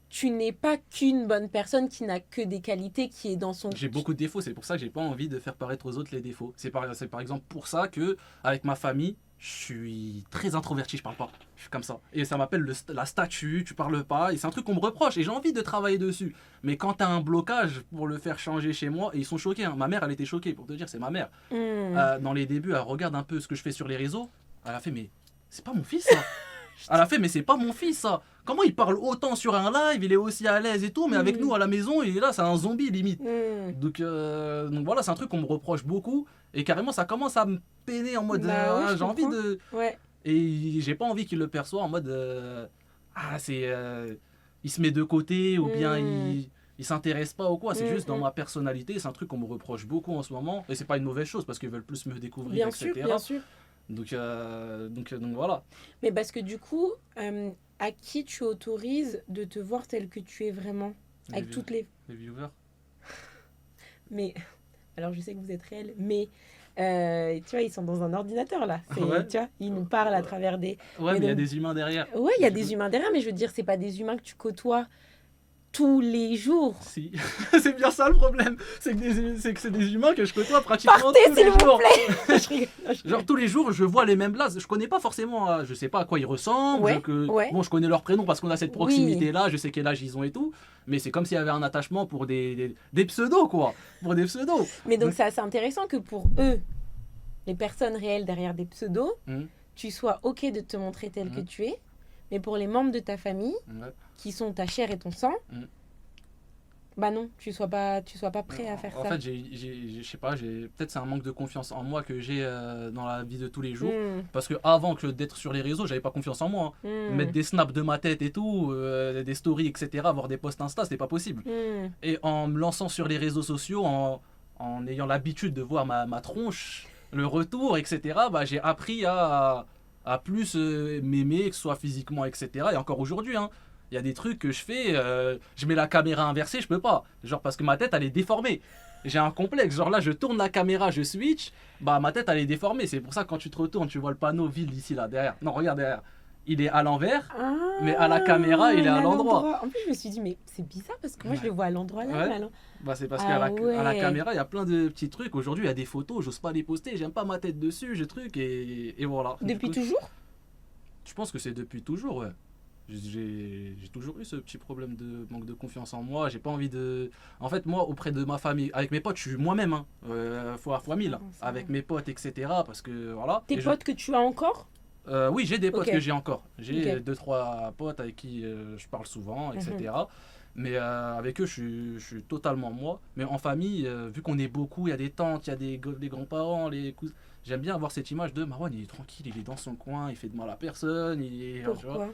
tu n'es pas qu'une bonne personne qui n'a que des qualités, qui est dans son...
j'ai beaucoup de défauts, c'est pour ça que j'ai pas envie de faire paraître aux autres les défauts. C'est par exemple pour ça que avec ma famille, je suis très introverti, je parle pas. Je suis comme ça. Et ça m'appelle la statue, tu parles pas, et c'est un truc qu'on me reproche, et j'ai envie de travailler dessus. Mais quand t'as un blocage pour le faire changer chez moi, et ils sont choqués, hein. Ma mère, elle était choquée, pour te dire, c'est ma mère. Dans les débuts, elle regarde un peu ce que je fais sur les réseaux, elle a fait, mais c'est pas mon fils ça. Elle a fait, mais c'est pas mon fils ça. Comment il parle autant sur un live, il est aussi à l'aise et tout, mais avec nous à la maison, il est là, c'est un zombie limite. Donc voilà, c'est un truc qu'on me reproche beaucoup. Et carrément, ça commence à me peiner en mode.
Bah ouais, je
J'ai envie
comprends.
de.
Ouais.
Et j'ai pas envie qu'il le perçoive en mode. Ah, c'est. Il se met de côté ou bien il s'intéresse pas ou quoi. C'est juste dans ma personnalité. C'est un truc qu'on me reproche beaucoup en ce moment. Et c'est pas une mauvaise chose parce qu'ils veulent plus me découvrir,
Bien
etc.
sûr, bien sûr.
Donc voilà.
Mais parce que du coup, à qui tu autorises de te voir tel que tu es vraiment? Avec
Les-
toutes les...
Les viewers.
Mais... Alors, je sais que vous êtes réels, mais... tu vois, ils sont dans un ordinateur, là.
Ouais.
Tu vois, ils nous parlent à travers des...
Ouais, mais il y a
donc-
des humains derrière.
Ouais, il y a
Du
des
coup-
humains derrière, mais je veux dire, c'est pas des humains que tu côtoies tous les jours.
Si, c'est bien ça le problème. C'est que c'est des humains que je côtoie pratiquement
Partez,
tous les
s'il vous
jours.
Je rigole, je rigole.
Genre tous les jours, je vois les mêmes blazes. Je connais pas forcément, je sais pas à quoi ils ressemblent.
Ouais, ouais.
Bon, je connais leur prénom parce qu'on a cette
Oui.
proximité-là. Je sais quel âge ils ont et tout. Mais c'est comme s'il y avait un attachement pour des pseudos, quoi. Pour des pseudos.
Mais donc, c'est assez intéressant que pour eux, les personnes réelles derrière des pseudos,
Mhm.
tu sois OK de te montrer tel que
Mhm.
tu es. Mais pour les membres de ta famille,
Ouais.
qui sont ta chair et ton sang,
Mhm.
bah non, tu sois pas prêt à faire
En
ça.
fait, je sais pas, peut-être c'est un manque de confiance en moi que j'ai dans la vie de tous les jours.
Hmm,
Parce que avant que d'être sur les réseaux, j'avais pas confiance en moi, hein.
hmm,
Mettre des snaps de ma tête et tout, des stories, etc., avoir des posts Insta, c'était pas possible.
hmm.
Et en me lançant sur les réseaux sociaux, en ayant l'habitude de voir ma tronche, le retour, etc., bah, j'ai appris à plus m'aimer, que ce soit physiquement, etc. Et encore aujourd'hui, hein, il y a des trucs que je fais, je mets la caméra inversée, je peux pas. Genre parce que ma tête, elle est déformée. J'ai un complexe, genre là je tourne la caméra, je switch, bah ma tête elle est déformée. C'est pour ça que quand tu te retournes, tu vois le panneau ville ici là derrière. Non, regarde derrière. Il est à l'envers.
Ah,
Mais à la caméra, il est à l'endroit.
En plus, je me suis dit, mais c'est bizarre parce que moi, je
Ouais.
le vois à l'endroit là.
Ouais.
là, là.
Bah c'est parce
Ah
qu'à la
ouais.
caméra, il y a plein de petits trucs. Aujourd'hui, il y a des photos, j'ose pas les poster, j'aime pas ma tête dessus, j'ai truc et voilà.
Depuis
Du coup,
toujours?
je pense que c'est depuis toujours, ouais. J'ai toujours eu ce petit problème de manque de confiance en moi. J'ai pas envie de. En fait, moi, auprès de ma famille, avec mes potes, je suis moi-même, hein, fois mille, hein,
Ça
avec
va.
mes potes, etc. Parce que voilà.
Tes
Et je-
potes que tu as encore?
Oui, j'ai des potes
Ok.
que j'ai encore. J'ai
Ok.
2-3 potes avec qui je parle souvent, etc.
Mhm.
Mais avec eux, je suis totalement moi. Mais en famille, vu qu'on est beaucoup, il y a des tantes, il y a des grands-parents, les cousins. J'aime bien avoir cette image de Marwan, il est tranquille, il est dans son coin, il fait de mal à personne. Il est, tu vois.
Pourquoi?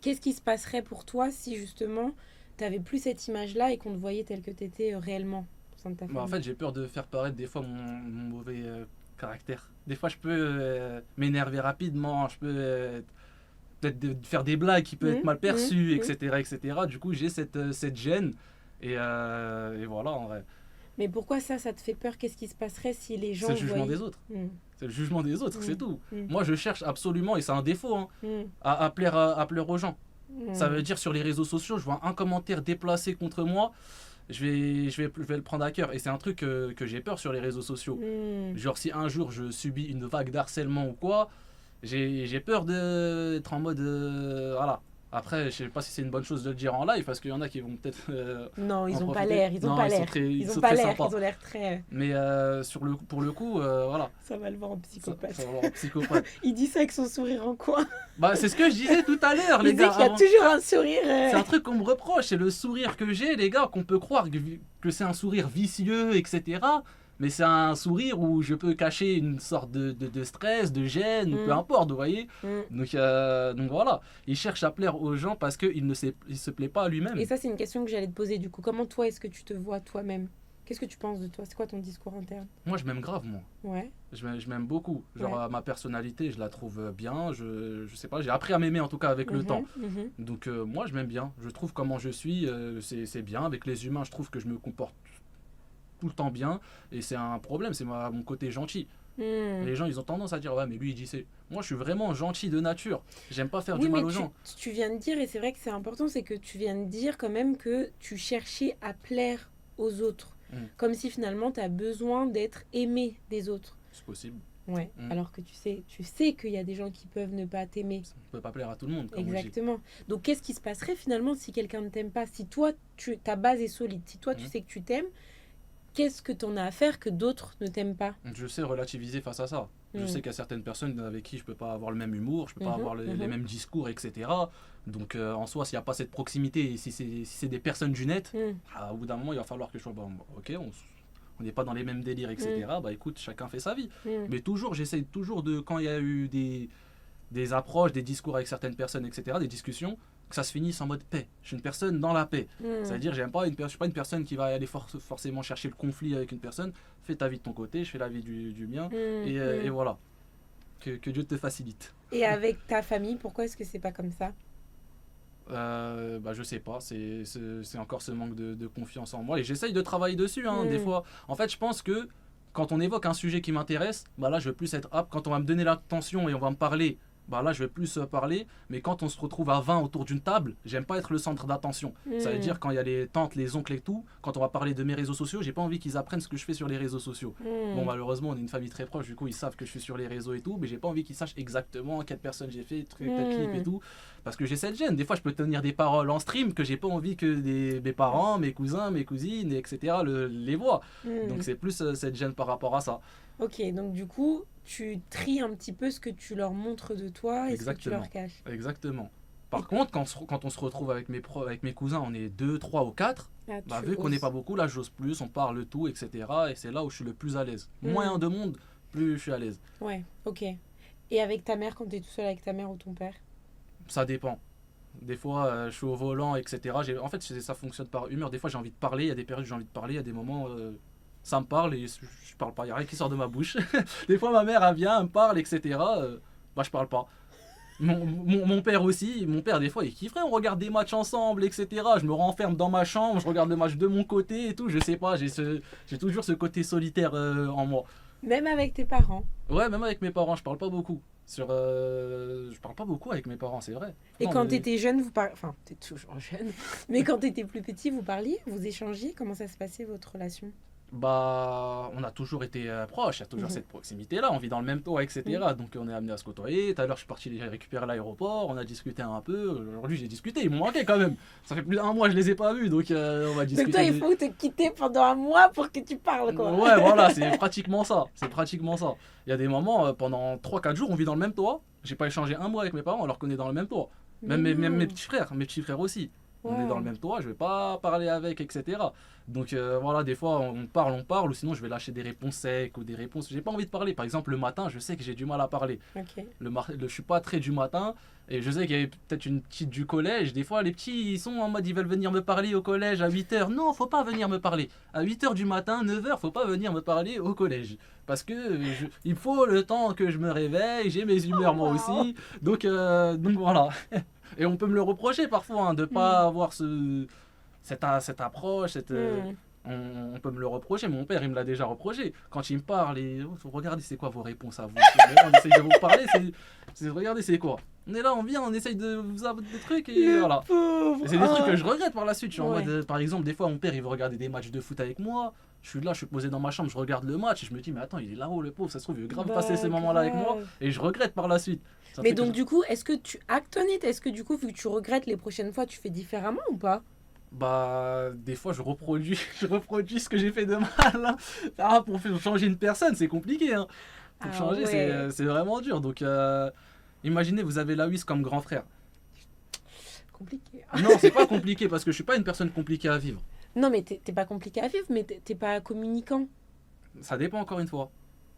Qu'est-ce qui se passerait pour toi si justement tu n'avais plus cette image-là et qu'on te voyait tel que tu étais réellement au sein de ta famille?
Bah, en fait, j'ai peur de faire paraître des fois mon mauvais caractère. Des fois, je peux m'énerver rapidement, je peux peut-être faire des blagues qui peuvent être mal perçues, etc., etc. Du coup, j'ai cette gêne. Et voilà, en vrai.
Mais pourquoi ça te fait peur? Qu'est-ce qui se passerait si les gens
C'est le jugement
voyaient...
des autres.
Hmm,
C'est le jugement des autres,
Mm.
c'est tout.
Mm.
Moi, je cherche absolument, et c'est un défaut, hein,
hmm,
à plaire aux gens.
hmm.
Ça veut dire sur les réseaux sociaux, je vois un commentaire déplacé contre moi, je vais le prendre à cœur. Et c'est un truc que j'ai peur sur les réseaux sociaux.
Hmm.
Genre si un jour je subis une vague d'harcèlement ou quoi, j'ai peur d'être en mode... voilà. Après, je sais pas si c'est une bonne chose de le dire en live, parce qu'il y en a qui vont peut-être...
Non, ils
en
ont pas
profiter.
l'air, ils ont
Non,
pas
ils sont
l'air.
très-
Ils ont
sont
pas
très
l'air,
sympas.
ils ont l'air très...
Mais pour le coup, voilà.
Ça va le voir en
Ça,
psychopathe.
ça va avoir un psychopathe.
Il dit ça avec son sourire en coin.
Bah, c'est ce que je disais tout à l'heure, les
Il dit
gars.
qu'il y a
avant.
toujours un sourire...
C'est un truc qu'on me reproche, c'est le sourire que j'ai, les gars, qu'on peut croire que c'est un sourire vicieux, etc. mais c'est un sourire où je peux cacher une sorte de stress, de gêne, ou peu importe, vous voyez. Donc voilà, il cherche à plaire aux gens parce qu'il il se plaît pas à lui-même.
Et ça, c'est une question que j'allais te poser du coup. Comment toi, est-ce que tu te vois toi-même? Qu'est-ce que tu penses de toi? C'est quoi ton discours interne?
Moi, je m'aime grave, moi.
Ouais.
Je m'aime beaucoup. Genre,
Ouais.
ma personnalité, je la trouve bien. Je sais pas, j'ai appris à m'aimer en tout cas avec le temps. Donc, moi, je m'aime bien. Je trouve comment je suis, c'est bien. Avec les humains, je trouve que je me comporte tout le temps bien. Et c'est un problème, c'est mon côté gentil. Les gens, ils ont tendance à dire, ouais, mais lui, il dit c'est. Moi, je suis vraiment gentil de nature. J'aime pas faire
Oui,
du mal
mais
aux gens.
tu viens de dire, et c'est vrai que c'est important, c'est que tu viens de dire quand même que tu cherchais à plaire aux autres. Comme si finalement tu as besoin d'être aimé des autres.
C'est possible.
Ouais. Alors que tu sais qu'il y a des gens qui peuvent ne pas t'aimer.
Ça ne peut pas plaire à tout le monde. Comme
exactement. Donc qu'est-ce qui se passerait finalement si quelqu'un ne t'aime pas? Si toi, ta base est solide, si toi tu sais que tu t'aimes, qu'est-ce que tu en as à faire que d'autres ne t'aiment pas?
Je sais relativiser face à ça. Je sais qu'il y a certaines personnes avec qui je peux pas avoir le même humour, je peux pas avoir les mêmes discours, etc. Donc en soi, s'il n'y a pas cette proximité, si c'est des personnes du net, au bout d'un moment, il va falloir que je sois, ok, on n'est pas dans les mêmes délires, etc. Bah écoute, chacun fait sa vie. Mais toujours, j'essaye toujours de, quand il y a eu des approches, des discours avec certaines personnes, etc., des discussions, que ça se finisse en mode paix. Je suis une personne dans la paix. C'est-à-dire, je ne suis pas une personne qui va aller forcément chercher le conflit avec une personne. Fais ta vie de ton côté, je fais la vie du mien. Et voilà. Que Dieu te facilite.
Et avec ta famille, pourquoi est-ce que c'est pas comme ça?
Je sais pas, c'est encore ce manque de confiance en moi. Et j'essaye de travailler dessus, des fois. En fait, je pense que quand on évoque un sujet qui m'intéresse, là, je vais plus être apte. Quand on va me donner l'attention et on va me parler, là, je vais plus parler. Mais quand on se retrouve à 20 autour d'une table, j'aime pas être le centre d'attention. Ça veut dire quand il y a les tantes, les oncles et tout, quand on va parler de mes réseaux sociaux, j'ai pas envie qu'ils apprennent ce que je fais sur les réseaux sociaux. Bon, malheureusement, on est une famille très proche, du coup, ils savent que je suis sur les réseaux et tout, mais j'ai pas envie qu'ils sachent exactement quelle personne j'ai fait, quel clip et tout. Parce que j'ai cette gêne. Des fois, je peux tenir des paroles en stream que j'ai pas envie que mes parents, mes cousins, mes cousines, etc. les voient. Donc, c'est plus cette gêne par rapport à ça.
Ok, donc du coup, tu tries un petit peu ce que tu leur montres de toi et ce que tu leur caches.
Exactement. Par contre, quand on se retrouve avec mes cousins, on est 2, 3 ou 4, vu qu'on n'est pas beaucoup, là j'ose plus, on parle tout, etc. Et c'est là où je suis le plus à l'aise. Moins de monde, plus je suis à l'aise.
Ouais, ok. Et avec ta mère, quand tu es tout seul avec ta mère ou ton père?
Ça dépend. Des fois, je suis au volant, etc. En fait, ça fonctionne par humeur. Des fois, j'ai envie de parler, il y a des périodes où j'ai envie de parler, il y a des moments... ça me parle et je parle pas, il n'y a rien qui sort de ma bouche. Des fois, ma mère, elle vient, elle me parle, etc. Je parle pas. Mon père aussi, mon père, des fois, il kifferait, on regarde des matchs ensemble, etc. Je me renferme dans ma chambre, je regarde le match de mon côté et tout, je sais pas, j'ai toujours ce côté solitaire en moi.
Même avec tes parents?
Ouais, même avec mes parents, je parle pas beaucoup. Je parle pas beaucoup avec mes parents, c'est vrai.
Et quand tu étais jeune, enfin, tu es toujours jeune, mais quand tu étais plus petit, vous parliez, vous échangiez? Comment ça se passait votre relation?
On a toujours été proches, il y a toujours cette proximité-là, on vit dans le même toit, etc. Donc on est amené à se côtoyer. Tout à l'heure, je suis parti les récupérer à l'aéroport, on a discuté un peu. Aujourd'hui, j'ai discuté, ils m'ont manqué quand même. Ça fait plus d'1 mois, je les ai pas vus, donc on va discuter.
Donc toi, il faut te quitter pendant 1 mois pour que tu parles, quoi.
Ouais, voilà, c'est pratiquement ça. Il y a des moments, pendant 3-4 jours, on vit dans le même toit. J'ai pas échangé 1 mois avec mes parents alors qu'on est dans le même toit. Même mes petits frères aussi. On est dans le même toit, je vais pas parler avec, etc. Donc voilà, des fois on parle, ou sinon je vais lâcher des réponses secs ou des réponses. J'ai pas envie de parler. Par exemple, le matin, je sais que j'ai du mal à parler. Je suis pas très du matin et je sais qu'il y avait peut-être une petite du collège. Des fois, les petits ils sont en mode ils veulent venir me parler au collège à 8h. Non, faut pas venir me parler. À 8h du matin, 9h, faut pas venir me parler au collège. Parce que il faut le temps que je me réveille, j'ai mes humeurs moi aussi. Donc voilà. Et on peut me le reprocher parfois, de ne pas avoir cette approche, on peut me le reprocher. Mon père, il me l'a déjà reproché. Quand il me parle, regardez, c'est quoi vos réponses à vous? On essaye de vous parler, regardez, c'est quoi? On est là, on vient, on essaye de vous avoir des trucs et voilà. Et c'est des trucs que je regrette par la suite. Je suis en mode, par exemple, des fois, mon père, il veut regarder des matchs de foot avec moi. Je suis là, je suis posé dans ma chambre, je regarde le match et je me dis, mais attends, il est là-haut, le pauvre, ça se trouve, il veut grave passer ces moments-là avec moi. Et je regrette par la suite.
Mais donc, du coup, est-ce que tu actes on it? Est-ce que du coup, vu que tu regrettes les prochaines fois, tu fais différemment ou pas?
Des fois, je reproduis ce que j'ai fait de mal. Hein. Pour changer une personne, c'est compliqué. Hein. Pour changer, c'est vraiment dur. Donc, imaginez, vous avez Lawis comme grand frère.
Compliqué.
Non, c'est pas compliqué parce que je suis pas une personne compliquée à vivre.
Non, mais t'es pas compliqué à vivre, mais t'es pas communicant.
Ça dépend encore une fois.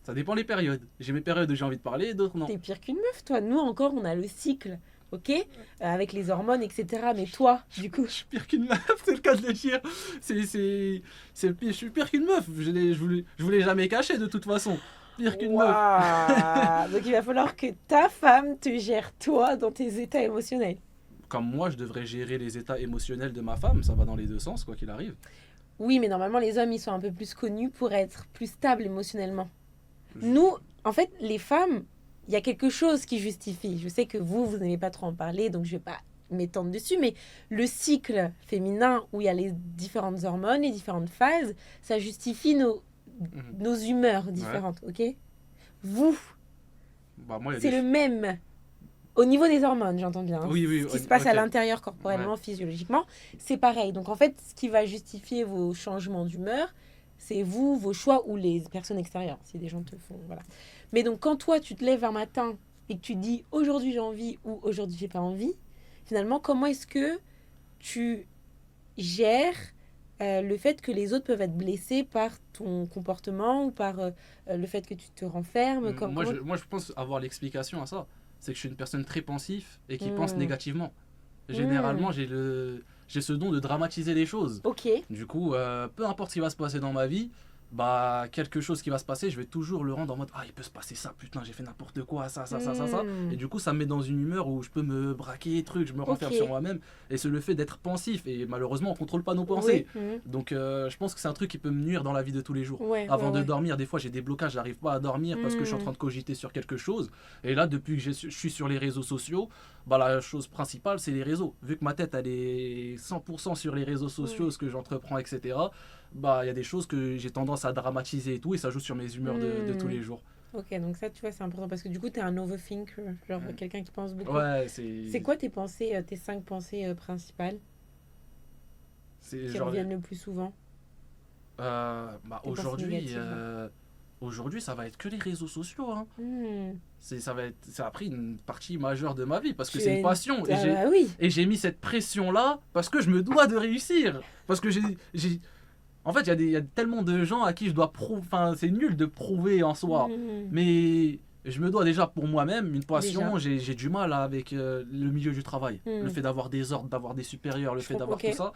Ça dépend les périodes. J'ai mes périodes où j'ai envie de parler et d'autres non.
T'es pire qu'une meuf, toi. Nous, encore, on a le cycle, ok, avec les hormones, etc. Mais toi, du coup...
Je suis pire qu'une meuf, c'est le cas de le dire. C'est le pire, je suis pire qu'une meuf. Je voulais jamais cacher de toute façon. Pire qu'une meuf.
Waouh. Donc, il va falloir que ta femme te gère, toi, dans tes états émotionnels.
Comme moi, je devrais gérer les états émotionnels de ma femme. Ça va dans les deux sens, quoi qu'il arrive.
Oui, mais normalement, les hommes, ils sont un peu plus connus pour être plus stables émotionnellement.
Je-
Nous, en fait, les femmes, il y a quelque chose qui justifie. Je sais que vous n'aimez pas trop en parler, donc je vais pas m'étendre dessus, mais le cycle féminin où il y a les différentes hormones, les différentes phases, ça justifie
Mhm.
nos humeurs différentes, ok? Vous,
Bah, moi, il y a
c'est
des
le même. Au niveau des hormones, j'entends bien. Hein.
Oui, oui,
Ce qui se passe à
ok.
l'intérieur corporellement, physiologiquement, c'est pareil. Donc en fait, ce qui va justifier vos changements d'humeur, c'est vous, vos choix ou les personnes extérieures, si des gens te font. Voilà. Mais donc quand toi, tu te lèves un matin et que tu te dis aujourd'hui j'ai envie ou aujourd'hui j'ai pas envie, finalement, comment est-ce que tu gères le fait que les autres peuvent être blessés par ton comportement ou par le fait que tu te renfermes
Moi, je pense avoir l'explication à ça. C'est que je suis une personne très pensive et qui pense
Hmm.
négativement. Généralement,
Hmm.
j'ai ce don de dramatiser les choses.
Ok.
Du coup, peu importe ce qui va se passer dans ma vie, bah, quelque chose qui va se passer, je vais toujours le rendre en mode ah, il peut se passer ça, putain, j'ai fait n'importe quoi, ça.
Hmm.
Et du coup, ça me met dans une humeur où je peux me braquer, trucs, je me renferme
Ok.
sur moi-même. Et c'est le fait d'être pensif. Et malheureusement, on contrôle pas nos
Oui.
pensées. Donc, je pense que c'est un truc qui peut me nuire dans la vie de tous les jours.
Ouais,
Avant
ouais,
de
ouais.
dormir, des fois, j'ai des blocages, j'arrive pas à dormir parce que je suis en
Hmm.
train de cogiter sur quelque chose. Et là, depuis que je suis sur les réseaux sociaux, bah, la chose principale, c'est les réseaux. Vu que ma tête, elle est 100% sur les réseaux sociaux,
Ouais.
ce que j'entreprends, etc., bah, il y a des choses que j'ai tendance à dramatiser et tout, et ça joue sur mes humeurs de tous
Hmm.
les jours.
Ok, donc ça, tu vois, c'est important parce que du coup, t'es un overthinker, genre
Mm.
quelqu'un qui pense beaucoup.
Ouais,
C'est quoi tes pensées, tes 5 pensées principales
c'est
qui
genre.
reviennent le plus souvent?
Bah,
Tes pensées négatives, là.
aujourd'hui, ça va être que les réseaux sociaux. Hein.
Hmm.
Ça a pris une partie majeure de ma vie parce que
Tu
c'est
as
une
une...
passion.
Ah bah oui.
Et j'ai mis cette pression-là parce que je me dois de réussir. Parce que en fait, il y a tellement de gens à qui je dois prouver. Enfin, c'est nul de prouver en soi.
Hmm.
Mais je me dois déjà pour moi-même une passion.
Déjà.
J'ai du mal avec le milieu du travail.
Hmm.
Le fait d'avoir des ordres, d'avoir des supérieurs, le
Je
fait
comprends,
d'avoir
ok.
tout ça.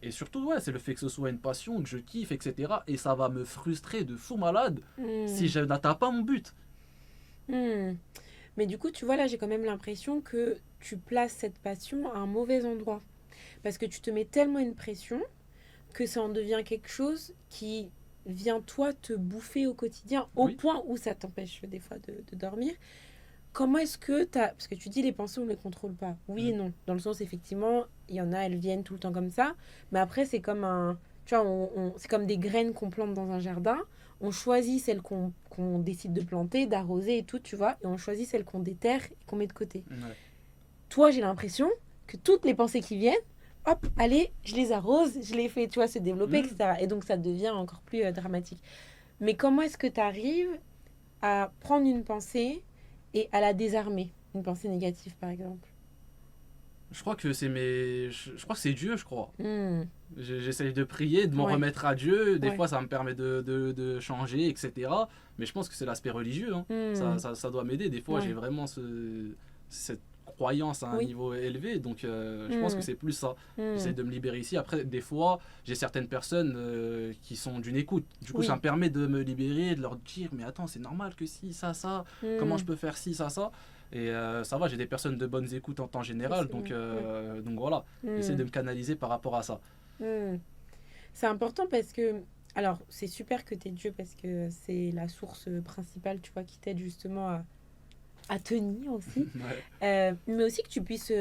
Et surtout, ouais, c'est le fait que ce soit une passion, que je kiffe, etc. Et ça va me frustrer de fou malade
Hmm.
si je n'atteins pas mon but.
Hmm. Mais du coup, tu vois, là, j'ai quand même l'impression que tu places cette passion à un mauvais endroit. Parce que tu te mets tellement une pression que ça en devient quelque chose qui vient, toi, te bouffer au quotidien, au
Oui.
point où ça t'empêche des fois de dormir. Comment est-ce que tu as... Parce que tu dis les pensées, on ne les contrôle pas. Oui et
Mm.
non. Dans le sens, effectivement, il y en a, elles viennent tout le temps comme ça. Mais après, c'est comme un... Tu vois, c'est comme des graines qu'on plante dans un jardin. On choisit celles qu'on décide de planter, d'arroser et tout, tu vois. Et on choisit celles qu'on déterre et qu'on met de côté.
Ouais.
Toi, j'ai l'impression que toutes les pensées qui viennent, hop, allez, je les arrose, je les fais, tu vois, se développer,
Mm.
etc. Et donc, ça devient encore plus dramatique. Mais comment est-ce que tu arrives à prendre une pensée et à la désarmer? Une pensée négative, par exemple.
Je crois que c'est je crois que c'est Dieu, je crois.
Hmm.
J'essaye de prier, de m'en
Ouais.
remettre à Dieu. Des
Ouais.
fois, ça me permet de changer, etc. Mais je pense que c'est l'aspect religieux. Hein.
Hmm.
Ça doit m'aider. Des fois,
Ouais.
j'ai vraiment cette croyance à un
Oui.
niveau élevé. Donc, je pense
Hmm.
que c'est plus ça.
Hmm.
J'essaie de me libérer ici. Après, des fois, j'ai certaines personnes qui sont d'une écoute. Du coup,
Oui.
ça me permet de me libérer, de leur dire mais attends, c'est normal que si, ça. Comment
Hmm.
je peux faire ci, ça. Et ça va, j'ai des personnes de bonnes écoutes en temps général.
c'est
Donc,
bien.
donc voilà,
Hmm.
j'essaie de me canaliser par rapport à ça.
Hmm. C'est important parce que, alors, c'est super que tu aies Dieu parce que c'est la source principale, tu vois, qui t'aide justement à tenir aussi.
Ouais.
Mais aussi que tu puisses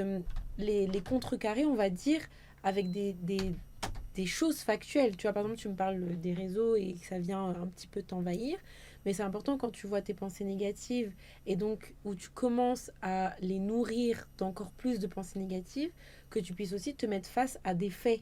les contrecarrer, on va dire, avec des choses factuelles. Tu vois, par exemple, tu me parles des réseaux et que ça vient un petit peu t'envahir. Mais c'est important quand tu vois tes pensées négatives et donc où tu commences à les nourrir d'encore plus de pensées négatives, que tu puisses aussi te mettre face à des faits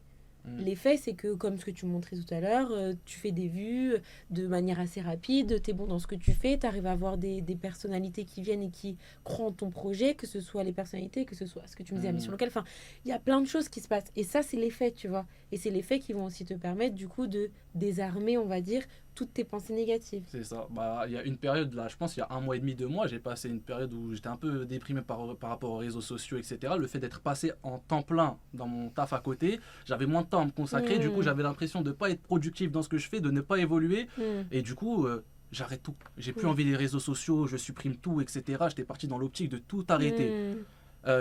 Les faits, c'est que, comme ce que tu montrais tout à l'heure, tu fais des vues de manière assez rapide, tu es bon dans ce que tu fais, tu arrives à avoir des personnalités qui viennent et qui croient en ton projet, que ce soit les personnalités, que ce soit ce que tu me disais, la mission locale. Enfin, il y a plein de choses qui se passent. Et ça, c'est les faits, tu vois. Et c'est les faits qui vont aussi te permettre, du coup, de désarmer, on va dire, toutes tes pensées négatives.
C'est ça. Bah, il y a une période, là, je pense, il y a 1 mois et demi, 2 mois, j'ai passé une période où j'étais un peu déprimé par rapport aux réseaux sociaux, etc. Le fait d'être passé en temps plein dans mon taf à côté, j'avais moins de temps à me consacrer. Du coup, j'avais l'impression de ne pas être productif dans ce que je fais, de ne pas évoluer. Et du coup, j'arrête tout. J'ai plus envie des réseaux sociaux, je supprime tout, etc. J'étais parti dans l'optique de tout arrêter.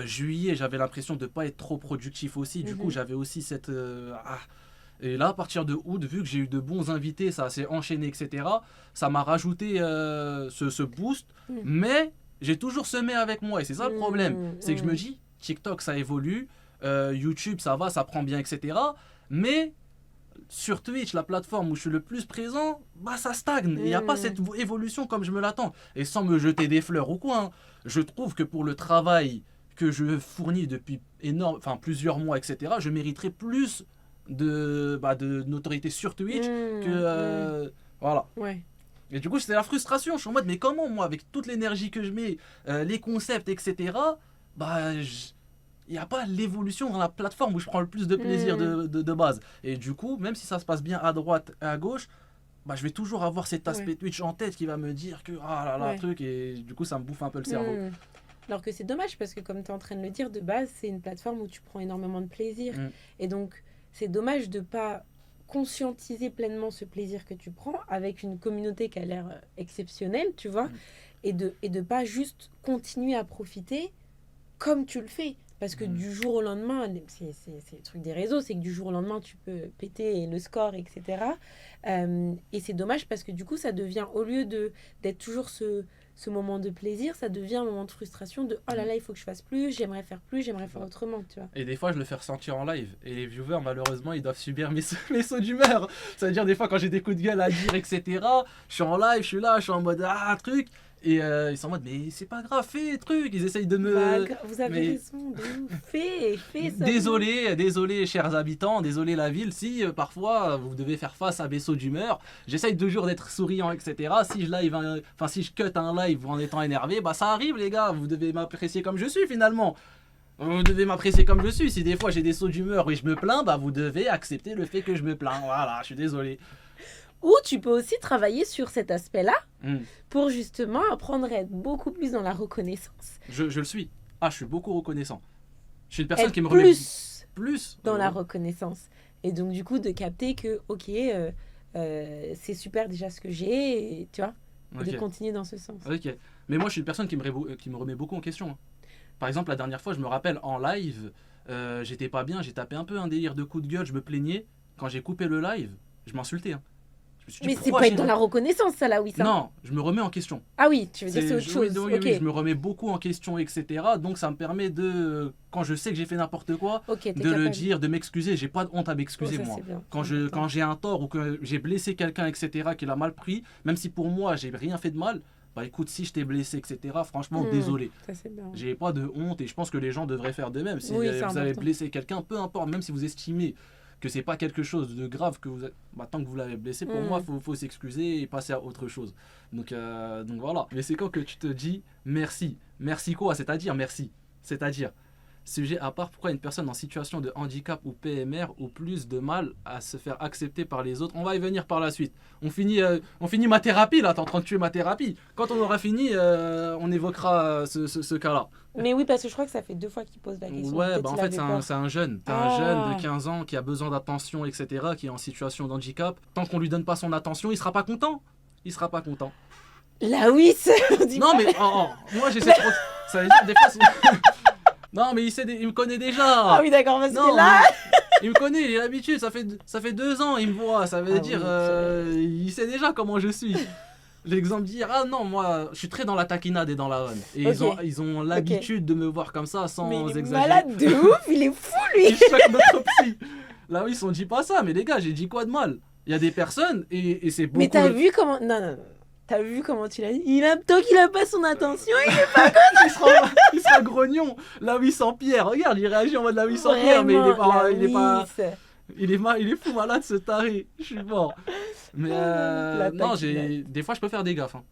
Juillet, j'avais l'impression de ne pas être trop productif aussi. Du coup, j'avais aussi cette... Et là, à partir de août, vu que j'ai eu de bons invités, ça s'est enchaîné, etc., ça m'a rajouté ce boost. Mais j'ai toujours semé avec moi. Et c'est ça le problème. C'est que je me dis, TikTok, ça évolue. YouTube, ça va, ça prend bien, etc. Mais sur Twitch, la plateforme où je suis le plus présent, bah ça stagne. Il n'y a pas cette évolution comme je me l'attends. Et sans me jeter des fleurs ou quoi, hein, je trouve que pour le travail que je fournis depuis plusieurs mois, etc., je mériterais plus de notoriété sur Twitch que voilà. Et du coup, c'était la frustration. Je suis en mode, mais comment moi, avec toute l'énergie que je mets, les concepts, etc., bah il n'y a pas l'évolution dans la plateforme où je prends le plus de plaisir de base. Et du coup, même si ça se passe bien à droite et à gauche, bah, je vais toujours avoir cet aspect Twitch en tête qui va me dire que truc, et du coup, ça me bouffe un peu le cerveau.
Alors que c'est dommage parce que, comme tu es en train de le dire, de base, c'est une plateforme où tu prends énormément de plaisir. Et donc, c'est dommage de ne pas conscientiser pleinement ce plaisir que tu prends avec une communauté qui a l'air exceptionnelle, tu vois, et de pas juste continuer à profiter comme tu le fais. Parce que du jour au lendemain, c'est le truc des réseaux, c'est que du jour au lendemain, tu peux péter le score, etc. Et c'est dommage parce que du coup, ça devient, au lieu d'être toujours ce moment de plaisir, ça devient un moment de frustration de « Oh là là, il faut que je fasse plus, j'aimerais faire autrement. » tu vois.
Et des fois, je le fais ressentir en live. Et les viewers, malheureusement, ils doivent subir mes sauts d'humeur. Ça veut dire, des fois, quand j'ai des coups de gueule à dire, etc., je suis en live, je suis là, je suis en mode « Ah, truc !» Et ils sont en mode, mais c'est pas grave, fais truc. Ils essayent de me.
Vous avez raison, fais ça.
Désolé, chers habitants, désolé la ville, si parfois vous devez faire face à mes sauts d'humeur. J'essaye toujours d'être souriant, etc. Si je cut un live en étant énervé, bah ça arrive, les gars. Vous devez m'apprécier comme je suis finalement. Vous devez m'apprécier comme je suis. Si des fois j'ai des sauts d'humeur et je me plains, bah vous devez accepter le fait que je me plains. Voilà, je suis désolé.
Ou tu peux aussi travailler sur cet aspect-là pour justement apprendre à être beaucoup plus dans la reconnaissance.
Je le suis. Je suis beaucoup reconnaissant. Je suis une personne qui me remet plus
dans la reconnaissance. Et donc du coup de capter que c'est super déjà ce que j'ai, et, tu vois, et de continuer dans ce sens.
Ok. Mais moi je suis une personne qui me remet beaucoup en question. Par exemple, la dernière fois, je me rappelle en live, j'étais pas bien, j'ai tapé un peu un délire de coup de gueule, je me plaignais. Quand j'ai coupé le live, je m'insultais.
Mais c'est pas être dans la reconnaissance, ça, là, oui. Ça.
Non, je me remets en question.
Ah oui, tu veux dire c'est autre chose.
Oui, je me remets beaucoup en question, etc. Donc ça me permet de, quand je sais que j'ai fait n'importe quoi, de le dire, de m'excuser. J'ai pas de honte à m'excuser, moi. Quand j'ai un tort ou que j'ai blessé quelqu'un, etc., qui l'a mal pris, même si pour moi, j'ai rien fait de mal, bah écoute, si je t'ai blessé, etc., franchement, désolé.
Ça, c'est bien.
J'ai pas de honte et je pense que les gens devraient faire de même. Si vous avez blessé quelqu'un, peu importe, même si vous estimez que c'est pas quelque chose de grave que vous tant que vous l'avez blessé, pour moi faut s'excuser et passer à autre chose. Donc voilà. Mais c'est quand que tu te dis merci quoi, c'est-à-dire sujet à part, pourquoi une personne en situation de handicap ou PMR a plus de mal à se faire accepter par les autres. On va y venir par la suite. On finit ma thérapie là, t'es en train de tuer ma thérapie. Quand on aura fini, on évoquera ce cas-là.
Mais oui, parce que je crois que ça fait 2 fois qu'il pose la question.
Ouais, bah en fait c'est un jeune. T'as un jeune de 15 ans qui a besoin d'attention, etc., qui est en situation de handicap. Tant qu'on lui donne pas son attention, il sera pas content.
Là oui,
non mais moi j'essaie trop. Ça veut dire des fois non mais il me connaît déjà.
Ah oui d'accord, parce que là
il me connaît, il a l'habitude, ça fait 2 ans, il me voit, ça veut dire il sait déjà comment je suis. L'exemple d'hier, non, moi je suis très dans la taquinade et dans la run. Et ils ont l'habitude de me voir comme ça sans exagérer.
Mais il est malade de ouf, il est fou lui.
Il choque notre psy. Là oui, ils sont dit pas ça, mais les gars, j'ai dit quoi de mal? Il y a des personnes et c'est beaucoup.
Mais t'as vu comment. Non. T'as vu comment tu l'as dit? Tant qu'il a pas son attention, il est pas content.
il sera grognon. La 800 Pierre, regarde, il réagit en mode la 800 Pierre, mais il est pas. Il est fou malade ce taré. Je suis mort. Mais non, des fois je peux faire des gaffes. Hein.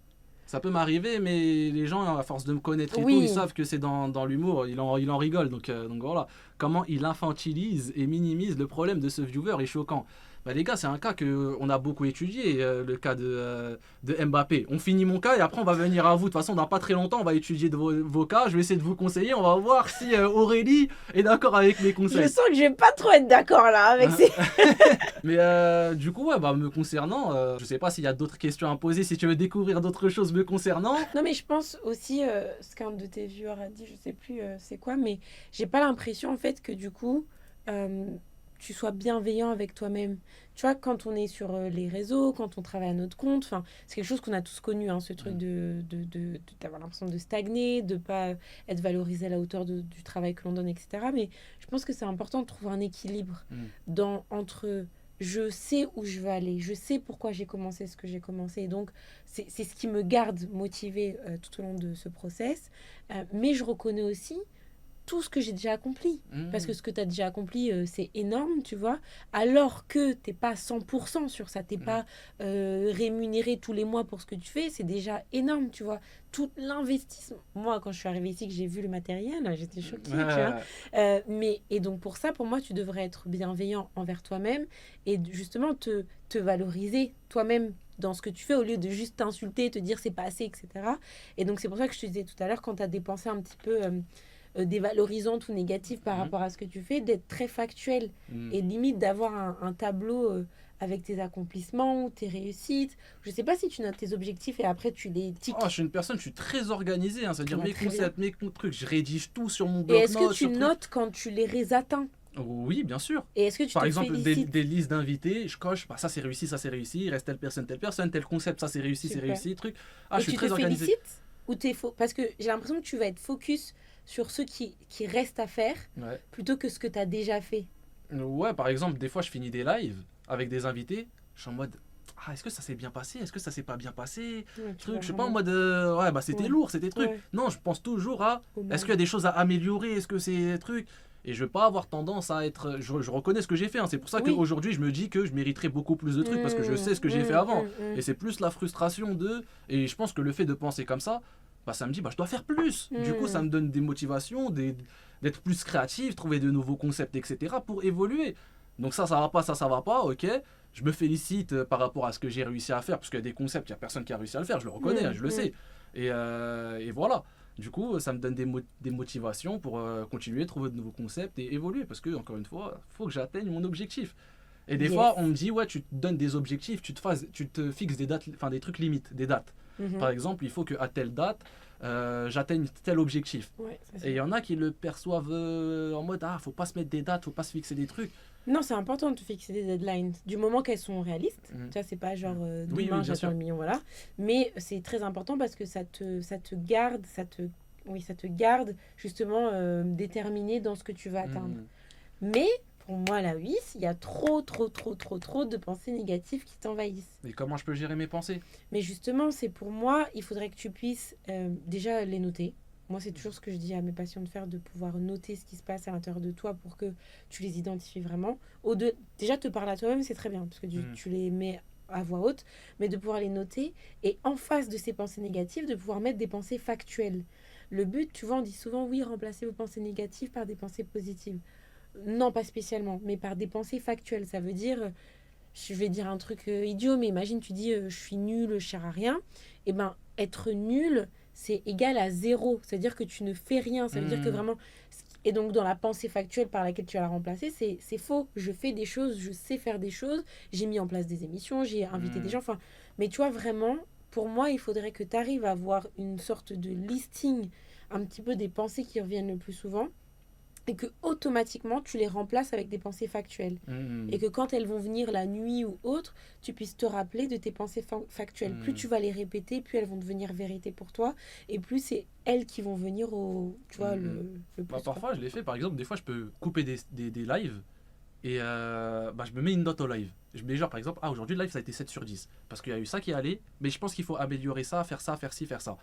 Ça peut m'arriver, mais les gens, à force de me connaître et tout, ils savent que c'est dans l'humour, il en rigole. Donc voilà, comment il infantilise et minimise le problème de ce viewer est choquant. Bah, les gars, c'est un cas qu'on a beaucoup étudié, le cas de Mbappé. On finit mon cas et après on va venir à vous. De toute façon, dans pas très longtemps, on va étudier vos cas. Je vais essayer de vous conseiller. On va voir si Aurélie est d'accord avec mes conseils.
Je sens que je vais pas trop être d'accord là avec ces...
Mais du coup, ouais, bah, me concernant, je sais pas s'il y a d'autres questions à poser, si tu veux découvrir d'autres choses me concernant.
Non, mais je pense aussi, ce qu'un de tes viewers a dit, je sais plus c'est quoi, mais j'ai pas l'impression en fait que du coup, tu sois bienveillant avec toi-même. Tu vois, quand on est sur les réseaux, quand on travaille à notre compte, c'est quelque chose qu'on a tous connu, hein, ce truc d'avoir l'impression de stagner, de pas être valorisé à la hauteur du travail que l'on donne, etc. Mais je pense que c'est important de trouver un équilibre entre je sais où je veux aller, je sais pourquoi j'ai commencé ce que j'ai commencé. Et donc, c'est ce qui me garde motivée tout au long de ce process. Mais je reconnais aussi tout ce que j'ai déjà accompli. Parce que ce que tu as déjà accompli, c'est énorme, tu vois. Alors que tu n'es pas 100% sur ça, tu n'es pas rémunéré tous les mois pour ce que tu fais, c'est déjà énorme, tu vois. Tout l'investissement. Moi, quand je suis arrivée ici, que j'ai vu le matériel, j'étais choquée, tu vois. Et donc, pour ça, pour moi, tu devrais être bienveillant envers toi-même et justement te valoriser toi-même dans ce que tu fais au lieu de juste t'insulter, te dire c'est pas assez, etc. Et donc, c'est pour ça que je te disais tout à l'heure, quand tu as des pensées un petit peu dévalorisantes ou négatives par rapport à ce que tu fais, d'être très factuel et limite d'avoir un tableau avec tes accomplissements ou tes réussites. Je sais pas si tu notes tes objectifs et après tu les tiques.
Je suis une personne, je suis très organisée, hein, c'est-à-dire mes concepts, mes trucs, je rédige tout sur mon
Et
bloc-notes.
est-ce que tu notes quand tu les atteins?
Oui, bien sûr.
Et est-ce que tu
Par
te
exemple,
félicites?
des listes d'invités, je coche, bah, ça c'est réussi, il reste telle personne, tel concept, ça c'est réussi, truc.
Et
je suis
tu
très
te
organisé.
félicites ou t'es faux? Parce que j'ai l'impression que tu vas être focus sur ce qui reste à faire plutôt que ce que tu as déjà fait.
Ouais, par exemple, des fois je finis des lives avec des invités, je suis en mode est-ce que ça s'est bien passé? Est-ce que ça s'est pas bien passé? Je sais pas, en mode c'était lourd, c'était truc. Non, je pense toujours à est-ce qu'il y a des choses à améliorer? Est-ce que c'est truc? Et je veux pas avoir tendance à être. Je reconnais ce que j'ai fait, hein. C'est pour ça qu'aujourd'hui je me dis que je mériterais beaucoup plus de trucs parce que je sais ce que j'ai fait avant. Et c'est plus la frustration de. Et je pense que le fait de penser comme ça, ça me dit je dois faire plus. Du coup, ça me donne des motivations, d'être plus créatif, trouver de nouveaux concepts, etc. pour évoluer. Donc ça va pas, ça va pas, ok. Je me félicite par rapport à ce que j'ai réussi à faire, parce qu'il y a des concepts, il n'y a personne qui a réussi à le faire, je le reconnais, hein, je le sais. Et voilà. Du coup, ça me donne des motivations pour continuer, trouver de nouveaux concepts et évoluer, parce que, encore une fois, il faut que j'atteigne mon objectif. Et des fois, on me dit, tu te donnes des objectifs, tu te fixes des dates, enfin des trucs limites, des dates. Par exemple, il faut qu'à telle date, j'atteigne tel objectif. Et il y en a qui le perçoivent en mode, faut pas se mettre des dates, faut pas se fixer des trucs.
Non, c'est important de te fixer des deadlines du moment qu'elles sont réalistes. Ça, c'est pas genre demain j'attends le million, voilà. Mais c'est très important parce que ça te garde, ça te garde justement déterminé dans ce que tu vas atteindre. Mais pour moi, la WIS, il y a trop de pensées négatives qui t'envahissent.
Et comment je peux gérer mes pensées?
Mais justement, c'est pour moi, il faudrait que tu puisses déjà les noter. Moi, c'est toujours ce que je dis à mes patients de faire, de pouvoir noter ce qui se passe à l'intérieur de toi pour que tu les identifies vraiment. Déjà, te parler à toi-même, c'est très bien, parce que tu les mets à voix haute, mais de pouvoir les noter et en face de ces pensées négatives, de pouvoir mettre des pensées factuelles. Le but, tu vois, on dit souvent, oui, remplacez vos pensées négatives par des pensées positives. Non, pas spécialement, mais par des pensées factuelles. Ça veut dire, je vais dire un truc idiot, mais imagine, tu dis, je suis nul, je sers à rien. Eh ben, être nul, c'est égal à 0. C'est-à-dire que tu ne fais rien. Ça veut dire que vraiment... Et donc, dans la pensée factuelle par laquelle tu vas la remplacer, c'est faux. Je fais des choses, je sais faire des choses. J'ai mis en place des émissions, j'ai invité des gens. Mais tu vois, vraiment, pour moi, il faudrait que tu arrives à avoir une sorte de listing un petit peu des pensées qui reviennent le plus souvent. Et que automatiquement tu les remplaces avec des pensées factuelles. Et que quand elles vont venir la nuit ou autre, tu puisses te rappeler de tes pensées factuelles. Plus tu vas les répéter, plus elles vont devenir vérité pour toi, et plus c'est elles qui vont venir au, tu vois, le plus.
Parfois, je l'ai fait. Par exemple, des fois, je peux couper des lives Et bah, je me mets une note au live. Je mets genre par exemple, ah aujourd'hui le live ça a été 7 sur 10. Parce qu'il y a eu ça qui est allé, mais je pense qu'il faut améliorer ça, faire ci, faire ça.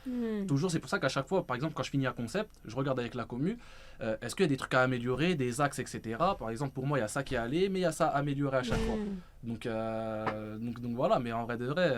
Toujours, c'est pour ça qu'à chaque fois, par exemple, quand je finis un concept, je regarde avec la commu, est-ce qu'il y a des trucs à améliorer, des axes, etc. Par exemple, pour moi, il y a ça qui est allé, mais il y a ça à améliorer à chaque fois. Donc voilà, mais en vrai de vrai,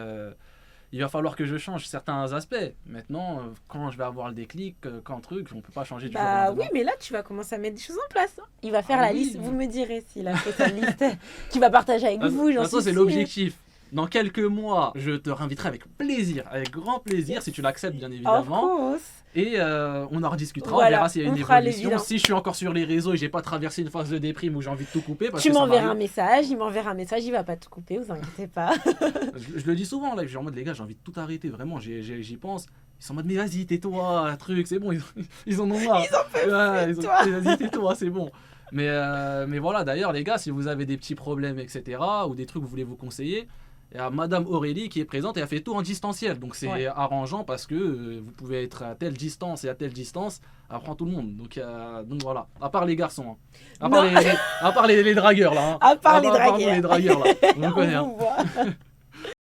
il va falloir que je change certains aspects. Maintenant, quand je vais avoir le déclic, quand truc, on peut pas changer du jour au
Bah oui,
lendemain.
mais là, tu vas commencer à mettre des choses en place, hein. Il va faire
Ah
la
oui,
liste. Vous me direz s'il a fait sa liste qu'il va partager avec vous, j'en
ça
suis
c'est
sûre.
l'objectif. Dans quelques mois, je te réinviterai avec plaisir, avec grand plaisir, si tu l'acceptes bien
Of
évidemment.
course.
Et on en rediscutera, on
Voilà,
verra s'il y a
on
une
fera les
évolution.
bilans.
Si je suis encore sur les réseaux et j'ai pas traversé une phase de déprime où j'ai envie de tout couper, parce
Tu
que ça
m'enverras un
m'arrive.
message, il m'enverra un message, il va pas tout couper, vous inquiétez pas.
Je le dis souvent en live, je suis en mode les gars, j'ai envie de tout arrêter, vraiment, j'y pense. Ils sont en mode mais vas-y, tais-toi, truc, c'est bon, ils en ont marre.
Ils ont fait
Ouais,
toi.
vas-y, tais-toi, c'est bon. Mais voilà, d'ailleurs, les gars, si vous avez des petits problèmes, etc., ou des trucs que vous voulez vous conseiller, il y a Madame Aurélie qui est présente et elle fait tout en distanciel. Donc c'est
Ouais.
arrangeant parce que vous pouvez être à telle distance et à telle distance, apprend tout le monde. Donc voilà, à part les garçons, hein. À part,
Non.
à part les dragueurs là. Hein.
À part les
À part
dragueurs.
les dragueurs là. On me
On
connaît. Hein.
vous voit.